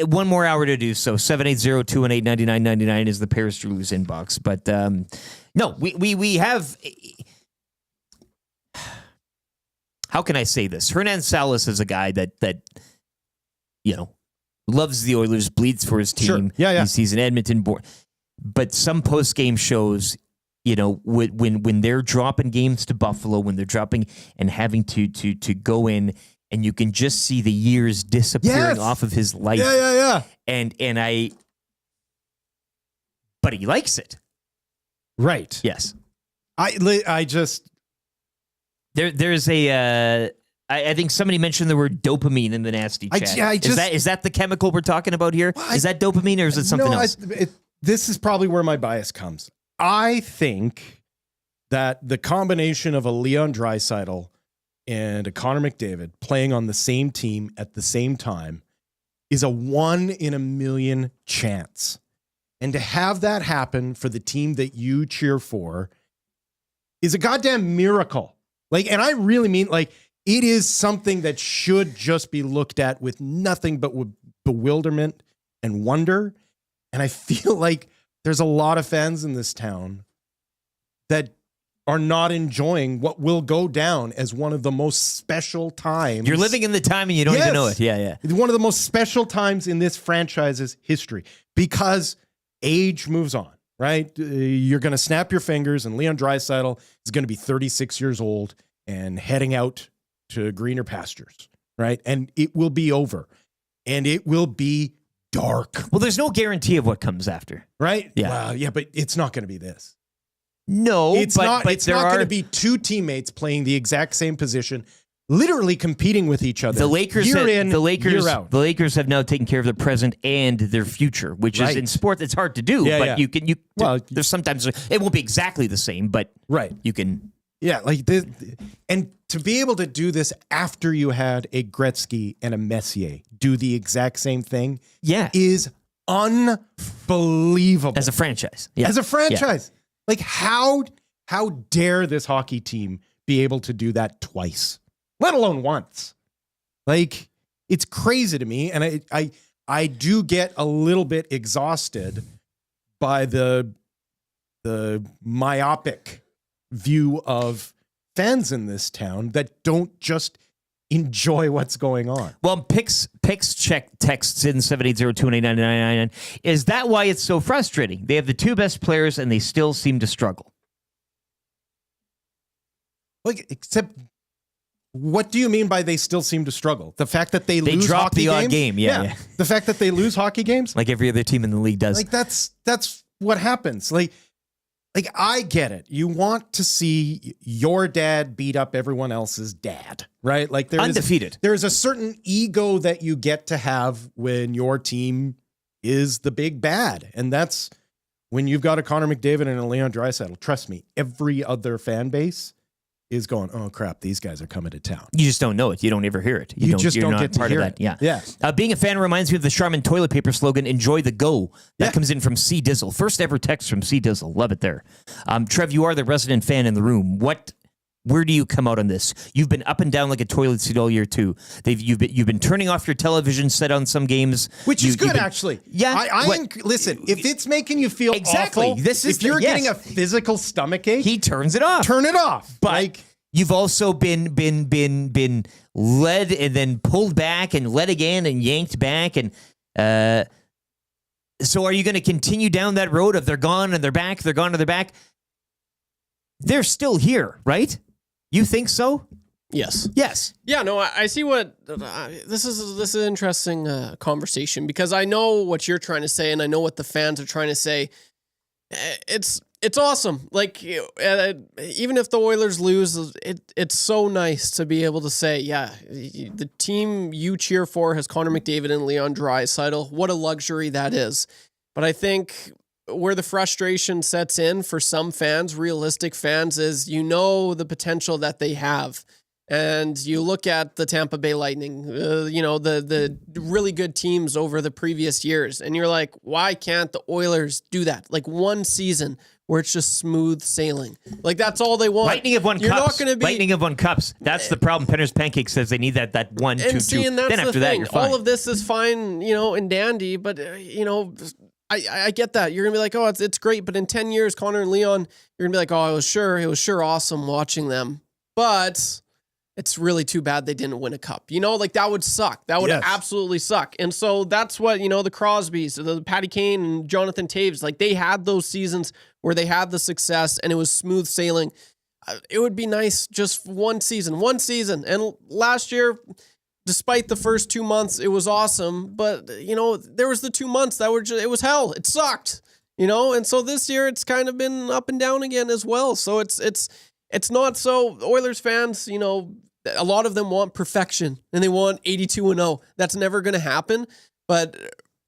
One more hour to do so. 780-218-9999 is the Paris Jewelers inbox. But no, we have. How can I say this? Hernan Salas is a guy that loves the Oilers, bleeds for his team. Sure. Yeah. He's an Edmonton born. But some post game shows, when they're dropping games to Buffalo, when they're dropping and having to go in. And you can just see the years disappearing off of his life. Yeah. But he likes it. Right. Yes. I just. There's a. I think somebody mentioned the word dopamine in the nasty chat. Is that the chemical we're talking about here? Is that dopamine or is it something else? This is probably where my bias comes. I think that the combination of a Leon Draisaitl and a Connor McDavid playing on the same team at the same time is a 1 in a million chance. And to have that happen for the team that you cheer for is a goddamn miracle. And I really mean, it is something that should just be looked at with nothing but bewilderment and wonder. And I feel like there's a lot of fans in this town that are not enjoying what will go down as one of the most special times. You're living in the time and you don't even know it. Yeah. One of the most special times in this franchise's history because age moves on, right? You're going to snap your fingers and Leon Draisaitl is going to be 36 years old and heading out to greener pastures, right? And it will be over and it will be dark. Well, there's no guarantee of what comes after. Right? Yeah. Well, yeah, but it's not going to be this. No, it's not going to to be two teammates playing the exact same position literally competing with each other. The Lakers, year in, year out. the Lakers have now taken care of their present and their future, which is in sport it's hard to do. But you can. There's sometimes it won't be exactly the same, but you can. Yeah, like this, and to be able to do this after you had a Gretzky and a Messier do the exact same thing, is unbelievable as a franchise. As a franchise, like how dare this hockey team be able to do that twice, let alone once? Like, it's crazy to me, and I do get a little bit exhausted by the myopic view of fans in this town that don't just enjoy what's going on. Well, Pix check texts in 780-289-9999. Is that why it's so frustrating? They have the two best players and they still seem to struggle. Like, except, what do you mean by they still seem to struggle? The fact that they lose drop hockey the odd games? game, yeah. The fact that they lose hockey games? Like every other team in the league does. Like, that's what happens. Like I get it. You want to see your dad beat up everyone else's dad, right? Like, undefeated. There's a certain ego that you get to have when your team is the big bad. And that's when you've got a Connor McDavid and a Leon Draisaitl. Trust me, every other fan base is going, oh crap, these guys are coming to town. You just don't know it. You don't ever hear it. You just you're don't not get to part hear of that. it. Yeah. Being a fan reminds me of the Charmin toilet paper slogan, enjoy the go. That comes in from C Dizzle. First ever text from C Dizzle. Love it there. Trev, you are the resident fan in the room. Where do you come out on this? You've been up and down like a toilet seat all year too. You've been turning off your television set on some games, which is good actually. Yeah. Listen, if it's making you feel exactly, awful, if you're getting a physical stomachache, he turns it off. Turn it off. But you've also been led and then pulled back and led again and yanked back, and so are you going to continue down that road of they're gone and they're back, they're gone and they're back? They're still here, right? You think so? Yes. Yeah, no, I see what this is an interesting conversation, because I know what you're trying to say and I know what the fans are trying to say. It's awesome. Like, even if the Oilers lose, it's so nice to be able to say, yeah, the team you cheer for has Connor McDavid and Leon Draisaitl. What a luxury that is. But I think where the frustration sets in for some fans, realistic fans, is the potential that they have. And you look at the Tampa Bay Lightning, the really good teams over the previous years, and you're like, why can't the Oilers do that? Like, one season where it's just smooth sailing. Like, that's all they want. Lightning have won You're cups. Not gonna be, Lightning have won cups. That's the problem. Penner's Pancake says they need that 1, 2, 2. And that's then after that, you're fine. All of this is fine, and dandy, but, I get that. You're going to be like, oh, it's great. But in 10 years, Connor and Leon, you're going to be like, oh, it was sure awesome watching them. But it's really too bad they didn't win a cup. Like, that would suck. That would absolutely suck. And so that's what, the Crosbys, the Patty Kane and Jonathan Taves, like, they had those seasons where they had the success and it was smooth sailing. It would be nice just one season. And last year, despite the first 2 months, it was awesome. But, there was the 2 months that were it was hell. It sucked, And so this year it's kind of been up and down again as well. So it's not so. Oilers fans, a lot of them want perfection and they want 82-0. That's never going to happen. But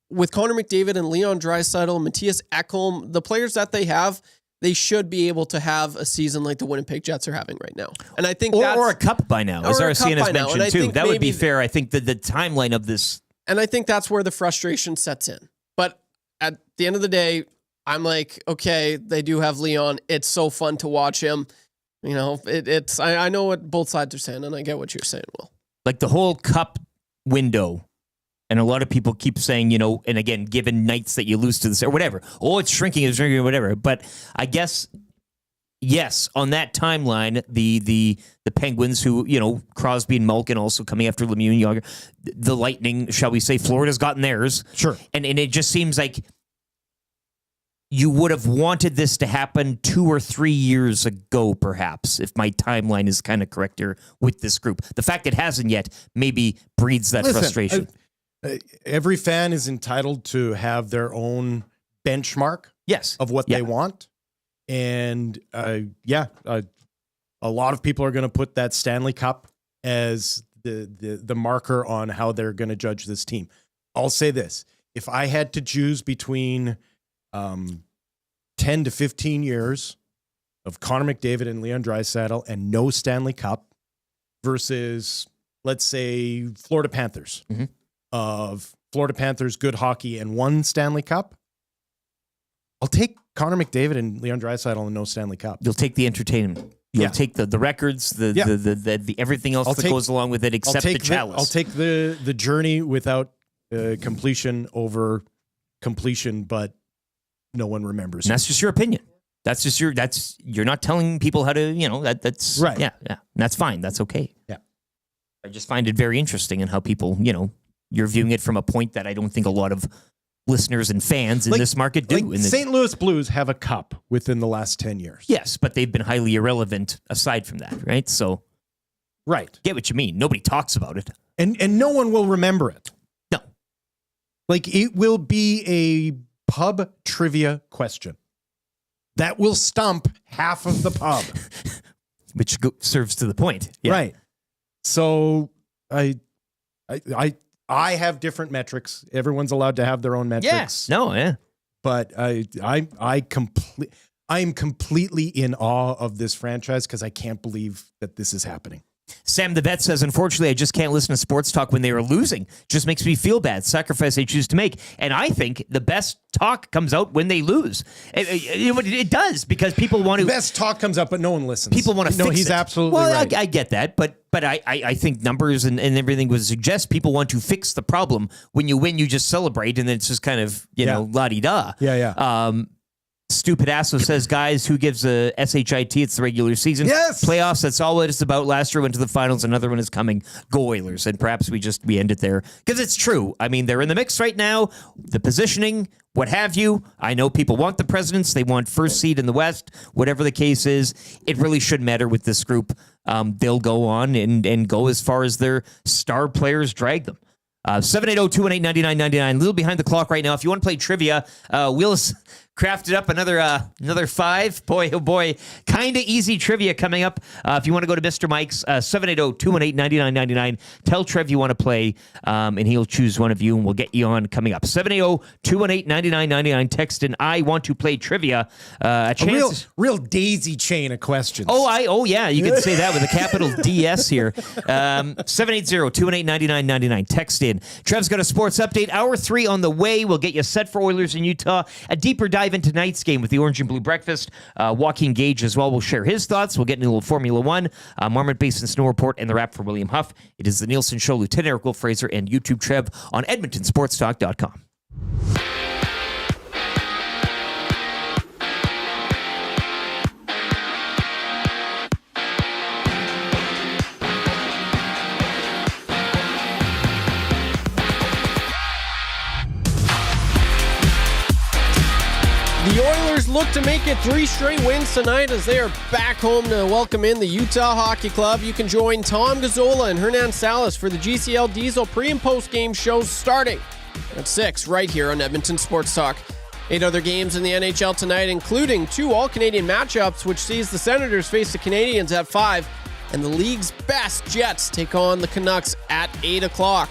with Connor McDavid and Leon Draisaitl, Matthias Ekholm, the players that they have, they should be able to have a season like the Winnipeg Jets are having right now. And I think or a cup by now, as RCN has mentioned too. That would be fair. I think that the timeline of this. And I think that's where the frustration sets in. But at the end of the day, I'm like, okay, they do have Leon. It's so fun to watch him. I know what both sides are saying, and I get what you're saying, Will. Like, the whole cup window, and a lot of people keep saying, and again, given nights that you lose to this or whatever, it's shrinking, or whatever. But I guess, yes, on that timeline, the Penguins, who, Crosby and Malkin also coming after Lemieux and Yager, the Lightning, shall we say, Florida's gotten theirs. Sure. And it just seems like you would have wanted this to happen 2 or 3 years ago, perhaps, if my timeline is kind of correct here with this group. The fact it hasn't yet maybe breeds that frustration. Every fan is entitled to have their own benchmark of what they want. And a lot of people are going to put that Stanley Cup as the marker on how they're going to judge this team. I'll say this. If I had to choose between 10 to 15 years of Connor McDavid and Leon Draisaitl and no Stanley Cup versus, let's say, Florida Panthers of Florida Panthers, good hockey, and one Stanley Cup, I'll take Connor McDavid and Leon Draisaitl and no Stanley Cup. You'll take the entertainment. You'll take the records, the everything else that goes along with it, except the chalice. I'll take the journey without completion over completion, but no one remembers. And that's just your opinion. That's just you're not telling people how to, that's right. Yeah. That's fine. That's okay. Yeah. I just find it very interesting in how people, you're viewing it from a point that I don't think a lot of listeners and fans in this market do. Like St. Louis Blues have a cup within the last 10 years. Yes, but they've been highly irrelevant aside from that, right? So, right. Get what you mean. Nobody talks about it. And no one will remember it. No. Like, it will be a pub trivia question that will stump half of the pub. Which serves to the point. Yeah. Right. So, I have different metrics. Everyone's allowed to have their own metrics. Yes. No, yeah. But I'm completely in awe of this franchise because I can't believe that this is happening. Sam the Vet says, unfortunately, I just can't listen to sports talk when they are losing. Just makes me feel bad. Sacrifice they choose to make. And I think the best talk comes out when they lose. It does, because people want to... The best talk comes out, but no one listens. People want to fix it. No, he's absolutely right. I get that, but I think numbers and everything would suggest people want to fix the problem. When you win, you just celebrate, and then it's just kind of, la-di-da. Yeah. Stupid Asso says, guys, who gives a SHIT? It's the regular season. Yes. Playoffs, that's all it's about. Last year went to the finals. Another one is coming. Go Oilers. And perhaps we end it there. Because it's true. I mean, they're in the mix right now. The positioning, what have you. I know people want the Presidents. They want first seed in the West. Whatever the case is, it really shouldn't matter with this group. They'll go on and go as far as their star players drag them. 780-218-9999. A little behind the clock right now. If you want to play trivia, Will's crafted up another 5. Boy, oh boy. Kind of easy trivia coming up. If you want to go to Mr. Mike's, 780-218-9999. Tell Trev you want to play, and he'll choose one of you, and we'll get you on coming up. 780-218-9999. Text in, I want to play trivia. A real daisy chain of questions. Oh yeah. You can say that with a capital DS here. 780-218-9999. Text in. Trev's got a sports update. Hour 3 on the way. We'll get you set for Oilers in Utah. A deeper dive into tonight's game with the Orange and Blue Breakfast. Joaquin Gage as well will share his thoughts. We'll get into a little Formula One, Marmot Basin Snow Report, and the wrap for William Huff. It is the Nielsen Show. Lieutenant Eric Will Fraser and YouTube Trev on EdmontonSportsTalk.com. The Oilers look to make it 3 straight wins tonight as they are back home to welcome in the Utah Hockey Club. You can join Tom Gazzola and Hernan Salas for the GCL Diesel pre- and post-game shows starting at 6 right here on Edmonton Sports Talk. 8 other games in the NHL tonight, including 2 all-Canadian matchups, which sees the Senators face the Canadiens at 5, and the league's best Jets take on the Canucks at 8 o'clock.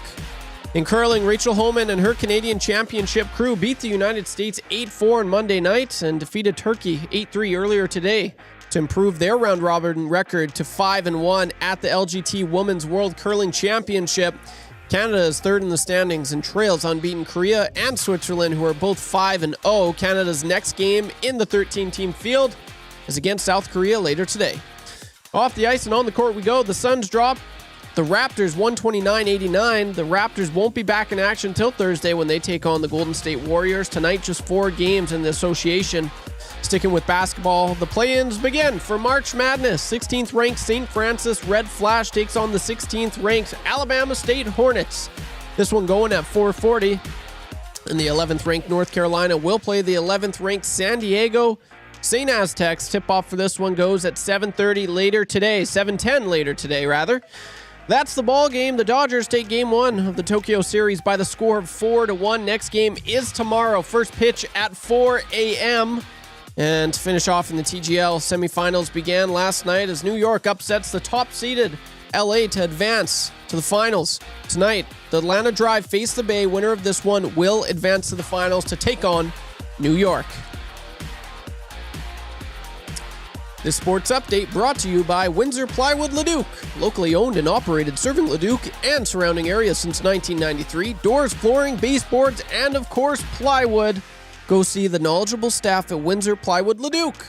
In curling, Rachel Homan and her Canadian Championship crew beat the United States 8-4 on Monday night and defeated Turkey 8-3 earlier today to improve their round-robin record to 5-1 at the LGT Women's World Curling Championship. Canada is third in the standings and trails unbeaten Korea and Switzerland, who are both 5-0. Canada's next game in the 13-team field is against South Korea later today. Off the ice and on the court we go. The Suns drop the Raptors 129-89. The Raptors won't be back in action until Thursday when they take on the Golden State Warriors. Tonight, just 4 games in the association. Sticking with basketball, the play-ins begin for March Madness. 16th ranked St. Francis Red Flash takes on the 16th ranked Alabama State Hornets. This one going at 4:40. And the 11th ranked North Carolina will play the 11th ranked San Diego St. Aztecs. Tip-off for this one goes at 7:30 later today. 7:10 later today, rather. That's the ball game. The Dodgers take game 1 of the Tokyo series by the score of 4-1. Next game is tomorrow. First pitch at 4 a.m. And to finish off in the TGL, semifinals began last night as New York upsets the top-seeded LA to advance to the finals. Tonight, the Atlanta Drive face the Bay. Winner of this one will advance to the finals to take on New York. This sports update brought to you by Windsor Plywood Leduc, locally owned and operated, serving Leduc and surrounding areas since 1993. Doors, flooring, baseboards, and of course plywood. Go see the knowledgeable staff at Windsor Plywood Leduc.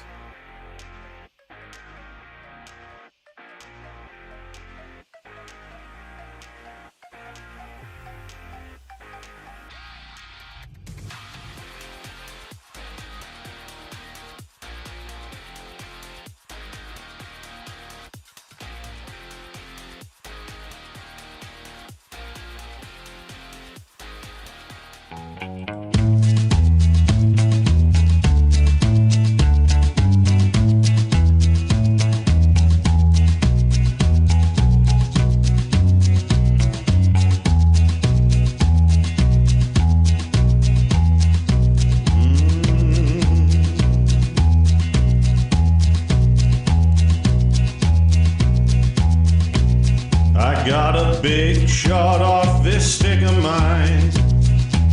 I got a big shot off this stick of mine.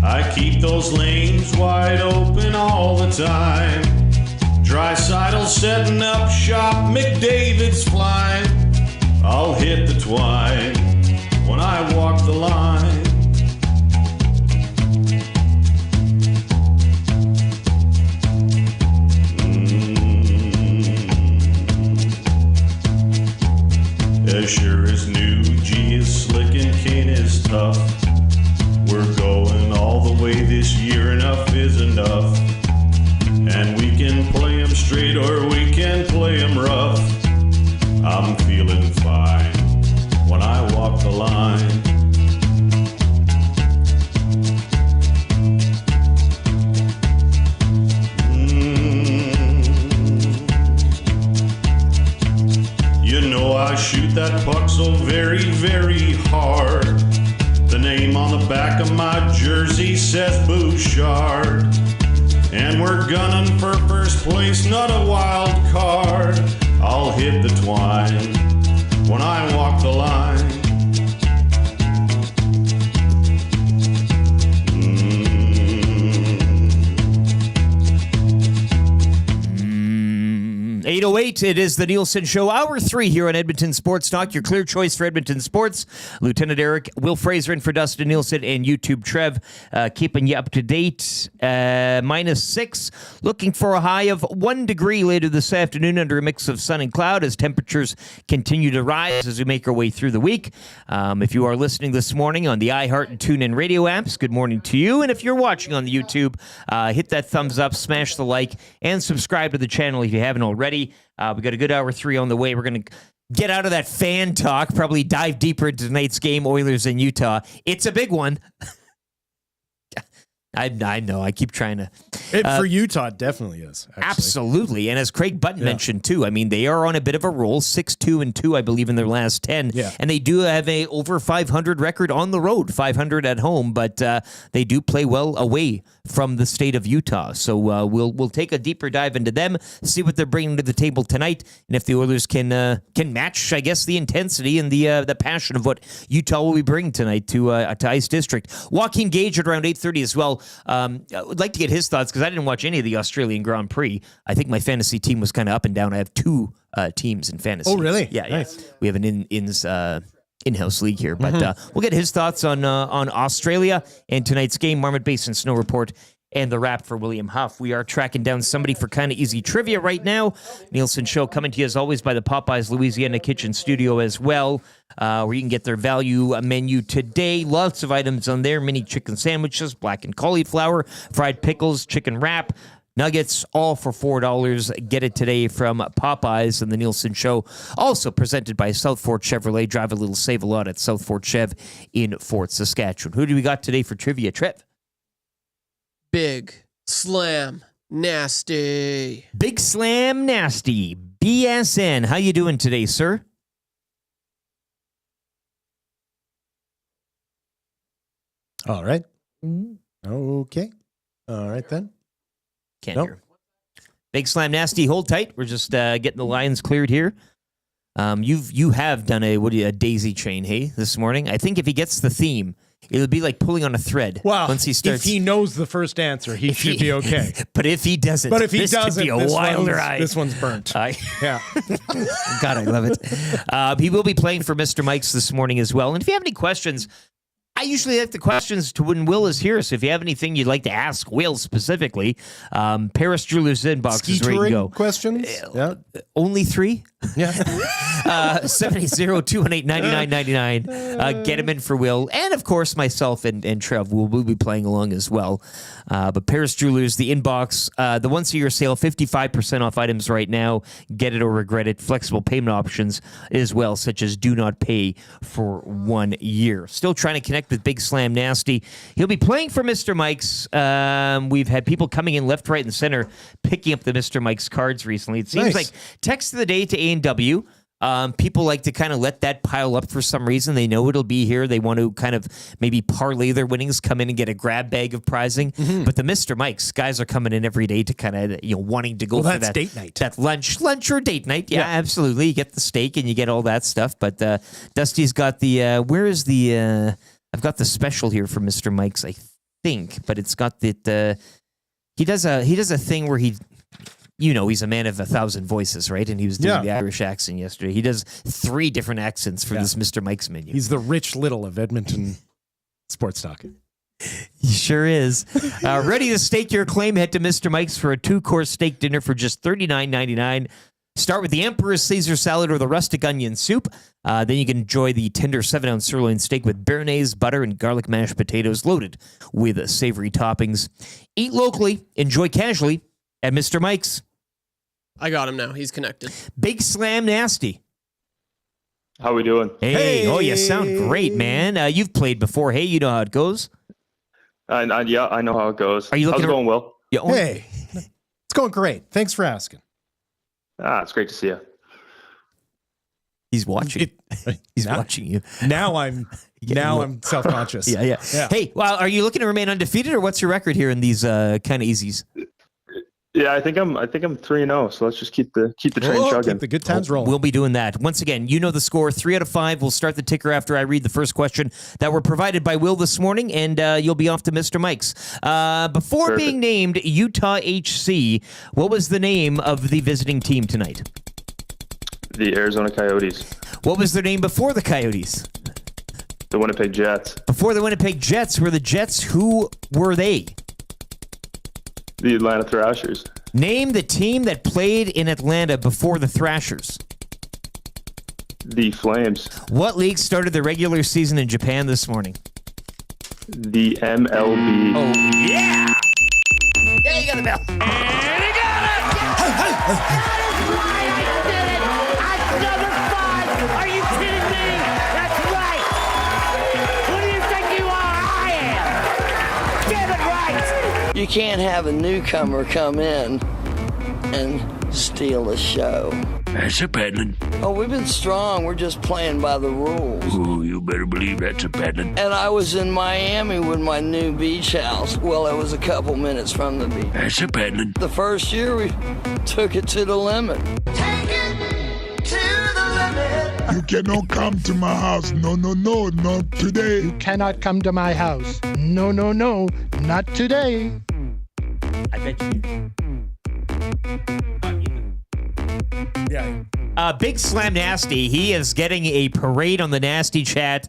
I keep those lanes wide open all the time. Drysidle setting up shop, McDavid's flying. I'll hit the twine when I walk the line. As sure as new G is slick and Kane is tough. We're going all the way this year, enough is enough. And we can play 'em straight or we can play 'em rough. I'm feeling fine when I walk the line. You know I shoot that puck so very, very hard. The name on the back of my jersey says Bouchard. And we're gunning for first place, not a wild card. I'll hit the twine when I walk the line. 8:08, it is the Nielson Show, Hour 3 here on Edmonton Sports Talk, your clear choice for Edmonton sports. Lieutenant Eric, Will Fraser in for Dustin Nielsen, and YouTube Trev, keeping you up to date. -6, looking for a high of 1 degree later this afternoon under a mix of sun and cloud as temperatures continue to rise as we make our way through the week. If you are listening this morning on the iHeart and TuneIn radio apps, good morning to you. And if you're watching on the YouTube, hit that thumbs up, smash the like, and subscribe to the channel if you haven't already. We got a good Hour 3 on the way. We're going to get out of that fan talk, probably dive deeper into tonight's game, Oilers in Utah. It's a big one. I know. I keep trying to. For Utah, it definitely is. Actually. Absolutely. And as Craig Button mentioned, too, I mean, they are on a bit of a roll, 6-2-2, I believe, in their last 10. Yeah. And they do have a over 500 record on the road, 500 at home, but they do play well away from the state of Utah. So we'll take a deeper dive into them, see what they're bringing to the table tonight, and if the Oilers can match, I guess, the intensity and the passion of what Utah will be bringing tonight to Ice District. Joaquin Gage at around 8:30 as well. I would like to get his thoughts because I didn't watch any of the Australian Grand Prix. I think my fantasy team was kind of up and down. I have 2 teams in fantasy. Oh, really? Yeah, nice. Yeah. We have an in-house league here, but we'll get his thoughts on Australia and tonight's game, Marmot Basin Snow Report, and the wrap for William Huff. We are tracking down somebody for kind of easy trivia right now. Nielsen Show coming to you as always by the Popeyes Louisiana Kitchen Studio as well, where you can get their value menu today. Lots of items on there: mini chicken sandwiches, blackened cauliflower, fried pickles, chicken wrap, nuggets, all for $4. Get it today from Popeyes and the Nielsen Show. Also presented by South Fort Chevrolet. Drive a little, save a lot at South Fort Chev in Fort Saskatchewan. Who do we got today for trivia, Trev? Big Slam Nasty. Big Slam Nasty. BSN. How you doing today, sir? All right. Okay. All right, then. Can't hear. Big Slam Nasty, hold tight. We're just getting the lines cleared here. You have done a daisy chain, hey, this morning. I think if he gets the theme, it'll be like pulling on a thread. Well, once he starts, if he knows the first answer, he should be okay. But if he doesn't, But if he this doesn't, could be a wilder ride. this one's burnt. Yeah. God, I love it. He will be playing for Mr. Mike's this morning as well. And if you have any questions, I usually like the questions to when Will is here. So if you have anything you'd like to ask Will specifically, Paris Jewelers inbox is where you can go. Questions? Yeah. Only 3? Yeah. 780-218-9999. Get him in for Will. And, of course, myself and Trev will be playing along as well. But Paris Jewelers, the inbox, the once-a-year sale, 55% off items right now. Get it or regret it. Flexible payment options as well, such as do not pay for 1 year. Still trying to connect with Big Slam Nasty. He'll be playing for Mr. Mike's. We've had people coming in left, right, and center picking up the Mr. Mike's cards recently. It seems like text of the day to A&W. People like to kind of let that pile up for some reason. They know it'll be here. They want to kind of maybe parlay their winnings, come in and get a grab bag of prizing. Mm-hmm. But the Mr. Mike's guys are coming in every day to kind of, wanting to go for that date night. That lunch or date night. Yeah, absolutely. You get the steak and you get all that stuff. But Dusty's got the, where is the, I've got the special here for Mr. Mike's, I think, but it's got the, he does a thing where he, he's a man of 1,000 voices, right? And he was doing the Irish accent yesterday. He does 3 different accents for this Mr. Mike's menu. He's the Rich Little of Edmonton sports talk. He sure is. Ready to stake your claim? Head to Mr. Mike's for a 2-course steak dinner for just $39.99. Start with the Emperor's Caesar salad or the rustic onion soup. Then you can enjoy the tender 7-ounce sirloin steak with béarnaise, butter, and garlic mashed potatoes loaded with savory toppings. Eat locally, enjoy casually at Mr. Mike's. I got him now. He's connected. Big Slam Nasty. How we doing? Hey. Oh, you sound great, man. You've played before. Hey, you know how it goes? I know how it goes. Are you looking How's it going, Will? Hey, it's going great. Thanks for asking. It's great to see you. He's watching. He's watching you. Now I'm self-conscious. Yeah. Hey, well, are you looking to remain undefeated, or what's your record here in these kind of easies? Yeah, I think I'm 3-0. So let's just keep the train chugging. Keep the good times rolling. We'll be doing that. Once again, you know the score. 3 out of 5. We'll start the ticker after I read the first question that were provided by Will this morning, and you'll be off to Mr. Mike's. Before being named Utah HC, what was the name of the visiting team tonight? The Arizona Coyotes. What was their name before the Coyotes? The Winnipeg Jets. Before the Winnipeg Jets were the Jets. Who were they? The Atlanta Thrashers. Name the team that played in Atlanta before the Thrashers. The Flames. What league started the regular season in Japan this morning? The MLB. Oh, yeah! Yeah, you got it, Bill. And he got it! That is why I did it! At number 5! Are you kidding me? That's right! Who do you think you are? I am! Get it right! You can't have a newcomer come in and steal the show. That's a peddling. Oh, we've been strong. We're just playing by the rules. Oh, you better believe that's a peddling. And I was in Miami with my new beach house. Well, it was a couple minutes from the beach. That's a peddling. The first year, we took it to the limit. Take it to the limit. You cannot come to my house. No, not today. You cannot come to my house. No, not today. I bet you. Yeah. Big Slam Nasty. He is getting a parade on the Nasty chat.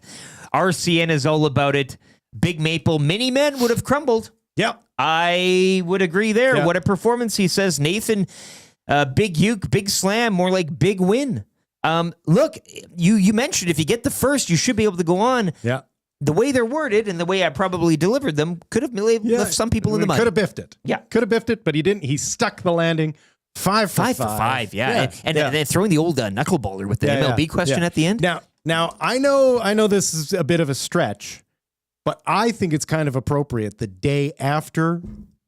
RCN is all about it. Big Maple Mini Men would have crumbled. Yeah. I would agree there. Yeah. What a performance, he says. Nathan, Big Uke, Big Slam, more like Big Win. Look, you mentioned if you get the first, you should be able to go on. Yeah. The way they're worded and the way I probably delivered them could have left some people in the mud. Could have biffed it. Yeah. Could have biffed it, but he didn't. He stuck the landing. 5 for 5. Yeah. And then throwing the old knuckleballer with the MLB question at the end. Now I know this is a bit of a stretch, but I think it's kind of appropriate the day after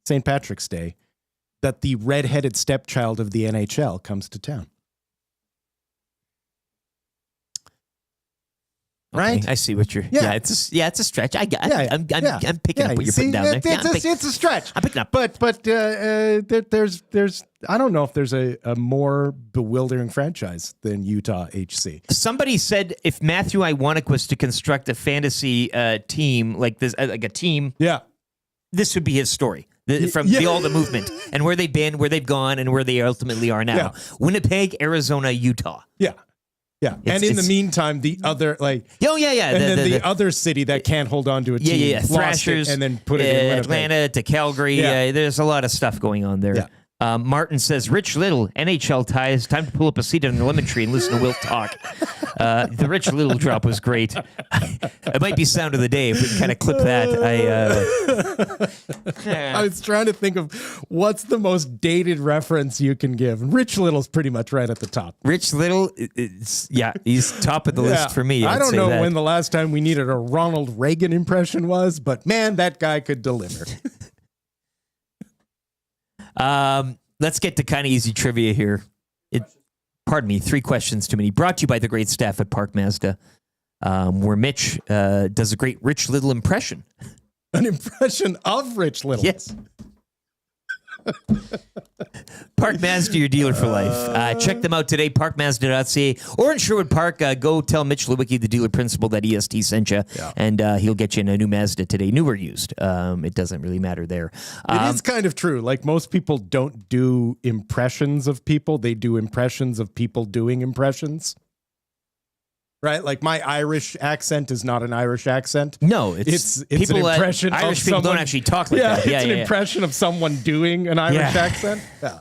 St. Patrick's Day that the redheaded stepchild of the NHL comes to town. right? I see what you're. Yeah, it's a stretch. I'm picking up what you're putting down there. It's a stretch. I'm picking up. But there's I don't know if there's a more bewildering franchise than Utah HC. Somebody said if Matthew Iwanek was to construct a fantasy team like this, like a team, this would be his story. All the movement and where they've been, where they've gone, and where they ultimately are now. Yeah. Winnipeg, Arizona, Utah. Yeah. And in the meantime, the other and then the other city that can't hold on to a team, Thrashers, and then put it in Winnipeg. Atlanta to Calgary. There's a lot of stuff going on there. Yeah. Martin says, Rich Little, NHL ties. Time to pull up a seat under the lemon tree and listen to Will talk. The Rich Little drop was great. It might be sound of the day if we can kind of clip that. I was trying to think of what's the most dated reference you can give. Rich Little's pretty much right at the top. Rich Little, he's top of the list for me. I don't know when the last time we needed a Ronald Reagan impression was, but man, that guy could deliver. Let's get to kind of easy trivia here. Pardon me, 3 questions too many. Brought to you by the great staff at Park Mazda, where Mitch does a great Rich Little impression. An impression of Rich Little? Yes. Park Mazda, your dealer for life. Check them out today, parkmazda.ca. Or in Sherwood Park, go tell Mitch Lewicki, the dealer principal, that EST sent you, and he'll get you in a new Mazda today, new or used. It doesn't really matter there. It is kind of true. Like, most people don't do impressions of people. They do impressions of people doing impressions. Right? Like, my Irish accent is not an Irish accent. No, it's people, an impression Irish of people someone, don't actually talk like that. It's an impression of someone doing an Irish accent. Yeah.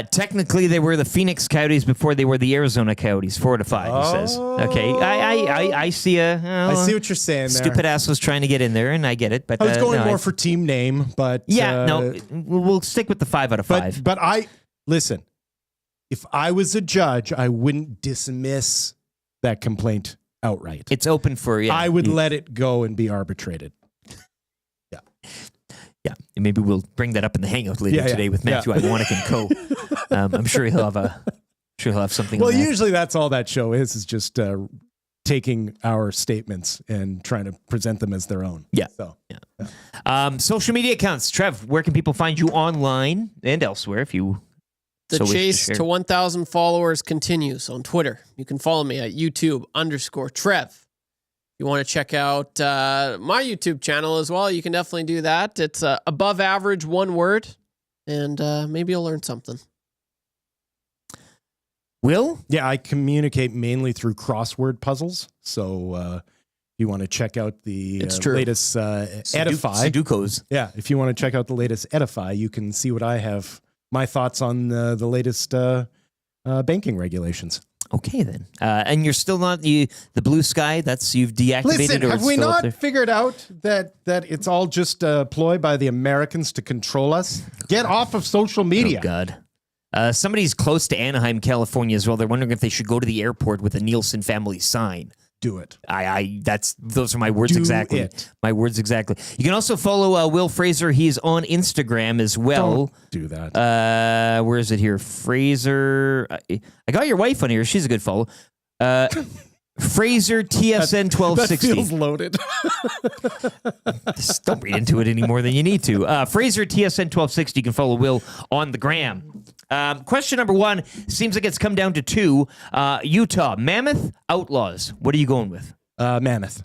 Technically, they were the Phoenix Coyotes before they were the Arizona Coyotes. 4 to 5, he says. Okay, I see I see what you're saying there. Stupid ass was trying to get in there, and I get it. But I was going more for team name, but... we'll stick with the 5 out of 5. But listen, if I was a judge, I wouldn't dismiss that complaint outright. It's open for I would let it go and be arbitrated. Yeah, and maybe we'll bring that up in the hangout later today with Matthew Iwanek and co. I'm sure he'll have something. Well, on that. Usually that's all that show is just taking our statements and trying to present them as their own. Yeah. So social media accounts. Trev, where can people find you online and elsewhere if you? The chase to 1,000 followers continues on Twitter. You can follow me at YouTube_Trev. If you want to check out my YouTube channel as well, you can definitely do that. It's above average, one word, and maybe you'll learn something. Will? Yeah, I communicate mainly through crossword puzzles. So if you want to check out the latest Edify. Sudokus. Yeah, if you want to check out the latest Edify, you can see what I have. My thoughts on the latest banking regulations. Okay, then. And you're still not the blue sky? You've deactivated? Listen, or have we still not figured out that it's all just a ploy by the Americans to control us? Get off of social media. Oh, God. Somebody's close to Anaheim, California as well. They're wondering if they should go to the airport with a Nielsen family sign. Do it. Those are my words exactly. My words exactly. You can also follow Will Fraser. He's on Instagram as well. Don't do that. Where is it here? Fraser. I got your wife on here. She's a good follow. Fraser TSN 1260. That feels loaded. Just don't read into it any more than you need to. Fraser TSN 1260. You can follow Will on the gram. Question number 1 seems like it's come down to 2. Utah, Mammoth, Outlaws. What are you going with? Mammoth.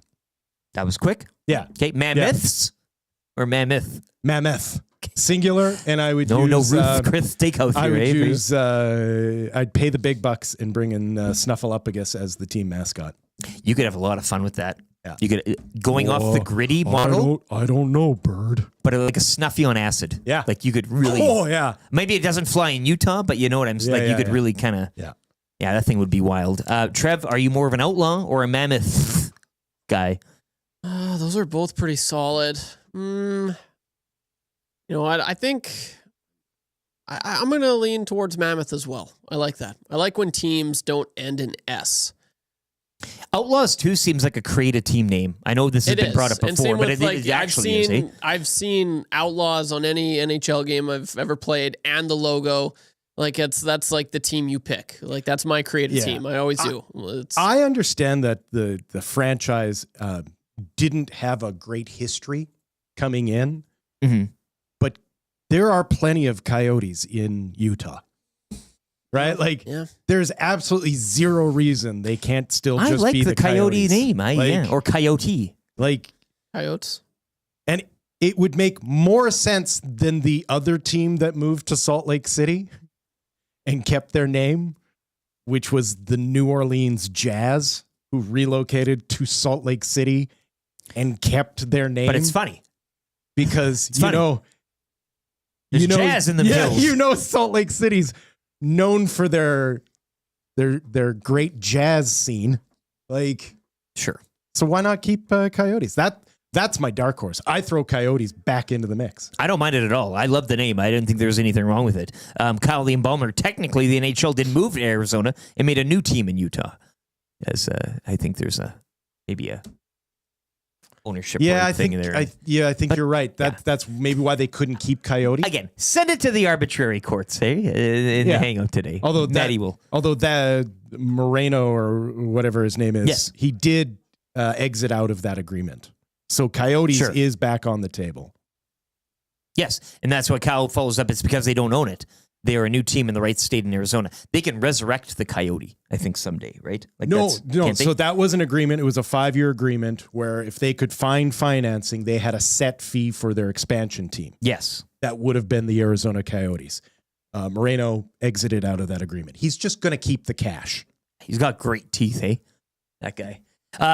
That was quick. Yeah. Okay, Mammoths or Mammoth? Mammoth. Singular, and I would no use... Ruth Chris Steakhouse I here, would use... I'd pay the big bucks and bring in Snuffleupagus as the team mascot. You could have a lot of fun with that. Yeah. You could going off the gritty model. I don't know, Bird. But like a Snuffy on acid. Yeah. Like you could really... Oh, yeah. Maybe it doesn't fly in Utah, but you know what I'm saying? You could really kind of... Yeah. Yeah, that thing would be wild. Trev, are you more of an outlaw or a mammoth guy? Those are both pretty solid. You know what? I think I'm going to lean towards Mammoth as well. I like that. I like when teams don't end in S. Outlaws 2 seems like a creative team name. I know this has been brought up before, but it actually is. Eh? I've seen Outlaws on any NHL game I've ever played and the logo. Like that's like the team you pick. Like that's my creative Yeah. team. I always do. I understand that the franchise didn't have a great history coming in, but there are plenty of Coyotes in Utah. Right? Like, there's absolutely zero reason they can't still just like be the Coyote Coyotes. name. Or Coyote. Like Coyotes. And it would make more sense than the other team that moved to Salt Lake City and kept their name, which was the New Orleans Jazz, who relocated to Salt Lake City and kept their name. But it's funny. Because, There's jazz in the hills. You know Salt Lake City's known for their great jazz scene. Like, sure. So why not keep Coyotes? That's my dark horse. I throw Coyotes back into the mix. I don't mind it at all. I love the name. I didn't think there was anything wrong with it. Kyle Lienbalmer, technically the NHL did move to Arizona and made a new team in Utah. As I think there's maybe a ownership thing there. I think you're right. That's maybe why they couldn't keep Coyote. Again, send it to the arbitrary courts, in the hangout today. Although that Moreno or whatever his name is, he did exit out of that agreement. So Coyotes is back on the table. Yes, and that's what Kyle follows up. It's because they don't own it. They are a new team in the right state in Arizona. They can resurrect the Coyote, I think, someday, right? Like No. can't they? So that was an agreement. It was a 5-year agreement where if they could find financing, they had a set fee for their expansion team. Yes. That would have been the Arizona Coyotes. Moreno exited out of that agreement. He's just going to keep the cash. He's got great teeth, eh? That guy.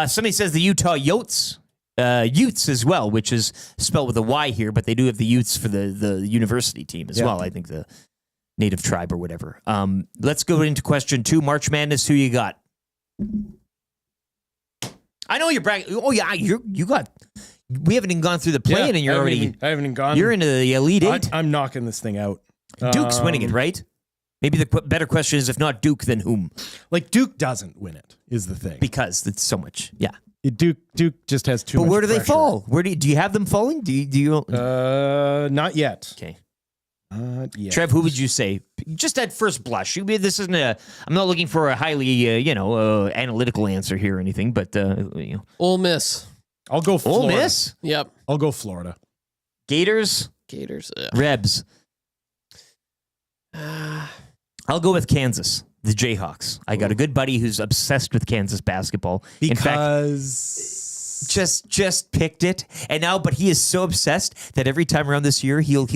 Somebody says the Utah Yotes. Utes as well, which is spelled with a Y here, but they do have the Utes for the university team as well. I think the native tribe or whatever. Let's go into question 2. March Madness, who you got? I know you're bragging. Oh, yeah, you got... We haven't even gone through the play-in and you're already... I haven't even gone... You're into the Elite Eight. I'm knocking this thing out. Duke's winning it, right? Maybe the better question is, if not Duke, then whom? Like, Duke doesn't win it, is the thing. Because it's so much, yeah. Duke just has too much But where do they pressure. fall? Where do you have them falling? Do you not yet. Okay. Not yet. Trev, who would you say? Just at first blush. This isn't I'm not looking for a highly, analytical answer here or anything, but, Ole Miss. I'll go Florida. Ole Miss? Yep. I'll go Florida. Gators? Yeah. Rebs? I'll go with Kansas. The Jayhawks. I got a good buddy who's obsessed with Kansas basketball. Because... Just picked it, and now, but he is so obsessed that every time around this year, he'll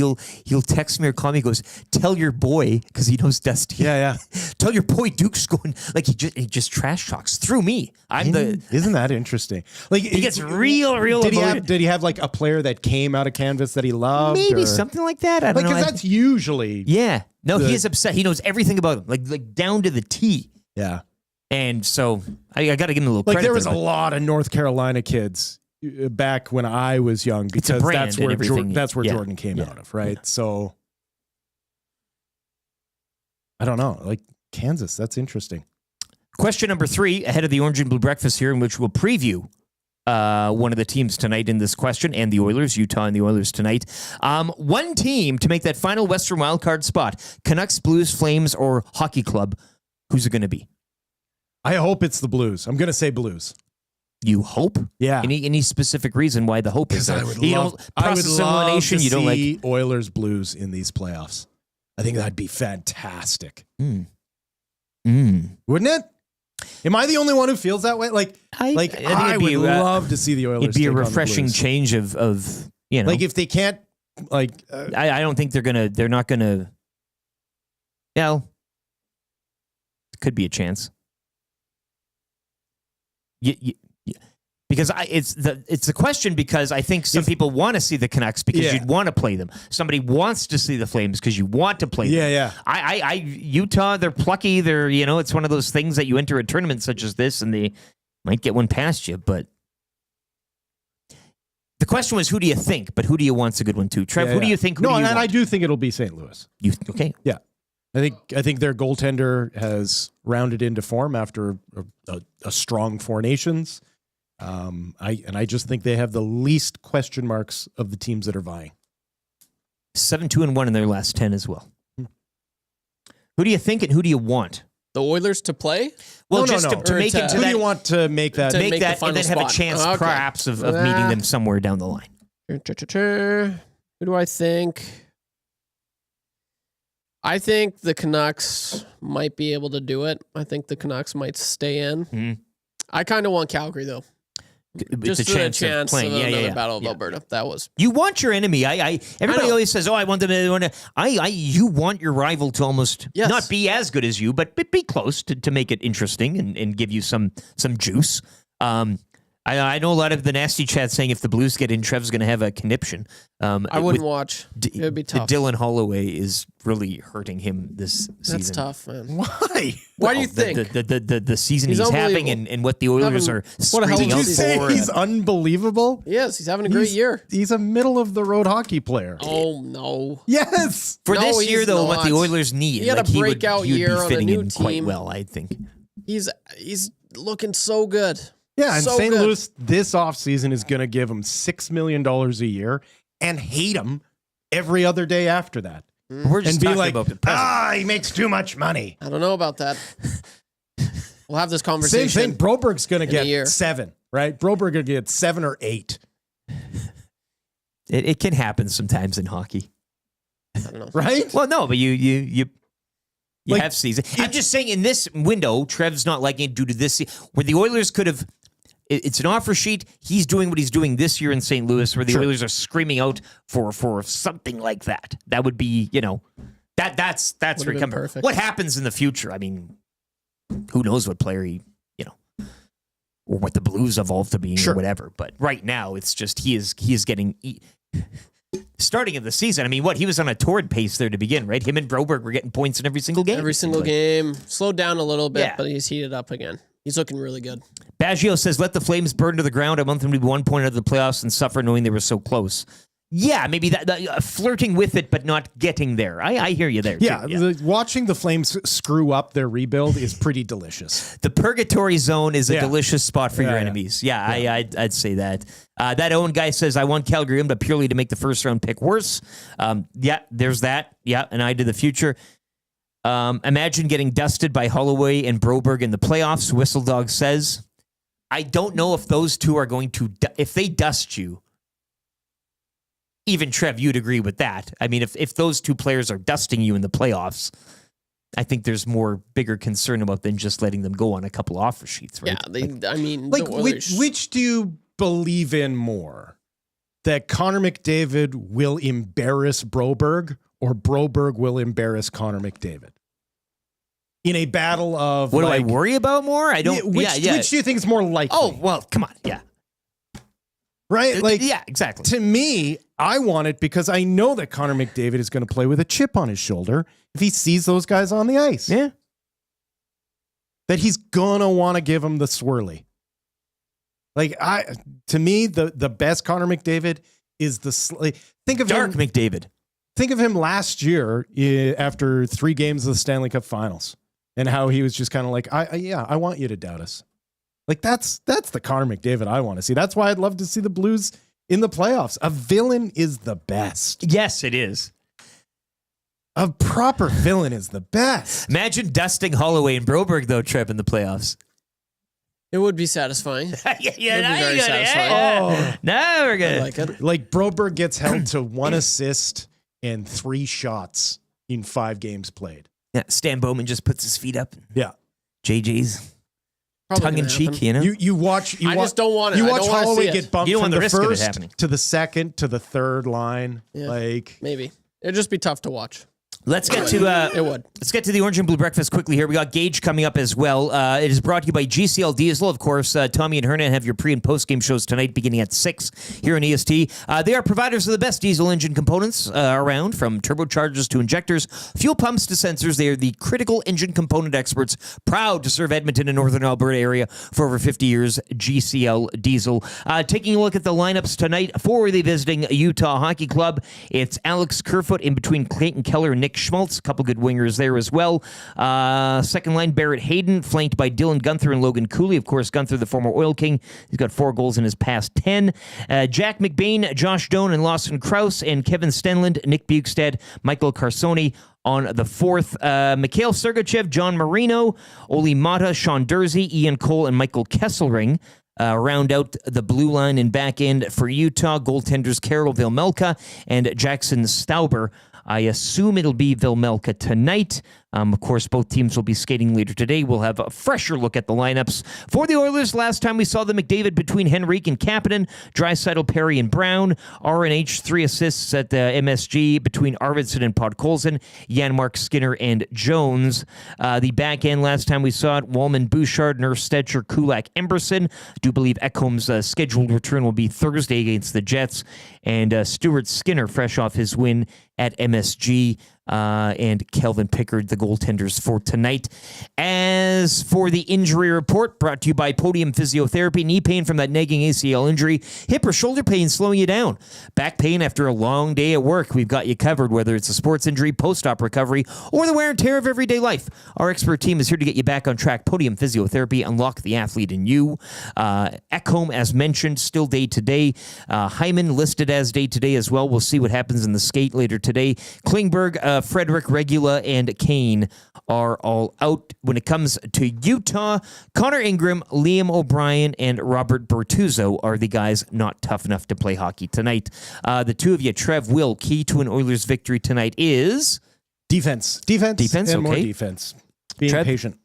text me or call me. He goes, "Tell your boy," because he knows Dusty. Yeah. Tell your boy Duke's going. Like he just trash talks through me. Isn't that interesting? Like he gets real. Did he have like a player that came out of Kansas that he loved? Maybe or? something like that. I don't know. Because that's usually No, he is upset. He knows everything about him, like down to the T. Yeah. And so I got to give him a little like credit. There was a lot of North Carolina kids back when I was young because that's where Jordan came out of, right? Yeah. So I don't know, like Kansas. That's interesting. Question number 3 ahead of the Orange and Blue Breakfast here, in which we'll preview one of the teams tonight in this question, and the Oilers, Utah and the Oilers tonight. One team to make that final Western wildcard spot: Canucks, Blues, Flames, or Hockey Club. Who's it going to be? I hope it's the Blues. I'm going to say Blues. You hope? Yeah. Any specific reason why the hope is there? I would love to see Oilers Blues in these playoffs. I think that'd be fantastic. Wouldn't it? Am I the only one who feels that way? I would love to see the Oilers. It'd be a take on the refreshing Blues. change of like if they can't I don't think they're not gonna. Well, it could be a chance. Because it's the question, because I think some people want to see the Canucks because you'd want to play them. Somebody wants to see the Flames because you want to play them. Yeah. Utah, they're plucky. They're, it's one of those things that you enter a tournament such as this and they might get one past you. But the question was, who do you think? But who do you want's a good one too? Trev, who do you think? I do think it'll be St. Louis. Okay? Yeah. I think their goaltender has rounded into form after a strong 4 Nations. I just think they have the least question marks of the teams that are vying. 7-2-1 in their last 10 as well. Who do you think and who do you want? The Oilers to play? Well, No, just no. to make it to Who that, do you want to make that? To make make the that, final and then have a spot. chance, Okay. perhaps, of meeting them somewhere down the line. Who do I think? I think the Canucks might be able to do it. I think the Canucks might stay in. I kind of want Calgary, though. Just the a chance of playing. another Battle of Alberta. That was. You want your enemy. Everybody always says, "Oh, I want them to." You want your rival to almost not be as good as you, but be close to make it interesting and give you some juice. I know a lot of the nasty chat saying if the Blues get in, Trev's going to have a conniption. I wouldn't watch. It would be tough. Dylan Holloway is really hurting him this season. That's tough, man. Why? Why do you think? The season he's having and what the Oilers are screaming out for. He's unbelievable. Yes, he's having a great year. He's a middle of the road hockey player. Oh no. Yes. For this year, though, what the Oilers need, he had a breakout year on a new team. Quite well, I think. He's looking so good. Yeah, and so St. good. Louis this offseason is going to give him $6 million a year and hate him every other day after that. We're just and be talking like, about the present. he makes too much money. I don't know about that. We'll have this conversation. Same thing. Broberg's going to a year. get 7, right? Broberg going to get 7 or 8. It can happen sometimes in hockey. I don't know. Right? Well, no, but you have season. I'm just saying in this window, Trev's not liking it due to this, where the Oilers could have. It's an offer sheet. He's doing what he's doing this year in St. Louis, where the Oilers are screaming out for something like that. That would be, that's where he comes. Perfect. What happens in the future? I mean, who knows what player he, or what the Blues evolve to being, or whatever. But right now, it's just he is getting. Starting of the season, I mean, he was on a torrid pace there to begin, right? Him and Broberg were getting points in every single game. Every single game. Slowed down a little bit, but he's heated up again. He's looking really good. Baggio says, let the Flames burn to the ground. I want them to be 1 point out of the playoffs and suffer knowing they were so close. Yeah, maybe that flirting with it, but not getting there. I hear you there. Yeah, too. watching the Flames screw up their rebuild is pretty delicious. The purgatory zone is a delicious spot for your enemies. Yeah, I'd say that. That Owen guy says, I want Calgary, but purely to make the first round pick worse. Yeah, there's that. Yeah, and I did the future. Imagine getting dusted by Holloway and Broberg in the playoffs, Whistledog says. I don't know if those two are going to, if they dust you, even Trev, you'd agree with that. I mean, if those two players are dusting you in the playoffs, I think there's more bigger concern about than just letting them go on a couple offer sheets, right? Yeah, which do you believe in more? That Connor McDavid will embarrass Broberg or Broberg will embarrass Connor McDavid? In a battle of what do I worry about more? I don't. Which do you think is more likely? Oh, well, come on. Yeah. Right? Yeah, exactly. To me, I want it because I know that Connor McDavid is going to play with a chip on his shoulder if he sees those guys on the ice. Yeah. That he's going to want to give him the swirly. To me, the best Connor McDavid is think of Dark McDavid. Think of him last year after 3 games of the Stanley Cup Finals and how he was just kind of like, I want you to doubt us. That's the Connor McDavid I want to see. That's why I'd love to see the Blues in the playoffs. A villain is the best. Yes, it is. A proper villain is the best. Imagine dusting Holloway and Broberg, though, Trev, in the playoffs. It would be satisfying. Yeah, now very satisfying. Oh, now we're good. I like it. Like Broberg gets held to 1 assist and 3 shots in 5 games played. Yeah, Stan Bowman just puts his feet up. Yeah. JJ's. Probably tongue in cheek, you know? You watch. I just don't want it. You I watch don't wanna Holloway see it. get bumped You don't from want the the risk of it first happening. to the second to the third line. Yeah. Maybe. It'd just be tough to watch. Let's get to it would. Let's get to the Orange and Blue Breakfast quickly here. We got Gage coming up as well. It is brought to you by GCL Diesel. Of course, Tommy and Hernan have your pre- and post-game shows tonight beginning at 6 here on EST. They are providers of the best diesel engine components around, from turbochargers to injectors, fuel pumps to sensors. They are the critical engine component experts, proud to serve Edmonton and Northern Alberta area for over 50 years. GCL Diesel. Taking a look at the lineups tonight for the visiting Utah Hockey Club. It's Alex Kerfoot in between Clayton Keller and Nick Nick Schmaltz, a couple good wingers there as well. Second line, Barrett Hayden, flanked by Dylan Gunther and Logan Cooley. Of course, Gunther, the former Oil King, he's got 4 goals in his past 10. Jack McBain, Josh Doan, and Lawson Krause, and Kevin Stenland, Nick Bukestad, Michael Carsoni on the 4th. Mikhail Sergachev, John Marino, Oli Mata, Sean Dursey, Ian Cole, and Michael Kesselring. Round out the blue line and back end for Utah. Goaltenders Karol Vejmelka and Jackson Stauber. I assume it'll be Vejmelka tonight. Of course, both teams will be skating later today. We'll have a fresher look at the lineups. For the Oilers, last time we saw the McDavid between Henrique and Kapanen, Draisaitl, Perry, and Brown. RNH, 3 assists at the MSG between Arvidsson and Podkolzin, Janmark, Skinner, and Jones. The back end, last time we saw it, Wallman, Bouchard, Nerf, Stetcher, Kulak, Emberson. I do believe Ekholm's scheduled return will be Thursday against the Jets. And Stuart Skinner, fresh off his win at MSG. And Kelvin Pickard, the goaltenders for tonight. As for the injury report, brought to you by Podium Physiotherapy. Knee pain from that nagging ACL injury, hip or shoulder pain slowing you down, back pain after a long day at work, we've got you covered, whether it's a sports injury, post-op recovery, or the wear and tear of everyday life. Our expert team is here to get you back on track. Podium Physiotherapy, unlock the athlete in you. Ekholm, as mentioned, still day-to-day. Hyman listed as day-to-day as well. We'll see what happens in the skate later today. Klingberg, Frederick, Regula, and Kane are all out. When it comes to Utah, Connor Ingram, Liam O'Brien, and Robert Bertuzzo are the guys not tough enough to play hockey tonight. The two of you, Trev, Will, key to an Oilers victory tonight is? Defense, and okay. More defense. Being Trev? patient.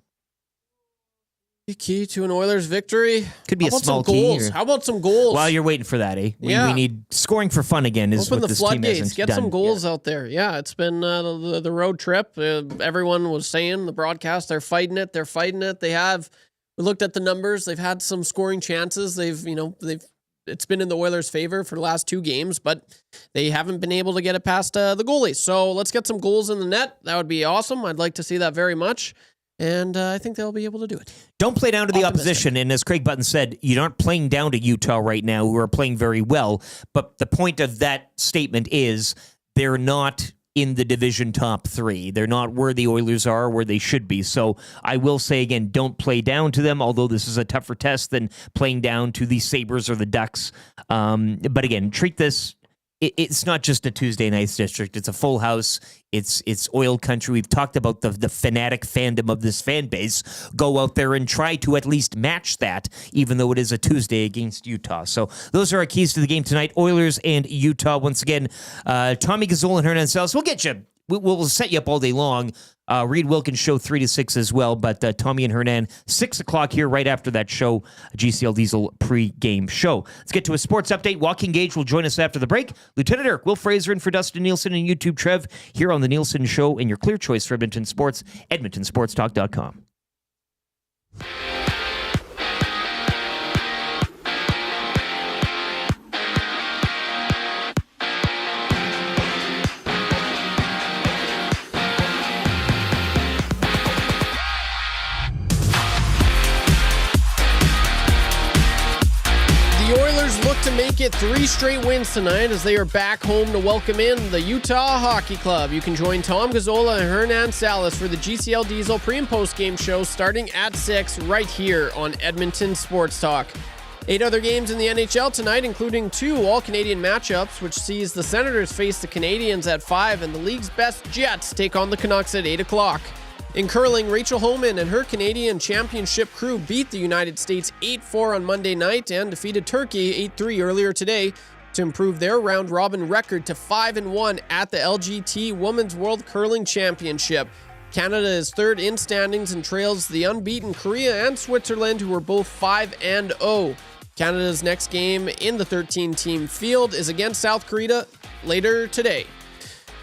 Key to an Oilers victory. Could be a small key. key. How about some goals? While you're waiting for that, eh? We need scoring for fun again. Is Open what the this team floodgates. hasn't Get done. some goals out there. Yeah, it's been the road trip. Everyone was saying, the broadcast, they're fighting it. They have. We looked at the numbers. They've had some scoring chances. It's been in the Oilers' favor for the last 2 games, but they haven't been able to get it past the goalies. So let's get some goals in the net. That would be awesome. I'd like to see that very much. And I think they'll be able to do it. Don't play down to the opposition. And as Craig Button said, you aren't playing down to Utah right now, who are playing very well. But the point of that statement is they're not in the division top 3. They're not where the Oilers are, where they should be. So I will say again, don't play down to them, although this is a tougher test than playing down to the Sabres or the Ducks. But again, treat this. It's not just a Tuesday nights district. It's a full house. It's oil country. We've talked about the fanatic fandom of this fan base. Go out there and try to at least match that, even though it is a Tuesday against Utah. So those are our keys to the game tonight. Oilers and Utah. Once again, Tommy Gazzola and Hernan Salas. We'll get you. We'll set you up all day long. Reed Wilkins show 3 to 6 as well, but Tommy and Hernan 6 o'clock here right after that show, GCL Diesel pre-game show. Let's get to a sports update. Joaquin Gage will join us after the break. Lieutenant Eric Will Fraser in for Dustin Nielsen and YouTube Trev here on the Nielsen Show, and your clear choice for Edmonton Sports, EdmontonSportsTalk.com. Look to make it 3 straight wins tonight as they are back home to welcome in the Utah Hockey Club. You can join Tom Gazzola and Hernan Salas for the GCL Diesel pre- and post-game show starting at 6 right here on Edmonton Sports Talk. 8 other games in the NHL tonight, including 2 all-Canadian matchups, which sees the Senators face the Canadiens at 5 and the league's best Jets take on the Canucks at 8 o'clock. In curling, Rachel Homan and her Canadian championship crew beat the United States 8-4 on Monday night and defeated Turkey 8-3 earlier today to improve their round-robin record to 5-1 at the LGT Women's World Curling Championship. Canada is 3rd in standings and trails the unbeaten Korea and Switzerland, who are both 5-0. Canada's next game in the 13-team field is against South Korea later today.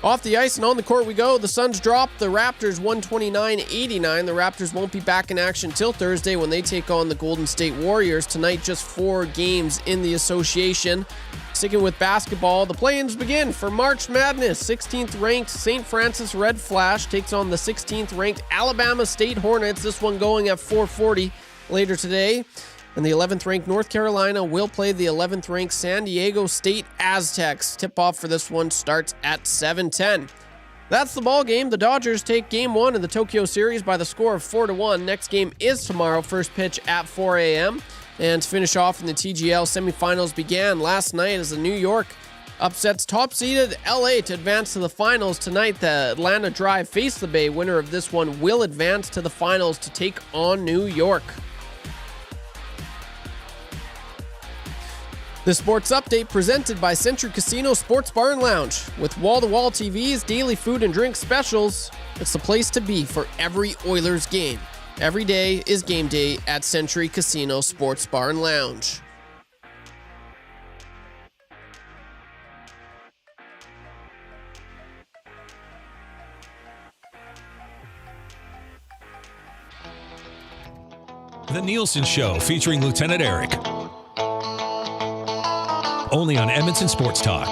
Off the ice and on the court we go. The Suns drop the Raptors 129-89. The Raptors won't be back in action till Thursday when they take on the Golden State Warriors. Tonight, just 4 games in the association. Sticking with basketball, the play-ins begin for March Madness. 16th ranked St. Francis Red Flash takes on the 16th ranked Alabama State Hornets. This one going at 4:40 later today. And the 11th ranked North Carolina will play the 11th ranked San Diego State Aztecs. Tip-off for this one starts at 7:10. That's the ball game. The Dodgers take Game 1 in the Tokyo series by the score of 4-1. Next game is tomorrow, first pitch at 4 a.m. And to finish off in the TGL, semifinals began last night as the New York upsets top-seeded LA to advance to the finals. Tonight, the Atlanta Drive face the Bay. Winner of this one will advance to the finals to take on New York. The sports update presented by Century Casino Sports Bar and Lounge. With wall-to-wall TVs, daily food and drink specials, it's the place to be for every Oilers game. Every day is game day at Century Casino Sports Bar and Lounge. The Nielson Show featuring Lieutenant Eric. Only on Edmonton Sports Talk.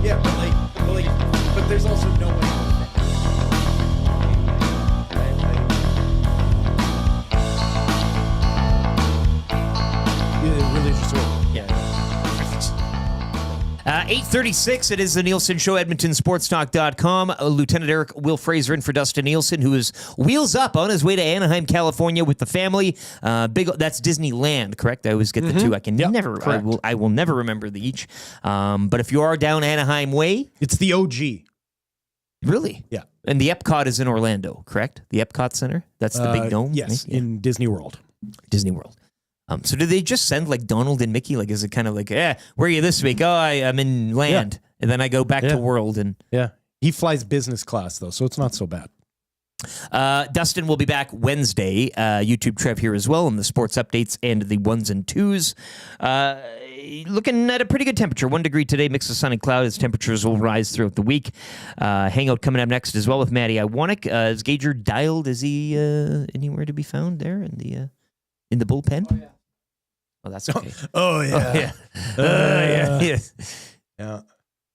Yeah, but there's also no way. Religious order. Yeah. 8:36, it is the Nielsen Show, EdmontonSportsTalk.com. Lieutenant Eric Will Fraser in for Dustin Nielsen, who is wheels up on his way to Anaheim, California with the family. That's Disneyland, correct? I always get the two. I can never, I will never remember the each. But if you are down Anaheim way, it's the OG. Really? Yeah. And the Epcot is in Orlando, correct? The Epcot Center? That's the big dome? Yes, right? in Disney World. Disney World. So do they just send like Donald and Mickey? Like, is it kind of like, where are you this week? Oh, I'm in land. Yeah. And then I go back to World. And yeah. He flies business class, though, so it's not so bad. Dustin will be back Wednesday. YouTube Trev here as well on the sports updates and the ones and twos. Looking at a pretty good temperature. 1 degree today, mix of sun and cloud as temperatures will rise throughout the week. Hangout coming up next as well with Matty Iwanek. Is Gager dialed? Is he anywhere to be found there in the bullpen? Oh, yeah. Oh, that's okay. Oh, yeah. Yeah.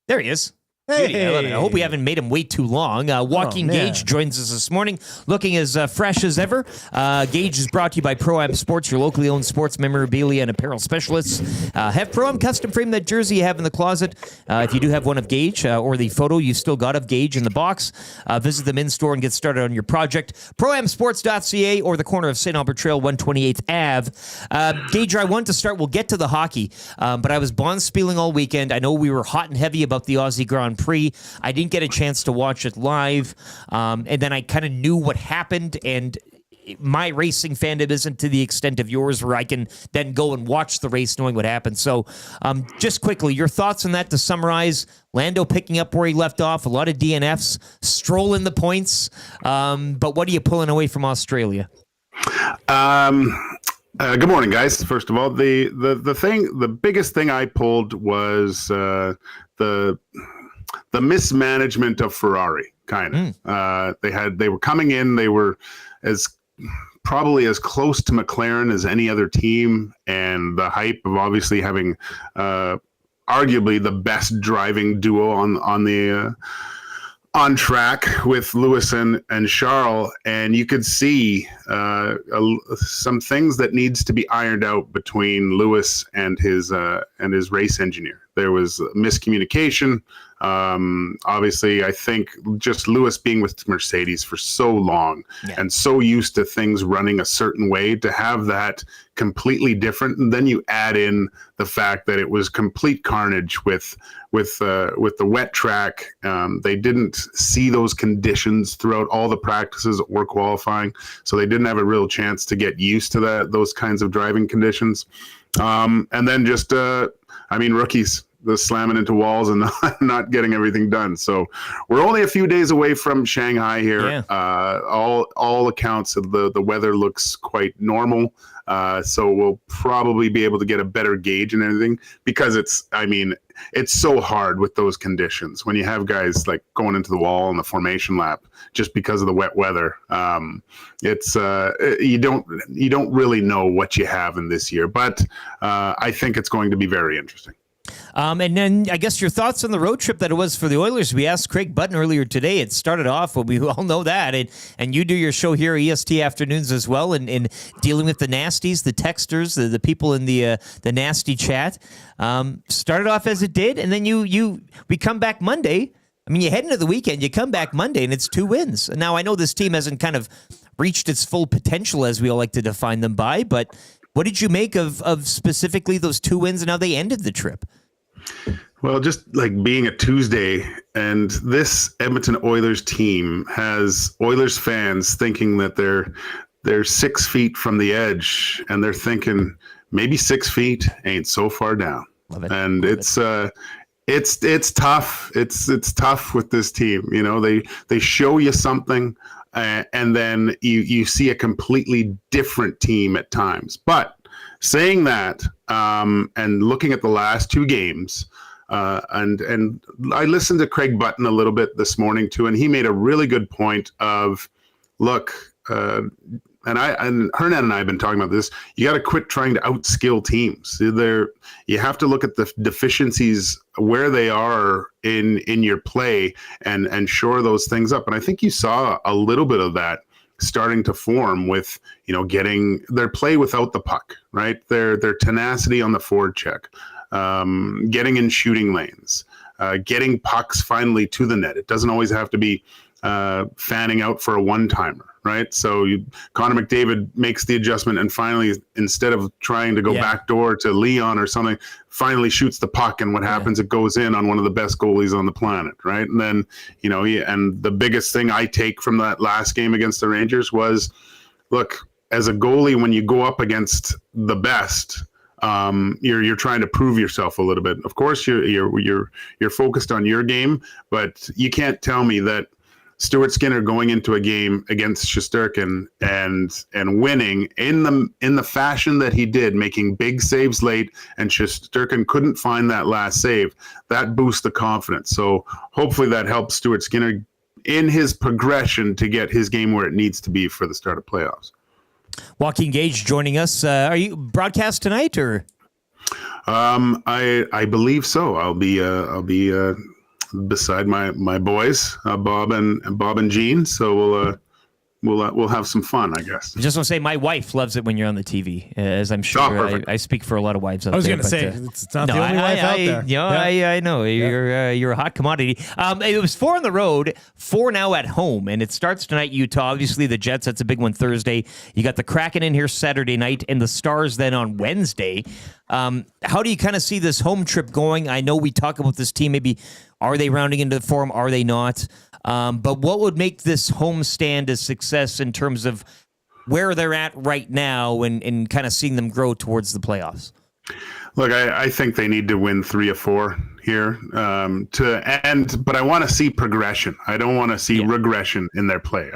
There he is. Hey. I love it. I hope we haven't made him wait too long. Joaquin Gage joins us this morning, looking as fresh as ever. Gage is brought to you by Pro-Am Sports, your locally owned sports memorabilia and apparel specialists. Have Pro-Am custom frame that jersey you have in the closet. If you do have one of Gage or the photo you still got of Gage in the box, visit them in store and get started on your project. ProAmSports.ca or the corner of St. Albert Trail, 128th Ave. Gage, I want to start. We'll get to the hockey, but I was bond-spieling all weekend. I know we were hot and heavy about the Aussie Grand Prix. I didn't get a chance to watch it live, and then I kind of knew what happened, and my racing fandom isn't to the extent of yours where I can then go and watch the race knowing what happened. So just quickly, your thoughts on that to summarize. Lando picking up where he left off, a lot of DNFs, Stroll in the points, but what are you pulling away from Australia? Good morning, guys. First of all, the biggest thing I pulled was the mismanagement of Ferrari, kind of. They were coming in, they were probably as close to McLaren as any other team, and the hype of obviously having arguably the best driving duo on track with Lewis and Charles, and you could see some things that needs to be ironed out between Lewis and his race engineer. There was miscommunication. Obviously, I think just Lewis being with Mercedes for so long and so used to things running a certain way, to have that completely different, and then you add in the fact that it was complete carnage with the wet track. They didn't see those conditions throughout all the practices or qualifying, so they didn't have a real chance to get used to those kinds of driving conditions. And then just rookies, the slamming into walls and not getting everything done. So we're only a few days away from Shanghai here. Yeah. All accounts of the weather looks quite normal. So we'll probably be able to get a better gauge and everything, because it's so hard with those conditions when you have guys like going into the wall in the formation lap just because of the wet weather. You don't really know what you have in this year, but I think it's going to be very interesting. And then I guess your thoughts on the road trip that it was for the Oilers. We asked Craig Button earlier today. It started off, well, we all know that. And you do your show here, EST Afternoons as well, and dealing with the nasties, the texters, the people in the nasty chat. Started off as it did, and then we come back Monday. I mean, you head into the weekend, you come back Monday, and it's 2 wins. Now, I know this team hasn't kind of reached its full potential, as we all like to define them by, but what did you make of specifically those 2 wins and how they ended the trip? Well, just like being a Tuesday, and this Edmonton Oilers team has Oilers fans thinking that they're 6 feet from the edge, and they're thinking maybe 6 feet ain't so far down. Love it. And it's tough. It's tough with this team. You know, they show you something, and then you see a completely different team at times. But saying that, and looking at the last 2 games, and I listened to Craig Button a little bit this morning too, and he made a really good point of, look, and Hernan and I have been talking about this. You got to quit trying to outskill teams. You have to look at the deficiencies where they are in your play and shore those things up. And I think you saw a little bit of that starting to form with, you know, getting their play without the puck, right? Their tenacity on the forward check, getting in shooting lanes, getting pucks finally to the net. It doesn't always have to be fanning out for a one-timer, right? So Connor McDavid makes the adjustment and finally, instead of trying to go back door to Leon or something, finally shoots the puck, and what happens? It goes in on one of the best goalies on the planet, right? And then, you know, and the biggest thing I take from that last game against the Rangers was, look, as a goalie, when you go up against the best, you're trying to prove yourself a little bit. Of course, you're focused on your game, but you can't tell me that Stuart Skinner going into a game against Shesterkin and winning in the fashion that he did, making big saves late, and Shesterkin couldn't find that last save, that boosts the confidence. So hopefully that helps Stuart Skinner in his progression to get his game where it needs to be for the start of playoffs. Joaquin Gage joining us. Are you broadcast tonight or? I believe so. I'll be beside my boys, Bob and Jean. So we'll have some fun, I guess. I just want to say my wife loves it when you're on the TV, as I'm sure I speak for a lot of wives out there. I was going to say, it's not the only wife out there. You know, I know. You're a hot commodity. It was 4 on the road, 4 now at home, and it starts tonight, Utah. Obviously, the Jets, that's a big one Thursday. You got the Kraken in here Saturday night, and the Stars then on Wednesday. How do you kind of see this home trip going? I know we talk about this team, maybe are they rounding into the form? Are they not? But what would make this homestand a success in terms of where they're at right now and kind of seeing them grow towards the playoffs? Look, I think they need to win 3 or 4 here but I want to see progression. I don't want to see regression in their play.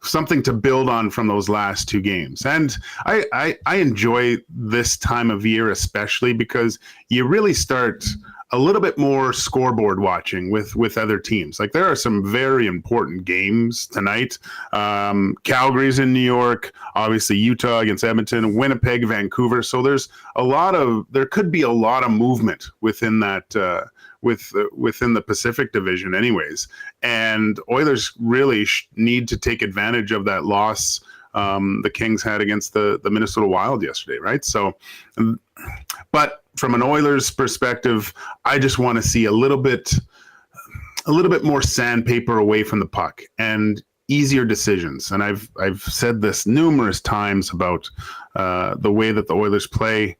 Something to build on from those last 2 games. And I enjoy this time of year, especially because you really start a little bit more scoreboard watching with other teams. Like, there are some very important games tonight. Calgary's in New York, obviously Utah against Edmonton, Winnipeg, Vancouver. So there could be a lot of movement within that, within the Pacific Division anyways. And Oilers really need to take advantage of that loss the Kings had against the Minnesota Wild yesterday, right? So, but from an Oilers perspective, I just want to see a little bit more sandpaper away from the puck and easier decisions. And I've said this numerous times about the way that the Oilers play.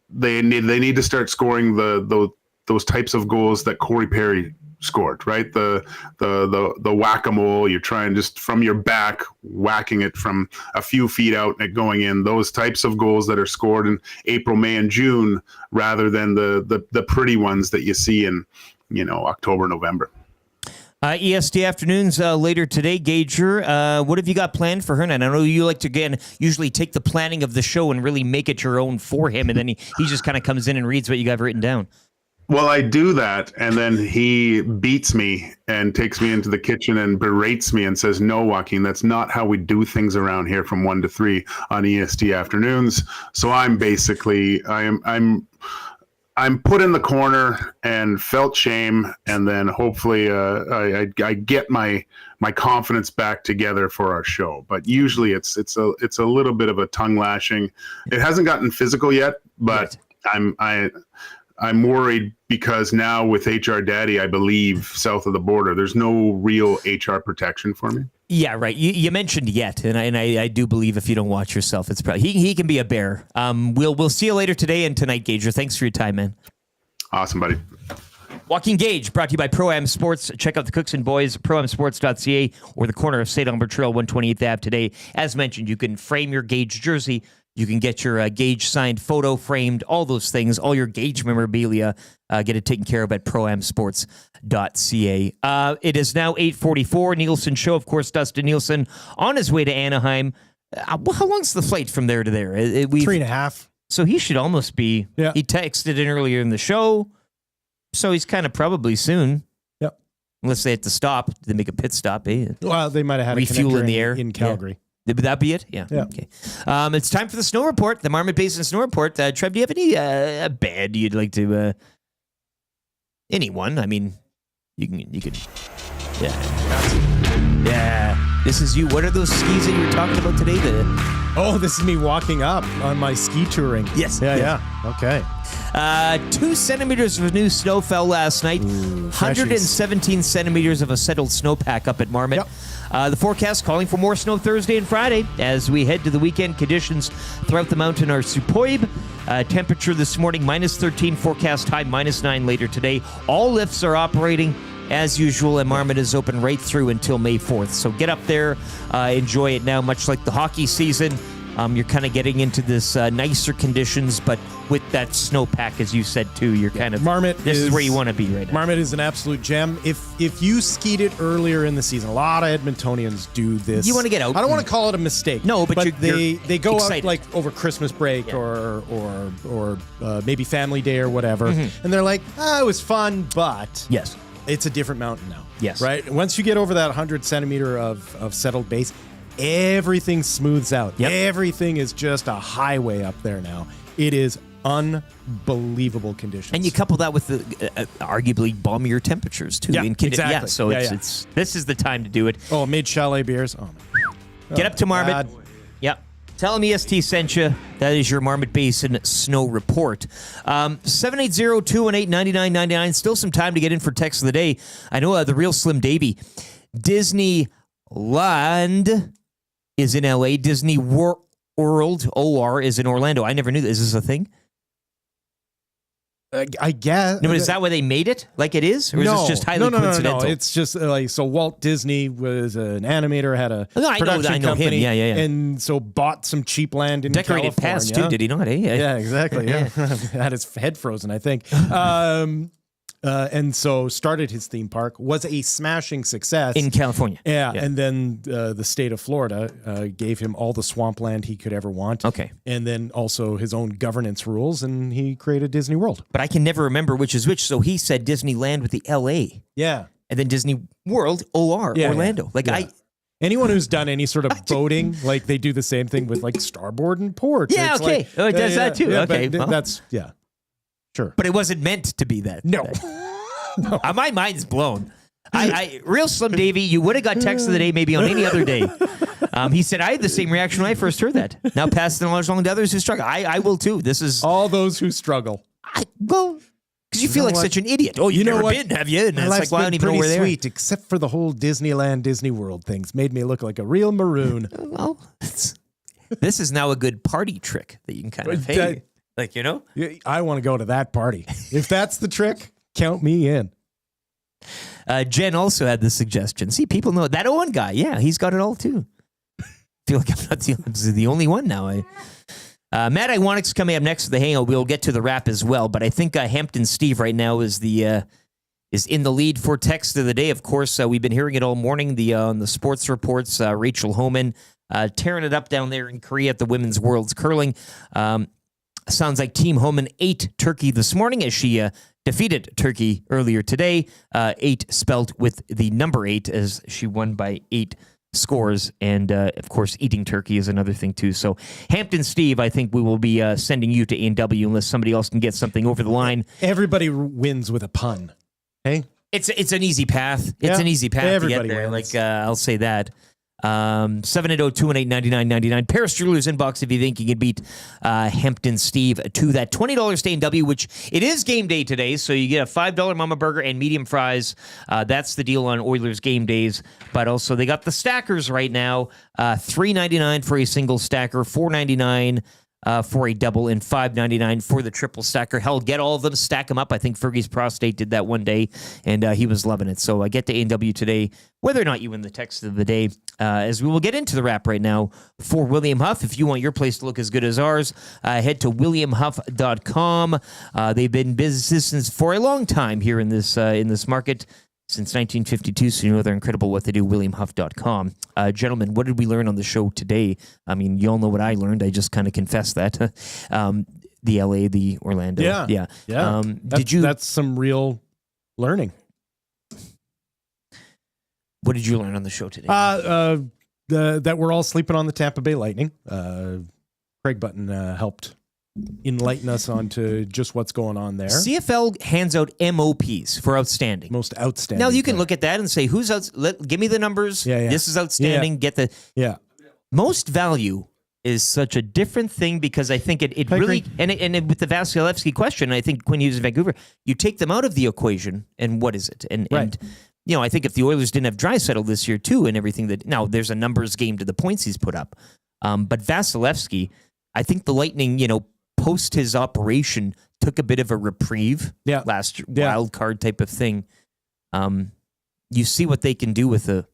They need to start scoring those types of goals that Corey Perry scored, right? The whack-a-mole, you're trying just from your back, whacking it from a few feet out and it going in. Those types of goals that are scored in April, May, and June, rather than the pretty ones that you see in, October, November. EST Afternoons later today, Gager. What have you got planned for Hernan? I know you like to, usually take the planning of the show and really make it your own for him, and then he just kind of comes in and reads what you got written down. Well, I do that, and then he beats me and takes me into the kitchen and berates me and says, "No, Joaquin, that's not how we do things around here from 1 to 3 on EST Afternoons." So I'm basically, I'm put in the corner and felt shame, and then hopefully I get my confidence back together for our show. But usually it's a little bit of a tongue lashing. It hasn't gotten physical yet, but I'm worried because now with HR Daddy, I believe south of the border, there's no real HR protection for me. Yeah, right. You mentioned yet, and I do believe if you don't watch yourself, it's probably he can be a bear. We'll see you later today and tonight, Gager. Thanks for your time, man. Awesome, buddy. Joaquin Gage, brought to you by Pro-Am Sports. Check out the Cooks and Boys, proamsports.ca, or the corner of St. Albert Trail, 128th Ave today. As mentioned, you can frame your Gage jersey. You can get your Gage signed photo framed, all those things, all your Gage memorabilia. Get it taken care of at proamsports.ca. It is now 8:44. Nielson Show, of course, Dustin Nielson on his way to Anaheim. How long's the flight from there to there? 3.5. So he should almost be. Yeah. He texted in earlier in the show, so he's kind of probably soon. Yep. Unless they have to stop, they make a pit stop. Well, they might have had refuel a in the air in Calgary. Yeah. Would that be it? Yeah. Okay. It's time for the snow report, the Marmot Basin Snow Report. Trev, do you have any band you'd like to? Anyone? I mean, you can. Yeah. This is you. What are those skis that you were talking about today? This is me walking up on my ski touring. Yes. Yeah. Okay. 2 centimeters of new snow fell last night. 117 centimeters of a settled snowpack up at Marmot. Yep. The forecast calling for more snow Thursday and Friday. As we head to the weekend, conditions throughout the mountain are superb. Temperature this morning, -13, forecast high -9 later today. All lifts are operating as usual, and Marmot is open right through until May 4th. So get up there, enjoy it now, much like the hockey season. You're kind of getting into this nicer conditions, but with that snowpack, as you said too, you're kind of Marmot. This is where you want to be right now. Marmot is an absolute gem. If you skied it earlier in the season, a lot of Edmontonians do this. You want to get out. I don't want to call it a mistake. No, but they go excited. out like over Christmas break or maybe Family Day or whatever, and they're like, it was fun, but yes, it's a different mountain now. Yes, right. Once you get over that 100 centimeter of settled base, everything smooths out. Yep. Everything is just a highway up there now. It is unbelievable conditions. And you couple that with the arguably balmier temperatures too. Yeah, exactly. Yeah, so it's this is the time to do it. Oh, made chalet beers. Oh, get up to Marmot. God. Yep. Tell them EST sent you. That is your Marmot Basin snow report. 780-218-9999. Still some time to get in for text of the day. I know the real Slim Davy. Disneyland is in LA. Disney World, OR, is in Orlando. I never knew this. Is this a thing? I guess. No, but is that why they made it like it is? Or is this just highly coincidental? No. It's just like, so Walt Disney was an animator, had a I production know company. him. Yeah. And so bought some cheap land in Decorated California. past too, did he not? Yeah, exactly. Yeah. Had his head frozen, I think. And so started his theme park, was a smashing success. In California. Yeah. And then the state of Florida gave him all the swampland he could ever want. Okay. And then also his own governance rules, and he created Disney World. But I can never remember which is which, so he said Disneyland with the LA. Yeah. And then Disney World, OR, Orlando. Anyone who's done any sort of boating, like they do the same thing with like starboard and port. Yeah, It's okay. like, It does that too. Okay. Well. That's, sure. But it wasn't meant to be that. No. My mind's blown. Real Slim Davy, you would have got text of the day maybe on any other day. He said, I had the same reaction when I first heard that. Now pass the knowledge along to others who struggle. I will too. This is all those who struggle. Because you feel like such an idiot. Oh, you've never been, have you? And My it's life's like, well, I don't been even know pretty where they are. sweet, except for the whole Disneyland, Disney World things. Made me look like a real maroon. Well, this is now a good party trick that you can kind of, hey, like, you know? I want to go to that party. If that's the trick, count me in. Jen also had the suggestion. See, people know that Owen guy. Yeah, he's got it all too. Feel like I'm not the only one now. Matt Iwanik's coming up next to the hangout. We'll get to the wrap as well, but I think Hampton Steve right now is in the lead for text of the day. Of course, we've been hearing it all morning. On the sports reports, Rachel Homan tearing it up down there in Korea at the Women's Worlds Curling. Sounds like Team Homan ate Turkey this morning as she defeated Turkey earlier today. 8 spelled with the number 8 as she won by 8 scores, and of course, eating turkey is another thing too. So, Hampton Steve, I think we will be sending you to A&W unless somebody else can get something over the line. Everybody wins with a pun. Hey, it's an easy path. It's an easy path Everybody to get there. wins. Like I'll say that. 780-218-9999. Paris Jewelers inbox if you think you can beat Hampton Steve to that $20 to A&W, which it is game day today, so you get a $5 Mama Burger and medium fries. That's the deal on Oilers game days. But also they got the stackers right now. $3.99 for a single stacker, $4.99 for a double, and $5.99 for the triple stacker. Hell, get all of them, stack them up. I think Fergie's prostate did that one day, and he was loving it. So I get to A&W today, whether or not you win the text of the day, as we will get into the wrap right now for William Huff. If you want your place to look as good as ours, head to williamhuff.com. They've been in business for a long time here in this market. Since 1952, so you know they're incredible what they do, williamhuff.com. Gentlemen, what did we learn on the show today? I mean, you all know what I learned. I just kind of confessed that. The LA, the Orlando. Yeah. That's some real learning. What did you learn on the show today? That we're all sleeping on the Tampa Bay Lightning. Craig Button helped enlighten us onto just what's going on there. CFL hands out MOPs for outstanding. Most outstanding. Now you can look at that and say, who's out? Give me the numbers. Yeah. This is outstanding. Get the most value is such a different thing because I think it really and with the Vasilevsky question, I think Quinn Hughes in Vancouver, you take them out of the equation and what is it? And you know, I think if the Oilers didn't have Draisaitl this year too and everything that now there's a numbers game to the points he's put up, but Vasilevsky, I think the Lightning, you know, post his operation took a bit of a reprieve last wild card type of thing. You see what they can do with a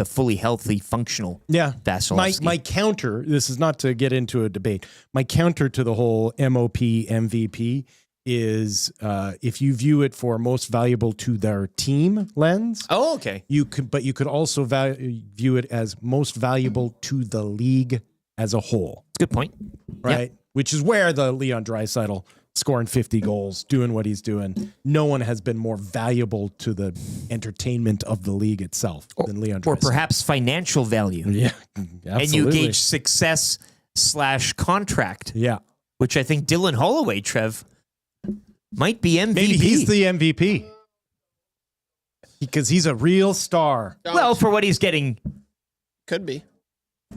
fully healthy, functional Vasilevsky. My counter, this is not to get into a debate, my counter to the whole MOP MVP is if you view it for most valuable to their team lens. Oh, okay. You could also view it as most valuable to the league as a whole. Good point. Right? Yeah. Which is where the Leon Draisaitl scoring 50 goals, doing what he's doing. No one has been more valuable to the entertainment of the league itself than Leon Draisaitl. Or perhaps financial value. Yeah, absolutely. And you gauge success /contract. Yeah. Which I think Dylan Holloway, Trev, might be MVP. Maybe he's the MVP. Because he's a real star. Well, for what he's getting. Could be.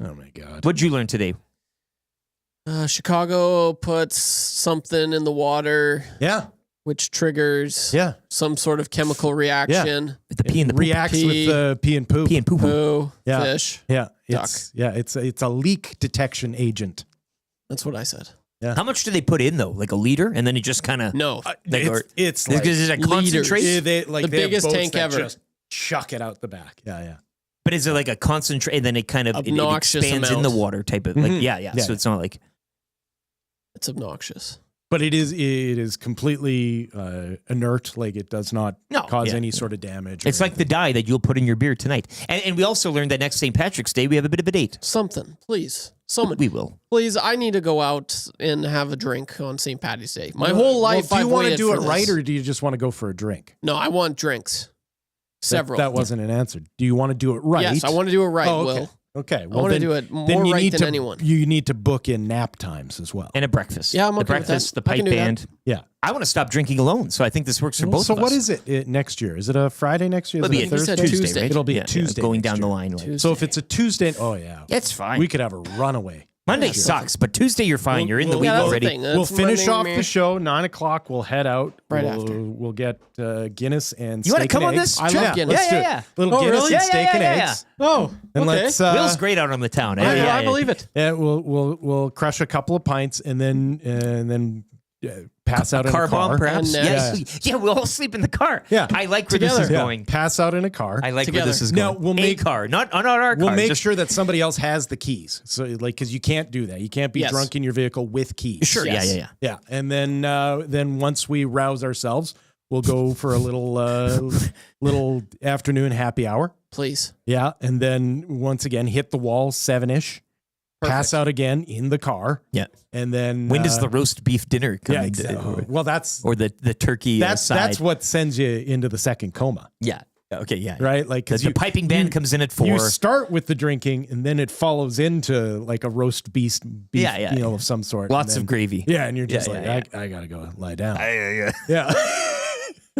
Oh, my God. What'd you learn today? Chicago puts something in the water. Yeah. Which triggers some sort of chemical reaction. Yeah. With the pee and the poop. Reacts with the pee and poop. Pee and poo. Fish. Yeah. Duck. It's a leak detection agent. That's what I said. Yeah. How much do they put in though? Like a liter, and then it just kind of it's like is it a concentrate? The biggest tank ever. Just chuck it out the back. Yeah. But is it like a concentrate, and then it kind of it expands in the water type of like So it's not like it's obnoxious. But it is completely inert. Like it does not cause any sort of damage. It's like the dye that you'll put in your beer tonight. And we also learned that next St. Patrick's Day we have a bit of a date. Something, please. Someone. We will. Please, I need to go out and have a drink on St. Patty's Day. My whole life, do you want to do it this. right, or do you just want to go for a drink? No, I want drinks. Several. That wasn't an answer. Do you want to do it right? Yes, I want to do it right, okay. Will. Okay. Well, I want to do it more right than anyone. You need to book in nap times as well. And a breakfast. Yeah, I'm okay the breakfast, with the that. pipe band. That. Yeah. I want to stop drinking alone, so I think this works for both of us. So what is it next year? Is it a Friday next year? It'll be a Tuesday, right? It'll be a Tuesday. Going down the line. Tuesday. So if it's a Tuesday, it's fine. We could have a runaway. Monday sucks, but Tuesday you're fine. You're in the week already. We'll finish off the show. 9:00. We'll head out. Right after. We'll get Guinness and you steak want to come and on eggs. this? I love Guinness. Yeah. Little Guinness and steak and eggs. Oh, and okay. let's. Will's great out on the town. I believe it. Yeah, we'll crush a couple of pints and then pass out in a car bomb, perhaps. Yeah, we'll all sleep in the car. Yeah, I like where this is going. Pass out in a car. I like where this is going. Now we'll make a car, not our car. We'll make sure that somebody else has the keys. So because you can't do that, you can't be drunk in your vehicle with keys. Sure. Yes. Yeah. And then once we rouse ourselves, we'll go for a little afternoon happy hour. Please. Yeah, and then once again hit the wall 7-ish. Pass out again in the car. Yeah. And then when does the roast beef dinner come? Exactly. Well, that's or the turkey. That's what sends you into the second coma. Yeah. Okay, yeah. Right? Like, The piping band comes in at 4. You start with the drinking, and then it follows into like a roast beef meal of some sort. Lots of gravy. Yeah, and you're just Yeah, I got to go lie down. Yeah.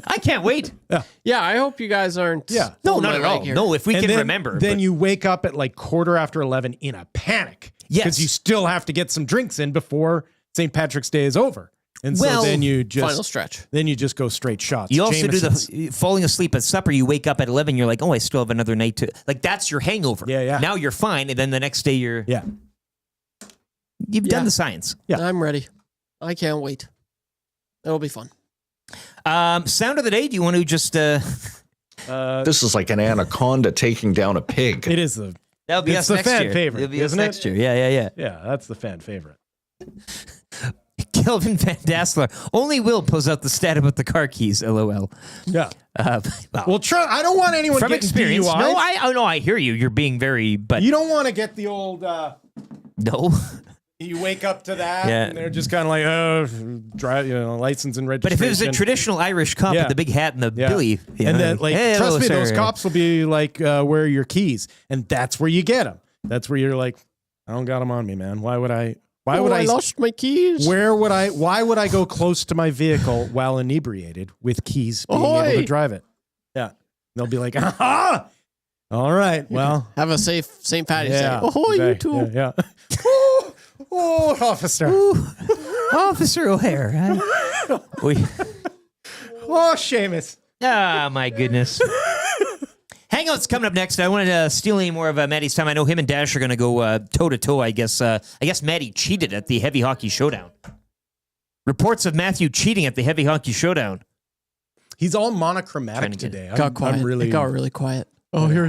I can't wait. Yeah, I hope you guys aren't. Yeah. No, pulling not my at leg all. here. No, if we And can then, remember. Then you wake up at like 11:15 in a panic. Yes. Because you still have to get some drinks in before St. Patrick's Day is over. And Well, so then you just final stretch. Then you just go straight shots. You also Jameson's. do the falling asleep at supper. You wake up at 11. You're like, oh, I still have another night to. Like, that's your hangover. Yeah. Now you're fine. And then the next day you're. Yeah. You've done the science. Yeah. I'm ready. I can't wait. It'll be fun. Sound of the day. Do you want to just. This is like an anaconda taking down a pig. It is the. That'll be it's us the next fan year. favorite, It'll be us isn't next it? year. Yeah. Yeah, that's the fan favorite. Kelvin Van Dassler. Only Will pulls out the stat about the car keys. LOL. Yeah. Well, I don't want anyone from getting experience. DUIs. No, I hear you. You're being very. But You don't want to get the old. no. You wake up to that, Yeah. and they're just kind of like, oh, drive, license and But registration. if it was a traditional Irish cop with the big hat and the billy, and then like, hey, trust hello, me, sir. those cops will be like, where are your keys? And that's where you get them. That's where you're like, I don't got them on me, man. Why would I? Why would I lost my keys? Why would I go close to my vehicle while inebriated with keys being able to drive it? Yeah. They'll be like, aha! All right. Well, have a safe St. Patty's Day. yeah. Oh, you too. Yeah. Oh, officer. Officer O'Hare. Oh, Seamus. Ah, my goodness. Hangout's coming up next. I wanted to steal any more of Maddie's time. I know him and Dash are going to go toe-to-toe, I guess. I guess Maddie cheated at the Heavy Hockey Showdown. Reports of Matthew cheating at the Heavy Hockey Showdown. He's all monochromatic today. Got quiet. It got really quiet. Oh, here.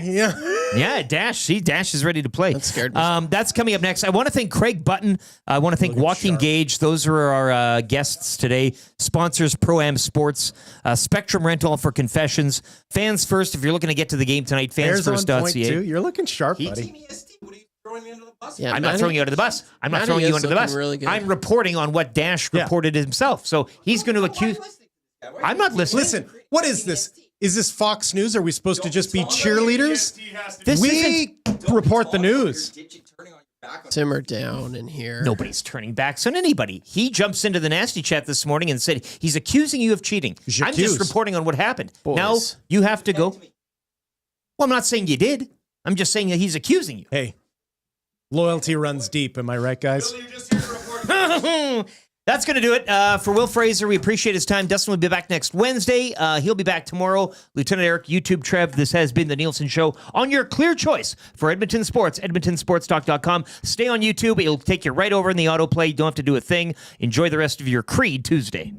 Yeah. Yeah, Dash. See, Dash is ready to play. That scared me. That's coming up next. I want to thank Craig Button. I want to thank Joaquin Gage. Those are our guests today. Sponsors, Pro-Am Sports, Spectrum Rental for Confessions. Fans First, if you're looking to get to the game tonight, fansfirst.ca. You're looking sharp, buddy. Yeah, I'm not throwing you under the bus. I'm not throwing you under the bus. Really good. I'm reporting on what Dash reported himself. So he's going to accuse... I'm not listening. Listen, what is this? Is this Fox News? Are we supposed to just be cheerleaders? We report the news. Simmer down in here. Nobody's turning backs on anybody. He jumps into the nasty chat this morning and said he's accusing you of cheating. I'm just reporting on what happened. Boys. Now you have to go. Well, I'm not saying you did. I'm just saying that he's accusing you. Hey, loyalty runs deep. Am I right, guys? That's going to do it for Will Fraser. We appreciate his time. Dustin will be back next Wednesday. He'll be back tomorrow. Lieutenant Eric, YouTube Trev. This has been the Nielsen Show on your clear choice for Edmonton Sports, edmontonsportstalk.com. Stay on YouTube. It'll take you right over in the autoplay. You don't have to do a thing. Enjoy the rest of your Creed Tuesday.